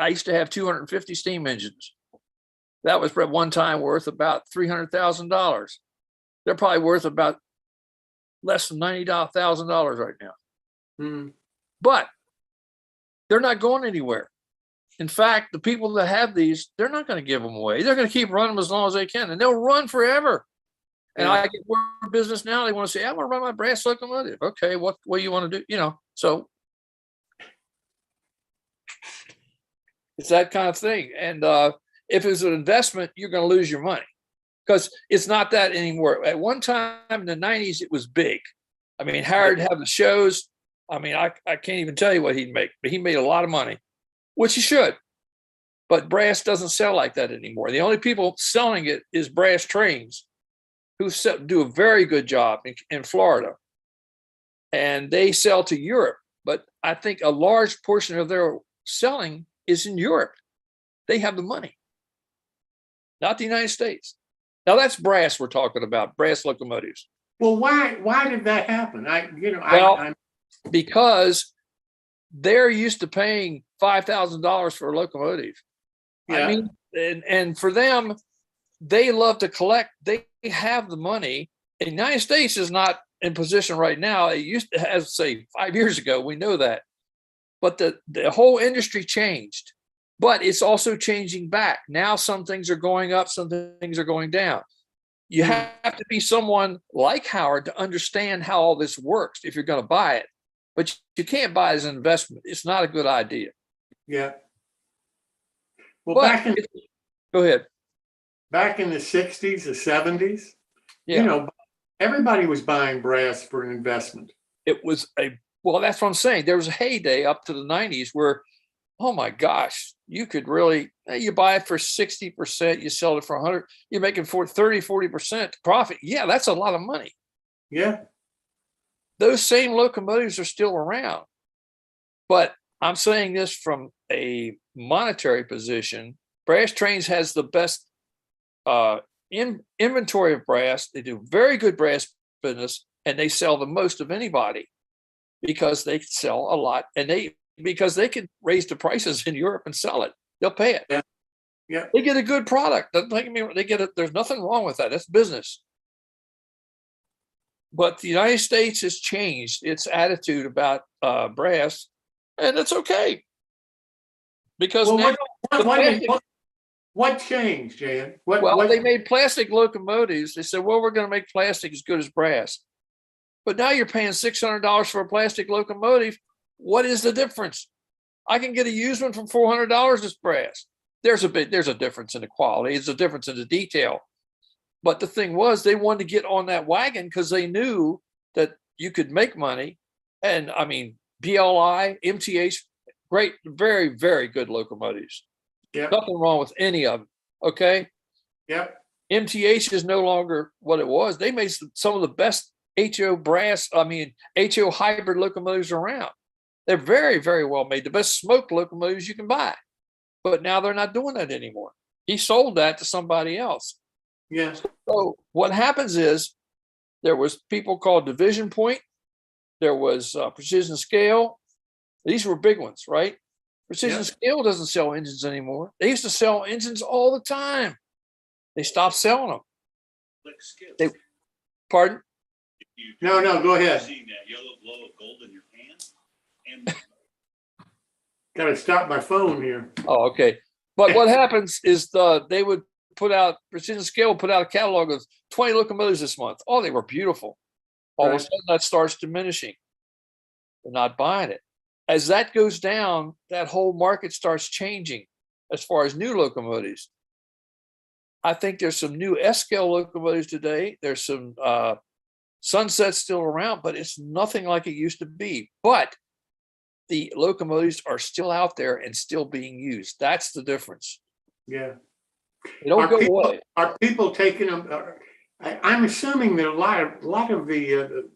used to have 250 steam engines. That was at one time worth about $300,000. They're probably worth about less than $90,000 right now.
Hmm.
But they're not going anywhere. In fact, the people that have these, they're not going to give them away. They're going to keep running them as long as they can, and they'll run forever. And
Yeah.
I get more business now. They want to say, I want to run my brass locomotive. Okay, what do you want to do? You know, so it's that kind of thing. And if it's an investment, you're going to lose your money because it's not that anymore. At one time in the 90s, it was big. I mean, Howard had the shows. I mean, I can't even tell you what he'd make, but he made a lot of money, which he should. But brass doesn't sell like that anymore. The only people selling it is brass trains, who do a very good job in Florida. And they sell to Europe. But I think a large portion of their selling is in Europe. They have the money, not the United States. Now that's brass we're talking about, brass locomotives.
Well, why did that happen?
Because they're used to paying $5,000 for a locomotive.
Yeah.
I mean, and for them, they love to collect. They have the money. The United States is not in position right now. It used to have, say, 5 years ago. We know that. But the whole industry changed. But it's also changing back. Now some things are going up, some things are going down. You have to be someone like Howard to understand how all this works if you're going to buy it. But you can't buy it as an investment. It's not a good idea.
Yeah. Well,
But go ahead.
Back in the 60s, the 70s,
Yeah.
you know, everybody was buying brass for an investment.
It was well, that's what I'm saying. There was a heyday up to the 90s where, oh my gosh, you could really, you buy it for 60%, you sell it for 100, you're making 40% profit. Yeah, that's a lot of money.
Yeah.
Those same locomotives are still around. But I'm saying this from a monetary position. Brass Trains has the best inventory of brass. They do very good brass business, and they sell the most of anybody because they sell a lot, and because they can raise the prices in Europe and sell it. They'll pay it.
Yeah. Yeah.
They get a good product. They get it. There's nothing wrong with that. That's business. But the United States has changed its attitude about brass, and it's okay. Because
Well,
now
what changed, Jan?
they made plastic locomotives. They said, well, we're going to make plastic as good as brass. But now you're paying $600 for a plastic locomotive. What is the difference? I can get a used one for $400 as brass. There's a difference in the quality. It's a difference in the detail. But the thing was, they wanted to get on that wagon because they knew that you could make money. And I mean, BLI, MTH, great, very, very good locomotives.
Yeah.
Nothing wrong with any of them. Okay.
Yep.
MTH is no longer what it was. They made some of the best HO hybrid locomotives around. They're very, very well made. The best smoke locomotives you can buy. But now they're not doing that anymore. He sold that to somebody else.
Yeah.
So what happens is there was people called Division Point. There was Precision Scale. These were big ones, right? Precision Scale doesn't sell engines anymore. They used to sell engines all the time. They stopped selling them. Pardon?
No, go ahead.
Seeing that yellow glow of gold in your hand.
Got to stop my phone here.
Oh, okay. But what happens is they would Precision Scale put out a catalog of 20 locomotives this month. Oh, they were beautiful. All of a sudden that starts diminishing. They're not buying it. As that goes down, that whole market starts changing as far as new locomotives. I think there's some new S-scale locomotives today. There's some Sunsets still around, but it's nothing like it used to be. But the locomotives are still out there and still being used. That's the difference.
Yeah.
They don't go away.
Are people taking them? I'm assuming that a lot of the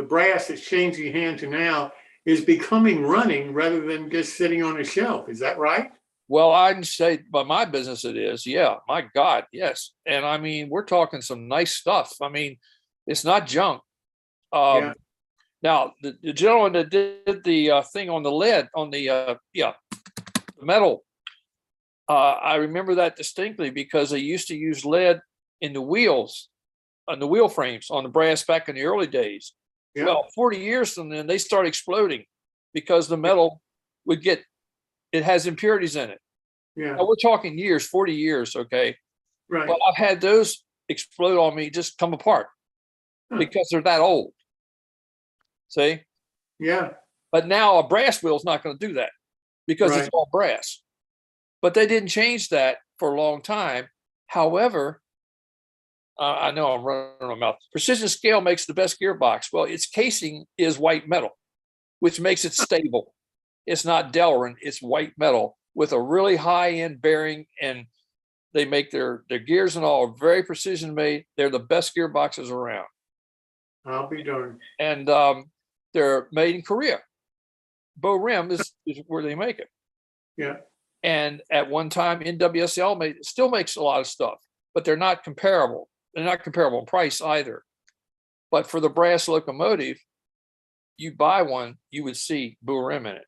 brass that's changing hand to now is becoming running rather than just sitting on a shelf. Is that right?
Well, I'd say by my business it is. Yeah, my God, yes. And I mean, we're talking some nice stuff. I mean, it's not junk.
Yeah.
Now, the gentleman that did the thing on the lead, on the metal, I remember that distinctly because they used to use lead in the wheels, on the wheel frames, on the brass back in the early days.
Yeah.
Well, 40 years from then, they start exploding because the metal would get, it has impurities in it.
Yeah.
Now, we're talking years, 40 years, okay?
Right.
But I've had those explode on me, just come apart because they're that old. See?
Yeah.
But now a brass wheel is not going to do that because it's
Right.
all brass. But they didn't change that for a long time. However, I know I'm running my mouth. Precision Scale makes the best gearbox. Well, its casing is white metal, which makes it stable. It's not Delrin, it's white metal with a really high-end bearing, and they make their gears and all very precision made. They're the best gearboxes around.
I'll be darned.
And they're made in Korea. Bow Rim is where they make it.
Yeah.
And at one time, NWSL still makes a lot of stuff, but they're not comparable. They're not comparable in price either. But for the brass locomotive, you buy one, you would see Bow Rim in it.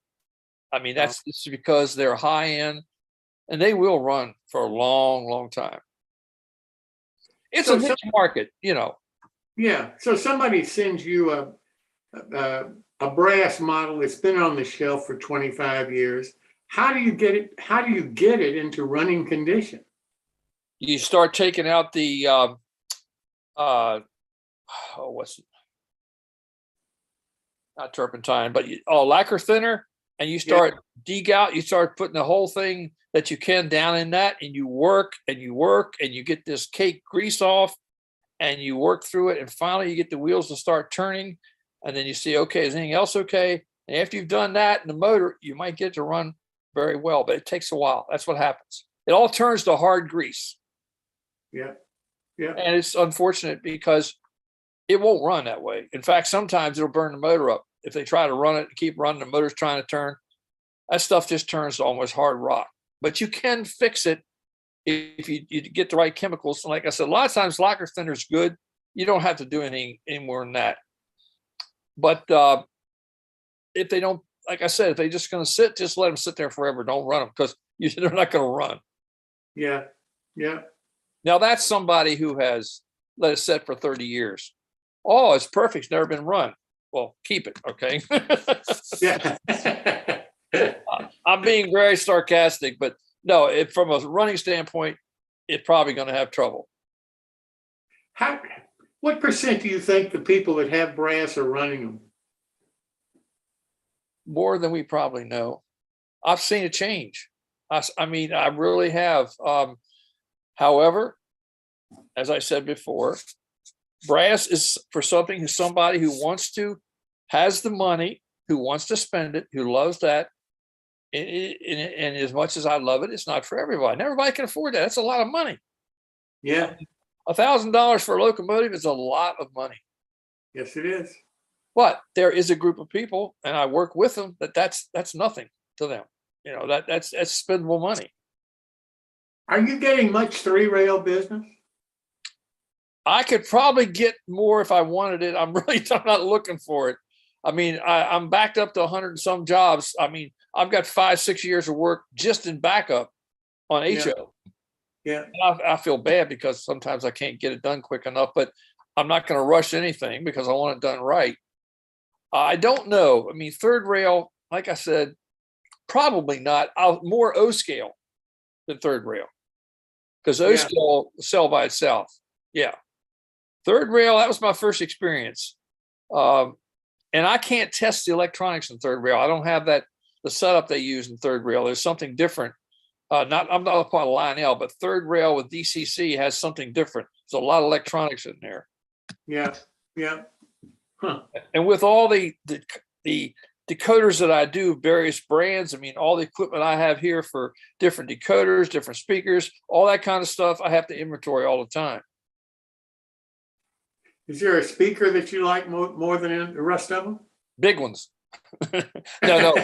I mean, that's just because they're high end and they will run for a long, long time. It's
So
a niche market, you know.
Yeah. So somebody sends you a brass model that's been on the shelf for 25 years. How do you get it? How do you get it into running condition?
You start taking out the what's it? Not turpentine, but lacquer thinner, and you start degout. You start putting the whole thing that you can down in that, and you work and you work, and you get this cake grease off, and you work through it, and finally you get the wheels to start turning, and then you see, okay, is anything else okay? And after you've done that in the motor, you might get to run very well, but it takes a while. That's what happens. It all turns to hard grease.
Yeah. Yeah.
And it's unfortunate because it won't run that way. In fact, sometimes it'll burn the motor up. If they try to run it and keep running, the motor's trying to turn, that stuff just turns to almost hard rock. But you can fix it if you get the right chemicals. And like I said, a lot of times lacquer thinner is good. You don't have to do anything any more than that. But if they don't, like I said, if they're just going to sit, just let them sit there forever. Don't run them because they're not going to run.
Yeah. Yeah.
Now that's somebody who has let it sit for 30 years. Oh, it's perfect. It's never been run. Well, keep it, okay?
Yeah.
I'm being very sarcastic, but no, from a running standpoint, it's probably going to have trouble.
What percent do you think the people that have brass are running them?
More than we probably know. I've seen a change. I mean, I really have. However, as I said before, brass is for somebody who wants to, has the money, who wants to spend it, who loves that. And as much as I love it, it's not for everybody. And everybody can afford that. That's a lot of money.
Yeah.
$1,000 for a locomotive is a lot of money.
Yes, it is.
But there is a group of people, and I work with them, that's nothing to them. You know, that's spendable money.
Are you getting much 3-rail business?
I could probably get more if I wanted it. I'm not looking for it. I mean, I'm backed up to 100 and some jobs. I mean, I've got 5-6 years of work just in backup on HO.
Yeah.
I feel bad because sometimes I can't get it done quick enough, but I'm not going to rush anything because I want it done right. I don't know. I mean, 3rd rail, like I said, probably not. More O scale than 3rd rail because O scale sell by itself. Yeah. 3rd rail, that was my first experience. And I can't test the electronics in 3rd rail. I don't have the setup they use in 3rd rail. There's something different. I'm not a part of Line L, but 3rd rail with DCC has something different. There's a lot of electronics in there.
Yeah. Yeah. Huh.
And with all the decoders that I do, various brands, I mean, all the equipment I have here for different decoders, different speakers, all that kind of stuff, I have to inventory all the time.
Is there a speaker that you like more than the rest of them?
Big ones. No.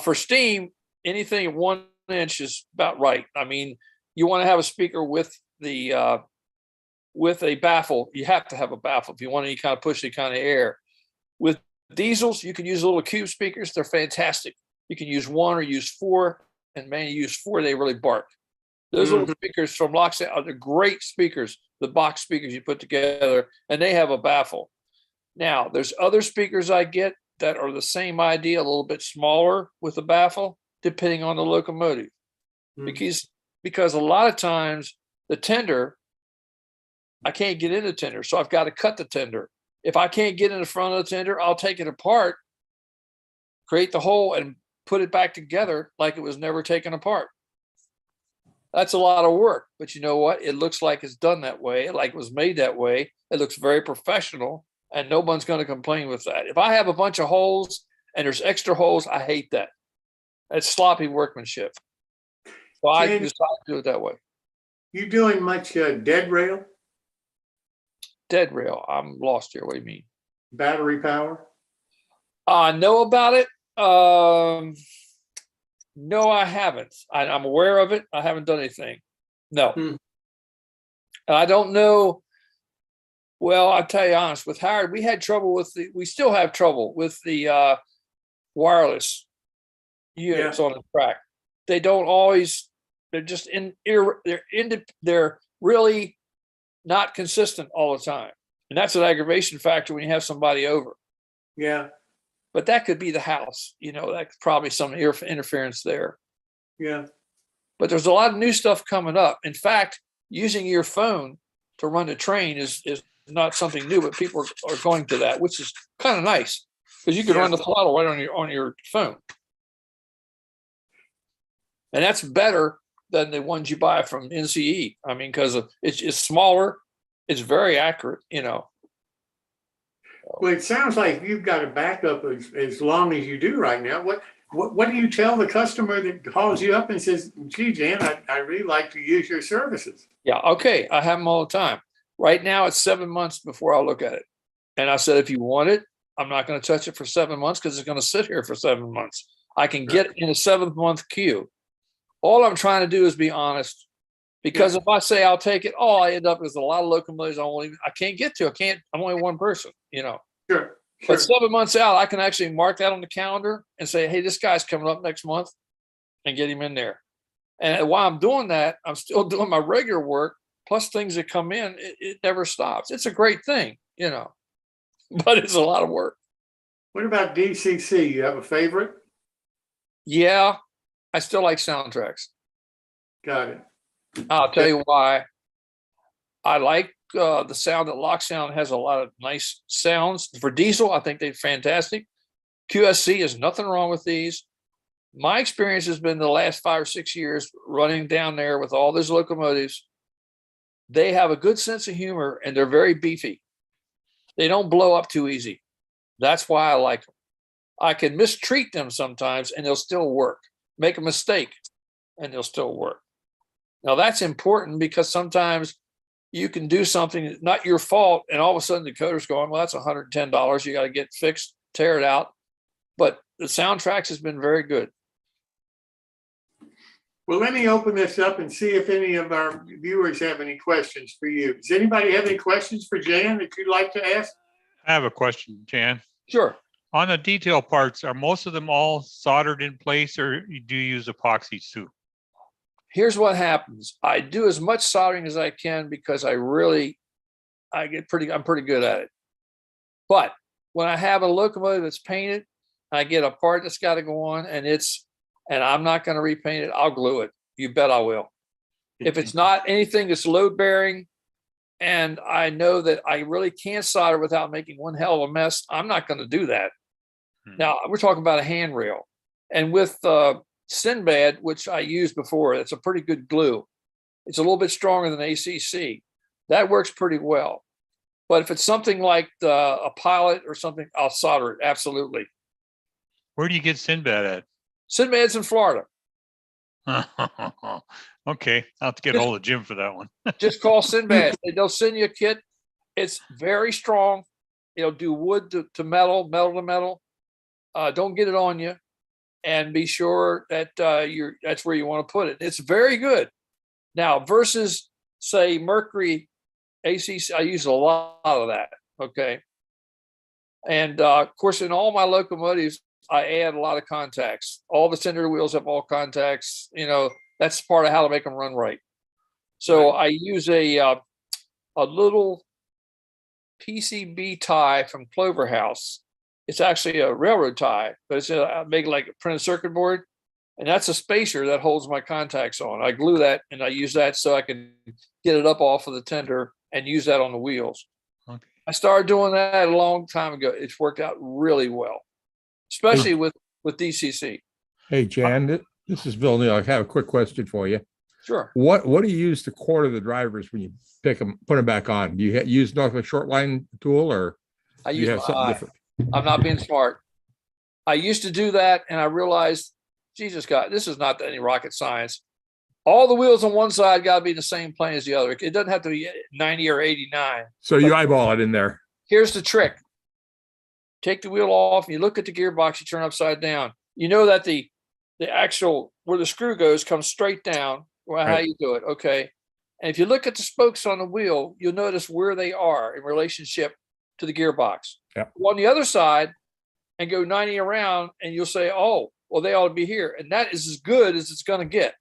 For steam, anything 1 inch is about right. I mean, you want to have a speaker with the with a baffle. You have to have a baffle if you want any kind of pushy kind of air. With diesels, you can use little cube speakers. They're fantastic. You can use one or use four, and man, you use four, they really bark. Those little speakers from Locksound are the great speakers, the box speakers you put together, and they have a baffle. Now, there's other speakers I get that are the same idea, a little bit smaller with a baffle, depending on the locomotive. Because a lot of times the tender, I can't get in the tender, so I've got to cut the tender. If I can't get in the front of the tender, I'll take it apart, create the hole, and put it back together like it was never taken apart. That's a lot of work, but you know what? It looks like it's done that way, like it was made that way. It looks very professional, and no one's going to complain with that. If I have a bunch of holes and there's extra holes, I hate that. That's sloppy workmanship. So I decided to do it that way.
You doing much dead rail?
Dead rail. I'm lost here. What do you mean?
Battery power?
I know about it. No, I haven't. I'm aware of it. I haven't done anything. No. I don't know. Well, I'll tell you honest, with Howard, we had trouble with we still have trouble with the wireless units on the track. They don't always, they're just they're really not consistent all the time. And that's an aggravation factor when you have somebody over.
Yeah.
But that could be the house, that's probably some interference there.
Yeah.
But there's a lot of new stuff coming up. In fact, using your phone to run the train is not something new, but people are going to that, which is kind of nice because you can run the throttle right on your phone. And that's better than the ones you buy from NCE. I mean, because it's smaller, it's very accurate,
Well, it sounds like you've got a backup as long as you do right now. What do you tell the customer that calls you up and says, gee, Jan, I really like to use your services?
Yeah, okay. I have them all the time. Right now, it's 7 months before I look at it. And I said, if you want it, I'm not going to touch it for 7 months because it's going to sit here for 7 months. I can get in a 7th month queue. All I'm trying to do is be honest. Because if I say I'll take it, all I end up with a lot of locomotives I can't get to. I'm only one person,
Sure.
But 7 months out, I can actually mark that on the calendar and say, hey, this guy's coming up next month and get him in there. And while I'm doing that, I'm still doing my regular work, plus things that come in. It never stops. It's a great thing, but it's a lot of work.
What about DCC? You have a favorite?
Yeah, I still like soundtracks.
Got it.
I'll tell you why. I like the sound that Locksound has a lot of nice sounds. For diesel, I think they're fantastic. QSC is nothing wrong with these. My experience has been the last 5 or 6 years running down there with all those locomotives. They have a good sense of humor and they're very beefy. They don't blow up too easy. That's why I like them. I can mistreat them sometimes and they'll still work. Make a mistake and they'll still work. Now that's important because sometimes you can do something that's not your fault and all of a sudden the coder's going, well, that's $110. You got to get fixed, tear it out. But the soundtracks has been very good.
Well, let me open this up and see if any of our viewers have any questions for you. Does anybody have any questions for Jan that you'd like to ask?
I have a question, Jan.
Sure.
On the detail parts, are most of them all soldered in place or do you use epoxies too?
Here's what happens. I do as much soldering as I can because I'm pretty good at it. But when I have a locomotive that's painted, I get a part that's got to go on and I'm not going to repaint it. I'll glue it. You bet I will. If it's not anything that's load bearing and I know that I really can't solder without making one hell of a mess, I'm not going to do that. Now we're talking about a handrail, and with Sinbad, which I used before, it's a pretty good glue. It's a little bit stronger than ACC. That works pretty well. But if it's something like a pilot or something, I'll solder it. Absolutely.
Where do you get Sinbad at?
Sinbad's in Florida.
Okay, I'll have to get a hold of Jim for that one.
Just call Sinbad. They'll send you a kit. It's very strong. It'll do wood to metal, metal to metal. Don't get it on you. And be sure that that's where you want to put it. It's very good. Now, versus, say, mercury ACC, I use a lot of that. Okay. And of course, in all my locomotives, I add a lot of contacts. All the tender wheels have all contacts. You know, that's part of how to make them run right. So I use a little PCB tie from Clover House. It's actually a railroad tie, but it's make like a printed circuit board. And that's a spacer that holds my contacts on. I glue that and I use that so I can get it up off of the tender and use that on the wheels.
Okay.
I started doing that a long time ago. It's worked out really well, especially with DCC.
Hey, Jan, this is Bill Neal. I have a quick question for you.
Sure.
What do you use to quarter the drivers when you put them back on? Do you use Northwest short line tool, or
I
do
use
you have
my
something
eye.
different?
I'm not being smart. I used to do that and I realized, Jesus God, this is not any rocket science. All the wheels on one side got to be the same plane as the other. It doesn't have to be 90 or 89.
So you eyeball it in there.
Here's the trick. Take the wheel off and you look at the gearbox, you turn upside down. You know that the actual, where the screw goes, comes straight down. Well, how you do it. Okay. And if you look at the spokes on the wheel, you'll notice where they are in relationship to the gearbox.
Yeah.
Go on the other side and go 90 around and you'll say, oh, well, they ought to be here. And that is as good as it's going to get.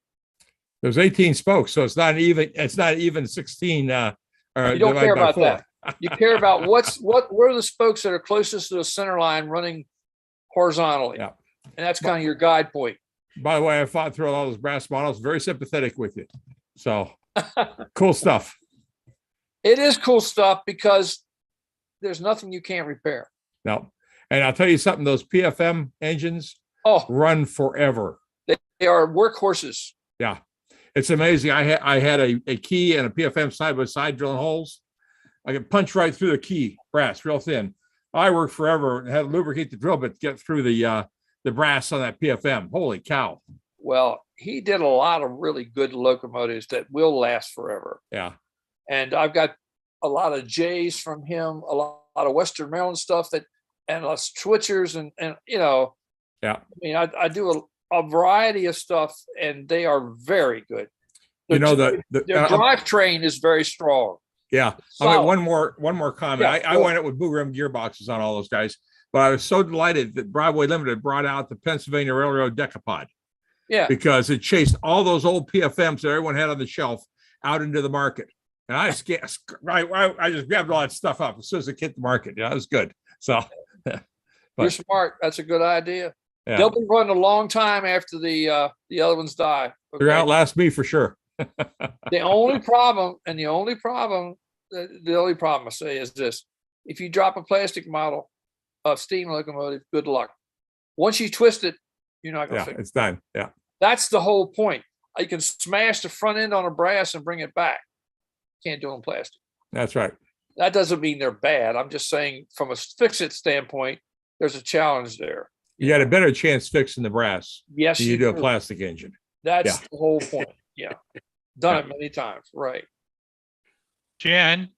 There's 18 spokes, so it's not even 16.
You don't care about that. You care about where are the spokes that are closest to the center line running horizontally.
Yeah.
And that's kind of your guide point.
By the way, I fought through all those brass models, very sympathetic with you. So cool stuff.
It is cool stuff because there's nothing you can't repair.
No. And I'll tell you something, those PFM engines run forever.
They are workhorses.
Yeah. It's amazing. I had a key and a PFM side by side drilling holes. I could punch right through the key brass real thin. I worked forever and had to lubricate the drill bit to get through the brass on that PFM. Holy cow.
Well, he did a lot of really good locomotives that will last forever.
Yeah.
And I've got a lot of J's from him, a lot of Western Maryland stuff and lots of Twitchers and you know.
Yeah.
I mean, I do a variety of stuff and they are very good.
You know,
their drivetrain is very strong.
Yeah. I mean, one more comment.
Yeah,
I went out with blue rim gearboxes on all those guys, but I was so delighted that Broadway Limited brought out the Pennsylvania Railroad Decapod.
Yeah.
Because it chased all those old PFMs that everyone had on the shelf out into the market. And I just grabbed all that stuff up as soon as it hit the market. Yeah, it was good. So
you're smart. That's a good idea.
Yeah.
They'll be running a long time after the other ones die. Okay?
They're outlast me for sure.
The only problem I say is this: if you drop a plastic model of steam locomotive, good luck. Once you twist it, you're not going to fix it.
It's done. Yeah.
That's the whole point. You can smash the front end on a brass and bring it back. Can't do it in plastic.
That's right.
That doesn't mean they're bad. I'm just saying from a fix-it standpoint, there's a challenge there.
You got a better chance fixing the brass.
Yes,
than you do a plastic engine.
That's the whole point. Yeah. Done it many times. Right.
Jan,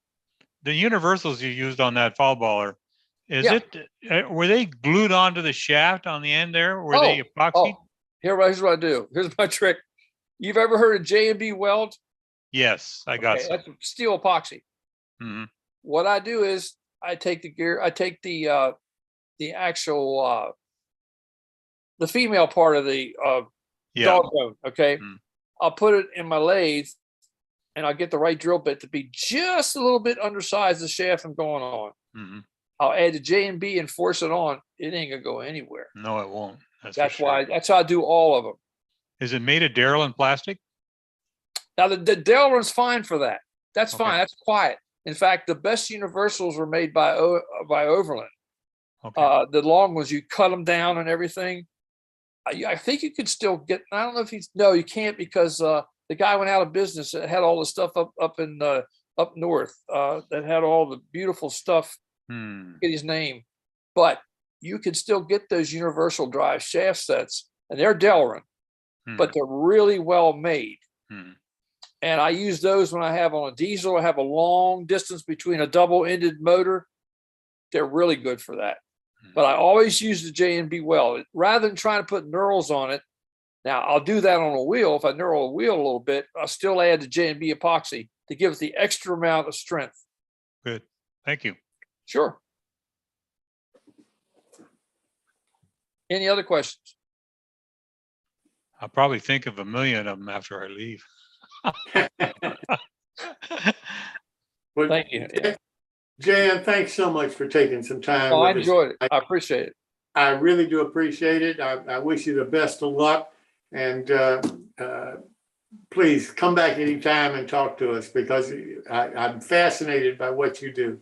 the universals you used on that fall baller, were they glued onto the shaft on the end there? Were they epoxy?
Here's what I do. Here's my trick. You've ever heard of J&B weld?
Yes, I got some.
That's steel epoxy.
Mm-hmm.
What I do is I take the actual the female part of the dog bone. Okay. Mm-hmm. I'll put it in my lathe and I'll get the right drill bit to be just a little bit undersized the shaft I'm going on.
Mm-hmm.
I'll add the J&B and force it on. It ain't gonna go anywhere.
No, it won't.
That's why. That's how I do all of them.
Is it made of Darrell plastic?
Now the Delron's fine for that. That's fine. That's quiet. In fact, the best universals were made by Overland. Okay. The long ones, you cut them down and everything. I think you could still get. I don't know if you can't because the guy went out of business. That had all the stuff up north that had all the beautiful stuff. Get his name, but you could still get those universal drive shaft sets, and they're Delrin, but they're really well made. And I use those when I have on a diesel. I have a long distance between a double-ended motor. They're really good for that. But I always use the J&B weld rather than trying to put knurls on it. Now I'll do that on a wheel. If I knurl a wheel a little bit, I'll still add the J&B epoxy to give us the extra amount of strength.
Good. Thank you.
Sure. Any other questions?
I'll probably think of a million of them after I leave.
Well,
Thank you.
Jan, thanks so much for taking some time.
Oh, I
with us.
enjoyed it. I appreciate it.
I really do appreciate it. I wish you the best of luck, and please come back anytime and talk to us, because I'm fascinated by what you do.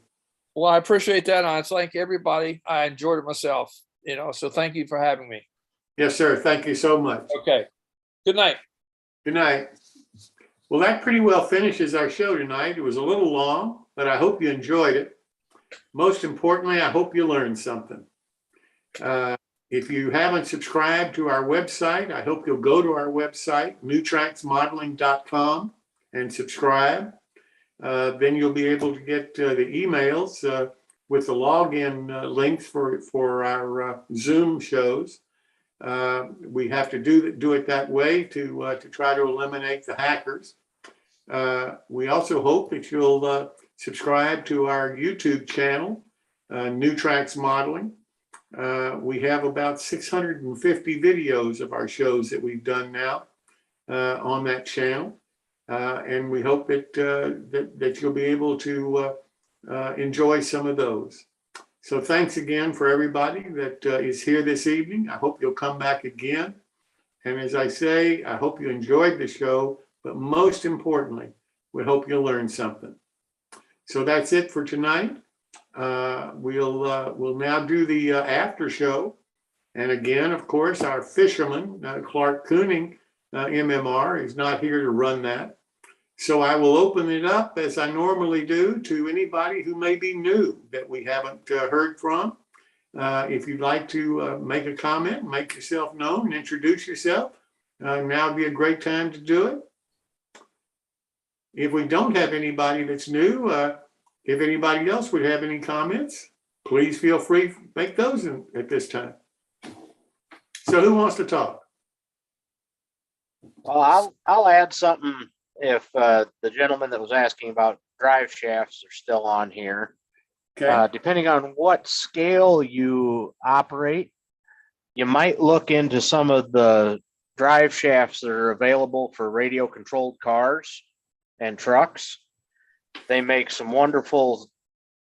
Well, I appreciate that. And I thank everybody. I enjoyed it myself, so thank you for having me.
Yes, sir. Thank you so much.
Okay. Good night.
Good night. Well, that pretty well finishes our show tonight. It was a little long, but I hope you enjoyed it. Most importantly, I hope you learned something. If you haven't subscribed to our website, I hope you'll go to our website, newtracksmodeling.com, and subscribe. Then you'll be able to get the emails with the login links for our Zoom shows. We have to do it that way to try to eliminate the hackers. We also hope that you'll subscribe to our YouTube channel, New Tracks Modeling. We have about 650 videos of our shows that we've done now on that channel. And we hope that you'll be able to enjoy some of those. So thanks again for everybody that is here this evening. I hope you'll come back again. And as I say, I hope you enjoyed the show, but most importantly, we hope you'll learn something. So that's it for tonight. We'll now do the after show. And again, of course, our fisherman, Clark Kooning, MMR, is not here to run that. So I will open it up, as I normally do, to anybody who may be new that we haven't heard from. If you'd like to make a comment, make yourself known, and introduce yourself, now would be a great time to do it. If we don't have anybody that's new, if anybody else would have any comments, please feel free to make those at this time. So who wants to talk?
Well, I'll add something if the gentleman that was asking about drive shafts are still on here.
Okay.
Depending on what scale you operate, you might look into some of the drive shafts that are available for radio controlled cars and trucks. They make some wonderful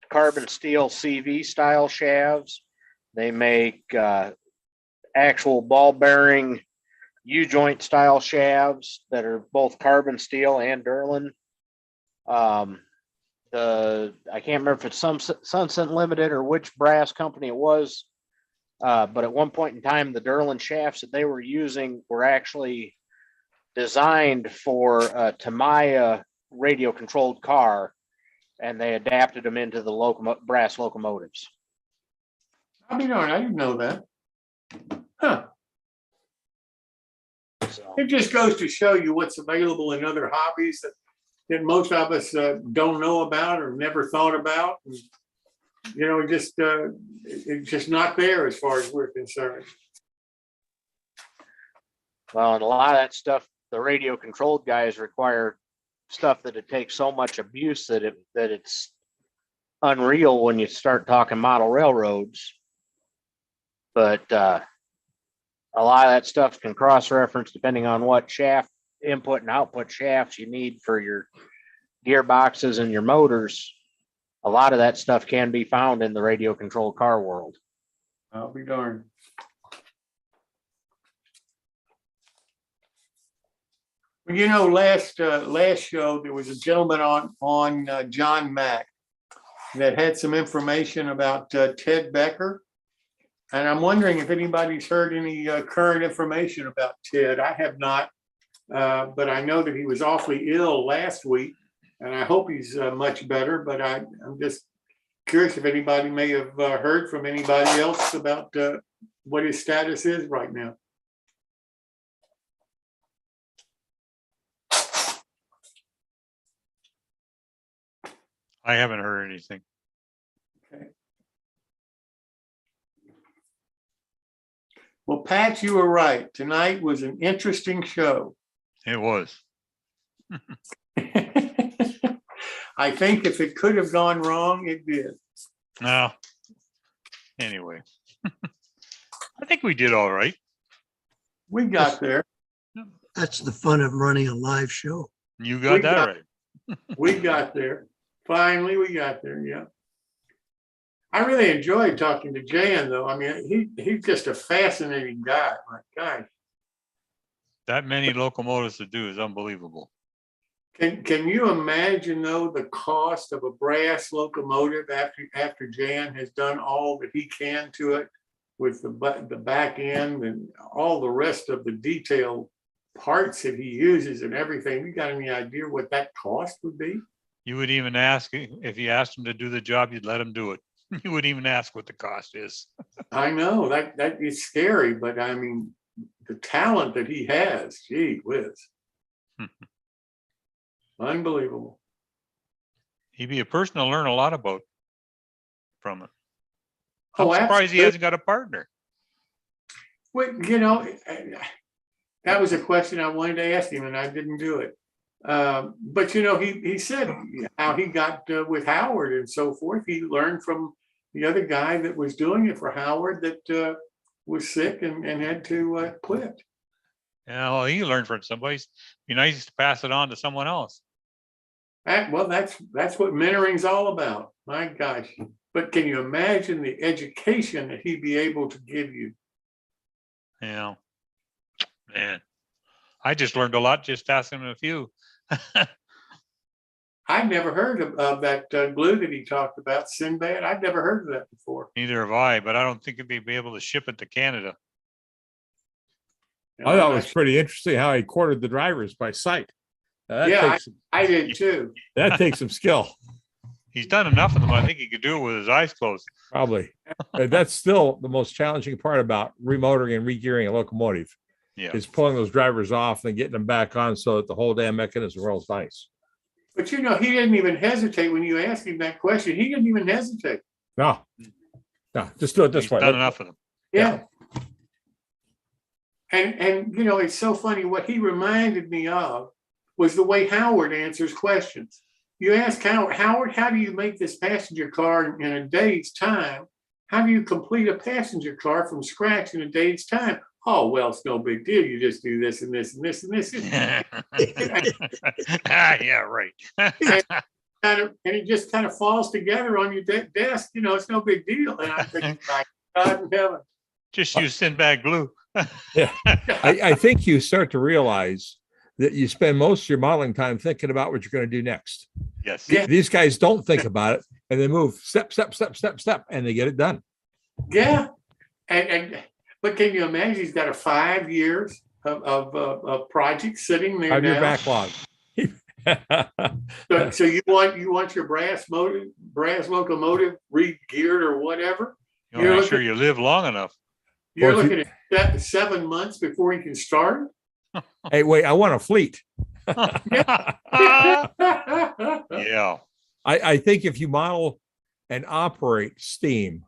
carbon steel CV style shafts. They make actual ball bearing U-joint style shafts that are both carbon steel and Durlin. I can't remember if it's some Sunset Limited or which brass company it was, but at one point in time, the Durlin shafts that they were using were actually designed for a Tamiya radio controlled car, and they adapted them into the brass locomotives.
I mean, I didn't know that. Huh.
So,
it just goes to show you what's available in other hobbies that most of us don't know about or never thought about. And, it's just not there as far as we're concerned.
well, and a lot of that stuff, the radio controlled guys require stuff that it takes so much abuse that it's unreal when you start talking model railroads. But a lot of that stuff can cross-reference depending on what shaft input and output shafts you need for your gearboxes and your motors. A lot of that stuff can be found in the radio controlled car world.
I'll be darned. Last show there was a gentleman on John Mack that had some information about Ted Becker, and I'm wondering if anybody's heard any current information about Ted. I have not, but I know that he was awfully ill last week, and I hope he's much better. But I'm just curious if anybody may have heard from anybody else about what his status is right now.
I haven't heard anything.
Okay. Well, Pat, you were right. Tonight was an interesting show.
It was.
I think if it could have gone wrong, it did.
No. Anyway, I think we did all right.
We got there.
That's the fun of running a live show.
You got that right.
We got there. Finally, we got there. Yeah. I really enjoyed talking to Jan, though. I mean, he's just a fascinating guy. My God.
That many locomotives to do is unbelievable.
Can you imagine, though, the cost of a brass locomotive after Jan has done all that he can to it with the back end and all the rest of the detailed parts that he uses and everything? You got any idea what that cost would be?
You would even ask, if you asked him to do the job, you'd let him do it. You would even ask what the cost is.
I know that is scary, but I mean, the talent that he has, gee whiz. Unbelievable.
He'd be a person to learn a lot about from it.
Oh,
I'm surprised he
absolutely.
hasn't got a partner.
Well, you know, that was a question I wanted to ask him, and I didn't do it. But you know, he said how he got with Howard and so forth. He learned from the other guy that was doing it for Howard that was sick and had to quit.
Yeah, well, he learned from somebody. Be nice to pass it on to someone else.
Well, that's what mentoring's all about. My gosh. But can you imagine the education that he'd be able to give you?
Yeah, man, I just learned a lot just asking him a few.
I've never heard of that glue that he talked about, Sinbad. I've never heard of that before.
Neither have I, but I don't think they'd be able to ship it to Canada.
I thought it was pretty interesting how he quartered the drivers by sight.
Yeah, I did too.
That takes some skill.
He's done enough of them. I think he could do it with his eyes closed.
Probably. That's still the most challenging part about remotoring and regearing a locomotive.
Yeah.
Is pulling those drivers off and getting them back on so that the whole damn mechanism rolls nice.
But you know, he didn't even hesitate when you asked him that question. He didn't even hesitate.
No, just do it this
He's
way.
done enough of them.
Yeah. And you know, it's so funny. What he reminded me of was the way Howard answers questions. You ask Howard, how do you make this passenger car in a day's time? How do you complete a passenger car from scratch in a day's time? Oh, well, it's no big deal. You just do this and this and this and this.
Yeah, right.
And it just kind of falls together on your desk. You know, it's no big deal. And I'm thinking, my God in heaven.
Just use Sinbad glue.
Yeah, I think you start to realize that you spend most of your modeling time thinking about what you're going to do next.
Yes.
These guys don't think about it, and they move step, and they get it done.
Yeah. But can you imagine he's got a 5 years of projects sitting there
5 year
now?
backlog.
So you want your brass locomotive re-geared or whatever?
You want to make sure you live long enough.
You're looking at 7 months before you can start.
Hey, wait! I want a fleet.
Yeah.
I think if you model and operate steam,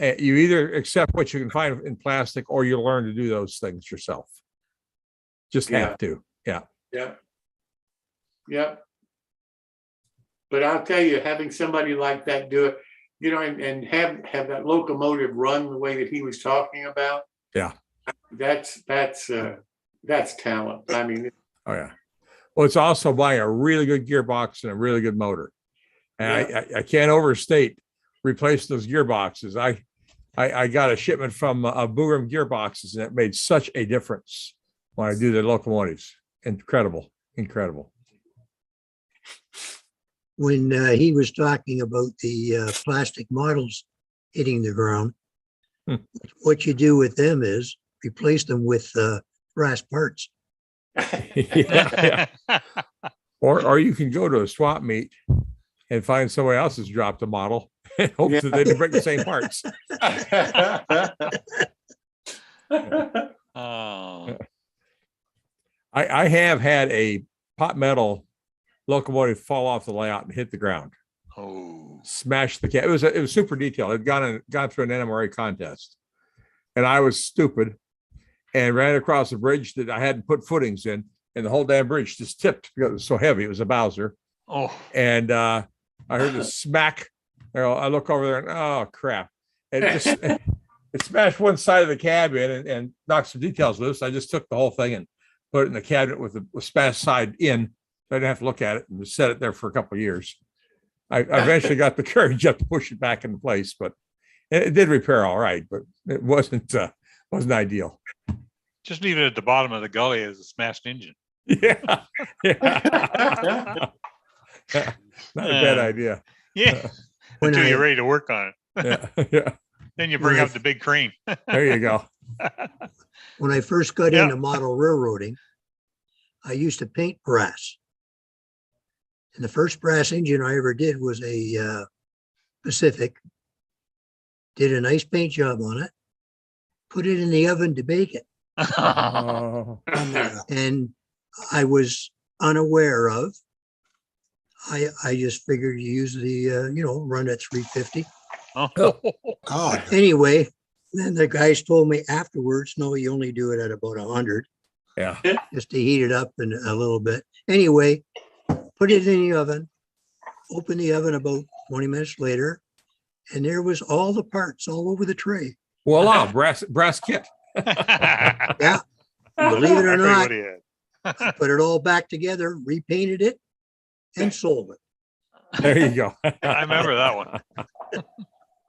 you either accept what you can find in plastic or you learn to do those things yourself. Just have to. Yeah.
But I'll tell you, having somebody like that do it, you know, and have that locomotive run the way that he was talking about.
Yeah.
That's talent. I mean.
Oh yeah. Well, it's also buying a really good gearbox and a really good motor. And I can't overstate replacing those gearboxes. I got a shipment from Booram gearboxes, and it made such a difference when I do the locomotives. Incredible.
When he was talking about the plastic models hitting the ground, what you do with them is replace them with brass parts.
Yeah. Or you can go to a swap meet and find somebody else has dropped a model and hope that they didn't break the same parts. I have had a pot metal locomotive fall off the layout and hit the ground.
Oh,
smashed the cab. It was super detailed. It gone through an NMRA contest, and I was stupid and ran across a bridge that I hadn't put footings in, and the whole damn bridge just tipped because it was so heavy. It was a Bowser,
Oh,
And I heard the smack. I look over there and oh crap. And it just it smashed one side of the cabin and knocked some details loose. I just took the whole thing and put it in the cabinet with the smashed side in. So I didn't have to look at it and just set it there for a couple of years. I eventually got the courage up to push it back into place, but it did repair all right, but it wasn't ideal.
just leave it at the bottom of the gully as a smashed engine.
Yeah. Yeah. Not a bad idea.
Yeah.
When
Until you're
I-
ready to work on it.
Yeah. Yeah.
Then you bring
When I-
up the big crane.
There you go.
When I first got
Yeah.
into model railroading, I used to paint brass. And the first brass engine I ever did was a Pacific. Did a nice paint job on it, put it in the oven to bake it.
Oh.
And I was unaware of, I just figured you use the, run at 350.
Oh.
God.
Anyway, then the guys told me afterwards, no, you only do it at about 100,
Yeah.
just to heat it up and a little bit. Anyway, put it in the oven, open the oven about 20 minutes later, and there was all the parts all over the tray.
Voila, brass kit.
Yeah, believe it or
I figured
not,
what he had.
I put it all back together, repainted it, and sold it.
There you go.
I remember that one.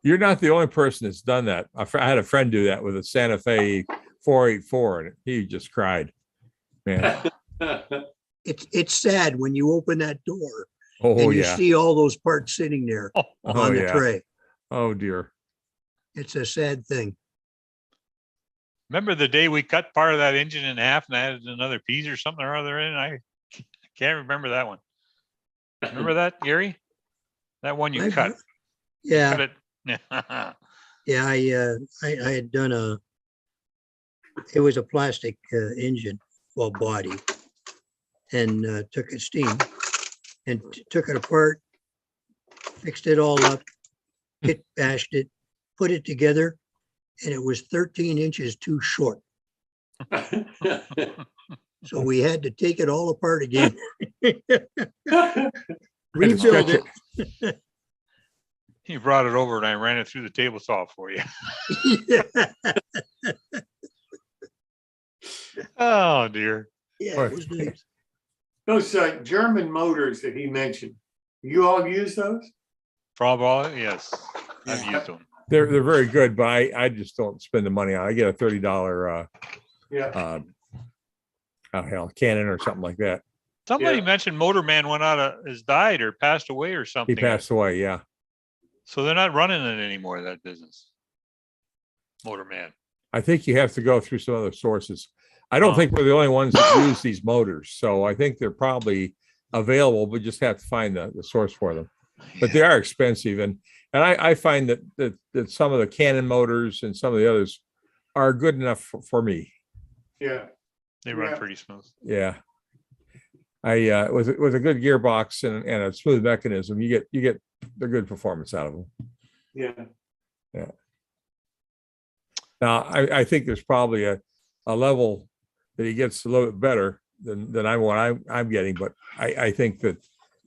You're not the only person that's done that. I had a friend do that with a Santa Fe 484, and he just cried. Man.
It's sad when you open that door
Oh
and you
yeah.
see all those parts sitting there
Oh
on the
yeah.
tray.
Oh dear.
It's a sad thing.
Remember the day we cut part of that engine in half and added another piece or something or other in? I can't remember that one. Remember that, Gary? That one you
I've-
cut.
Yeah,
Cut it.
yeah. I had done it was a plastic engine, well, body, and took it steam and took it apart, fixed it all up, kit bashed it, put it together, and it was 13 inches too short. So we had to take it all apart again. Rebuild it.
You brought it over and I ran it through the table saw for you. Oh dear.
Yeah, it was nice.
Those German motors that he mentioned, you all use those?
Probably, yes. I've used them.
They're very good, but I just don't spend the money on it. I get a $30
Yeah.
Canon or something like that.
Somebody
Yeah.
mentioned Motorman went out of, has died or passed away or something.
He passed away, yeah.
So they're not running it anymore, that business. Motorman.
I think you have to go through some other sources. I don't think we're the only ones that use these motors, so I think they're probably available, but just have to find the source for them. But they are expensive, and I find that some of the Canon motors and some of the others are good enough for me.
Yeah.
They run
Yeah.
pretty smooth.
Yeah. With a good gearbox and a smooth mechanism, you get the good performance out of them.
Yeah.
Yeah. Now I think there's probably a level that he gets a little bit better than what I'm getting, but I think that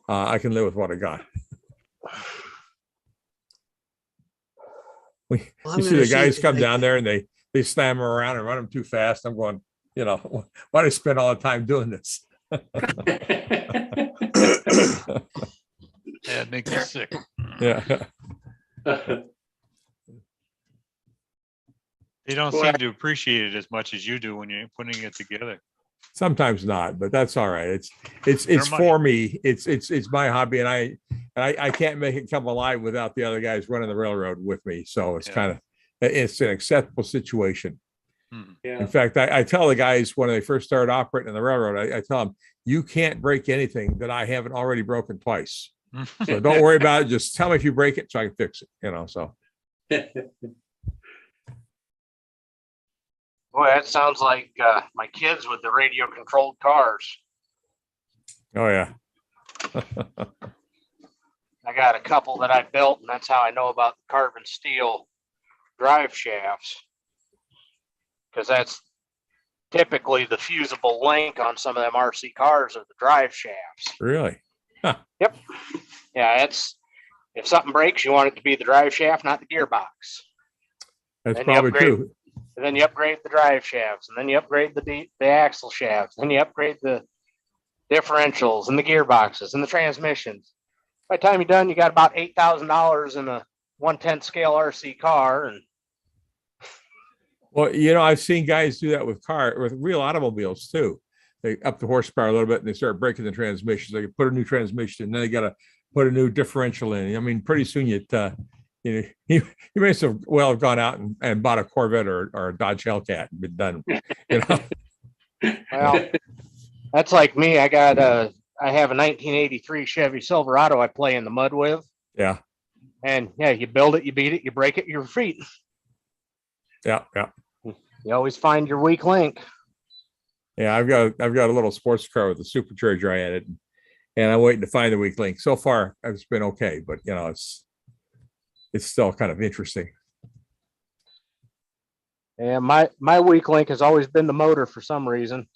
I can live with what I got.
Well, I'm
You see
gonna
the guys
say-
come down there and they slam them around and run them too fast. I'm going, why do I spend all the time doing this?
Yeah, it makes you sick.
Yeah.
They don't
Well,
seem to appreciate it as much as you do when you're putting it together.
Sometimes not, but that's all right. It's
Their
for me. It's my hobby, and I can't make it come alive without the other guys running the railroad with me. So it's
Yeah.
it's an acceptable situation.
Yeah.
In fact, I tell the guys when they first start operating on the railroad, I tell them, you can't break anything that I haven't already broken twice. So don't worry about it. Just tell me if you break it so I can fix it, so.
Boy, that sounds like my kids with the radio controlled cars.
Oh yeah.
I got a couple that I built, and that's how I know about the carbon steel drive shafts. Because that's typically the fusible link on some of them RC cars are the drive shafts.
Really?
Yep. Yeah, it's if something breaks, you want it to be the drive shaft, not the gearbox.
That's
Then you
probably
upgrade-
true.
And then you upgrade the drive shafts, and then you upgrade the axle shafts, then you upgrade the differentials and the gearboxes and the transmissions. By the time you're done, you got about $8,000 in a 1/10 scale RC car, and
Well, you know, I've seen guys do that with real automobiles too. They up the horsepower a little bit and they start breaking the transmissions. They put a new transmission and then they got to put a new differential in. I mean, pretty soon you know, you may as well have gone out and bought a Corvette or a Dodge Hellcat and been done. You know?
well, that's like me. I have a 1983 Chevy Silverado I play in the mud with.
Yeah.
And yeah, you build it, you beat it, you break it, your feet.
Yeah. Yeah.
You always find your weak link.
Yeah. I've got a little sports car with a supercharger in it, and I'm waiting to find the weak link. So far, it's been okay, but you know, it's still kind of interesting.
And my weak link has always been the motor for some reason.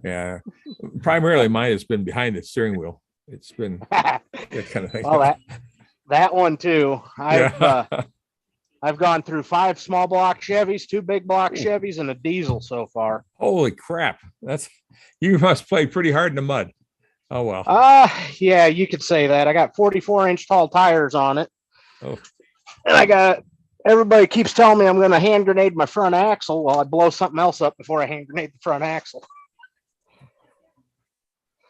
Yeah. Primarily mine has been behind the steering wheel. It's been that kind of thing.
Well, that one too. I've gone through 5 small block Chevys, 2 big block Chevys, and a diesel so far.
Holy crap. You must play pretty hard in the mud. Oh, well.
Yeah, you could say that. I got 44-inch tall tires on it.
Oh.
And everybody keeps telling me I'm going to hand grenade my front axle. Well, I blow something else up before I hand grenade the front axle.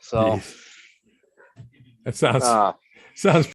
So
Jeez. That sounds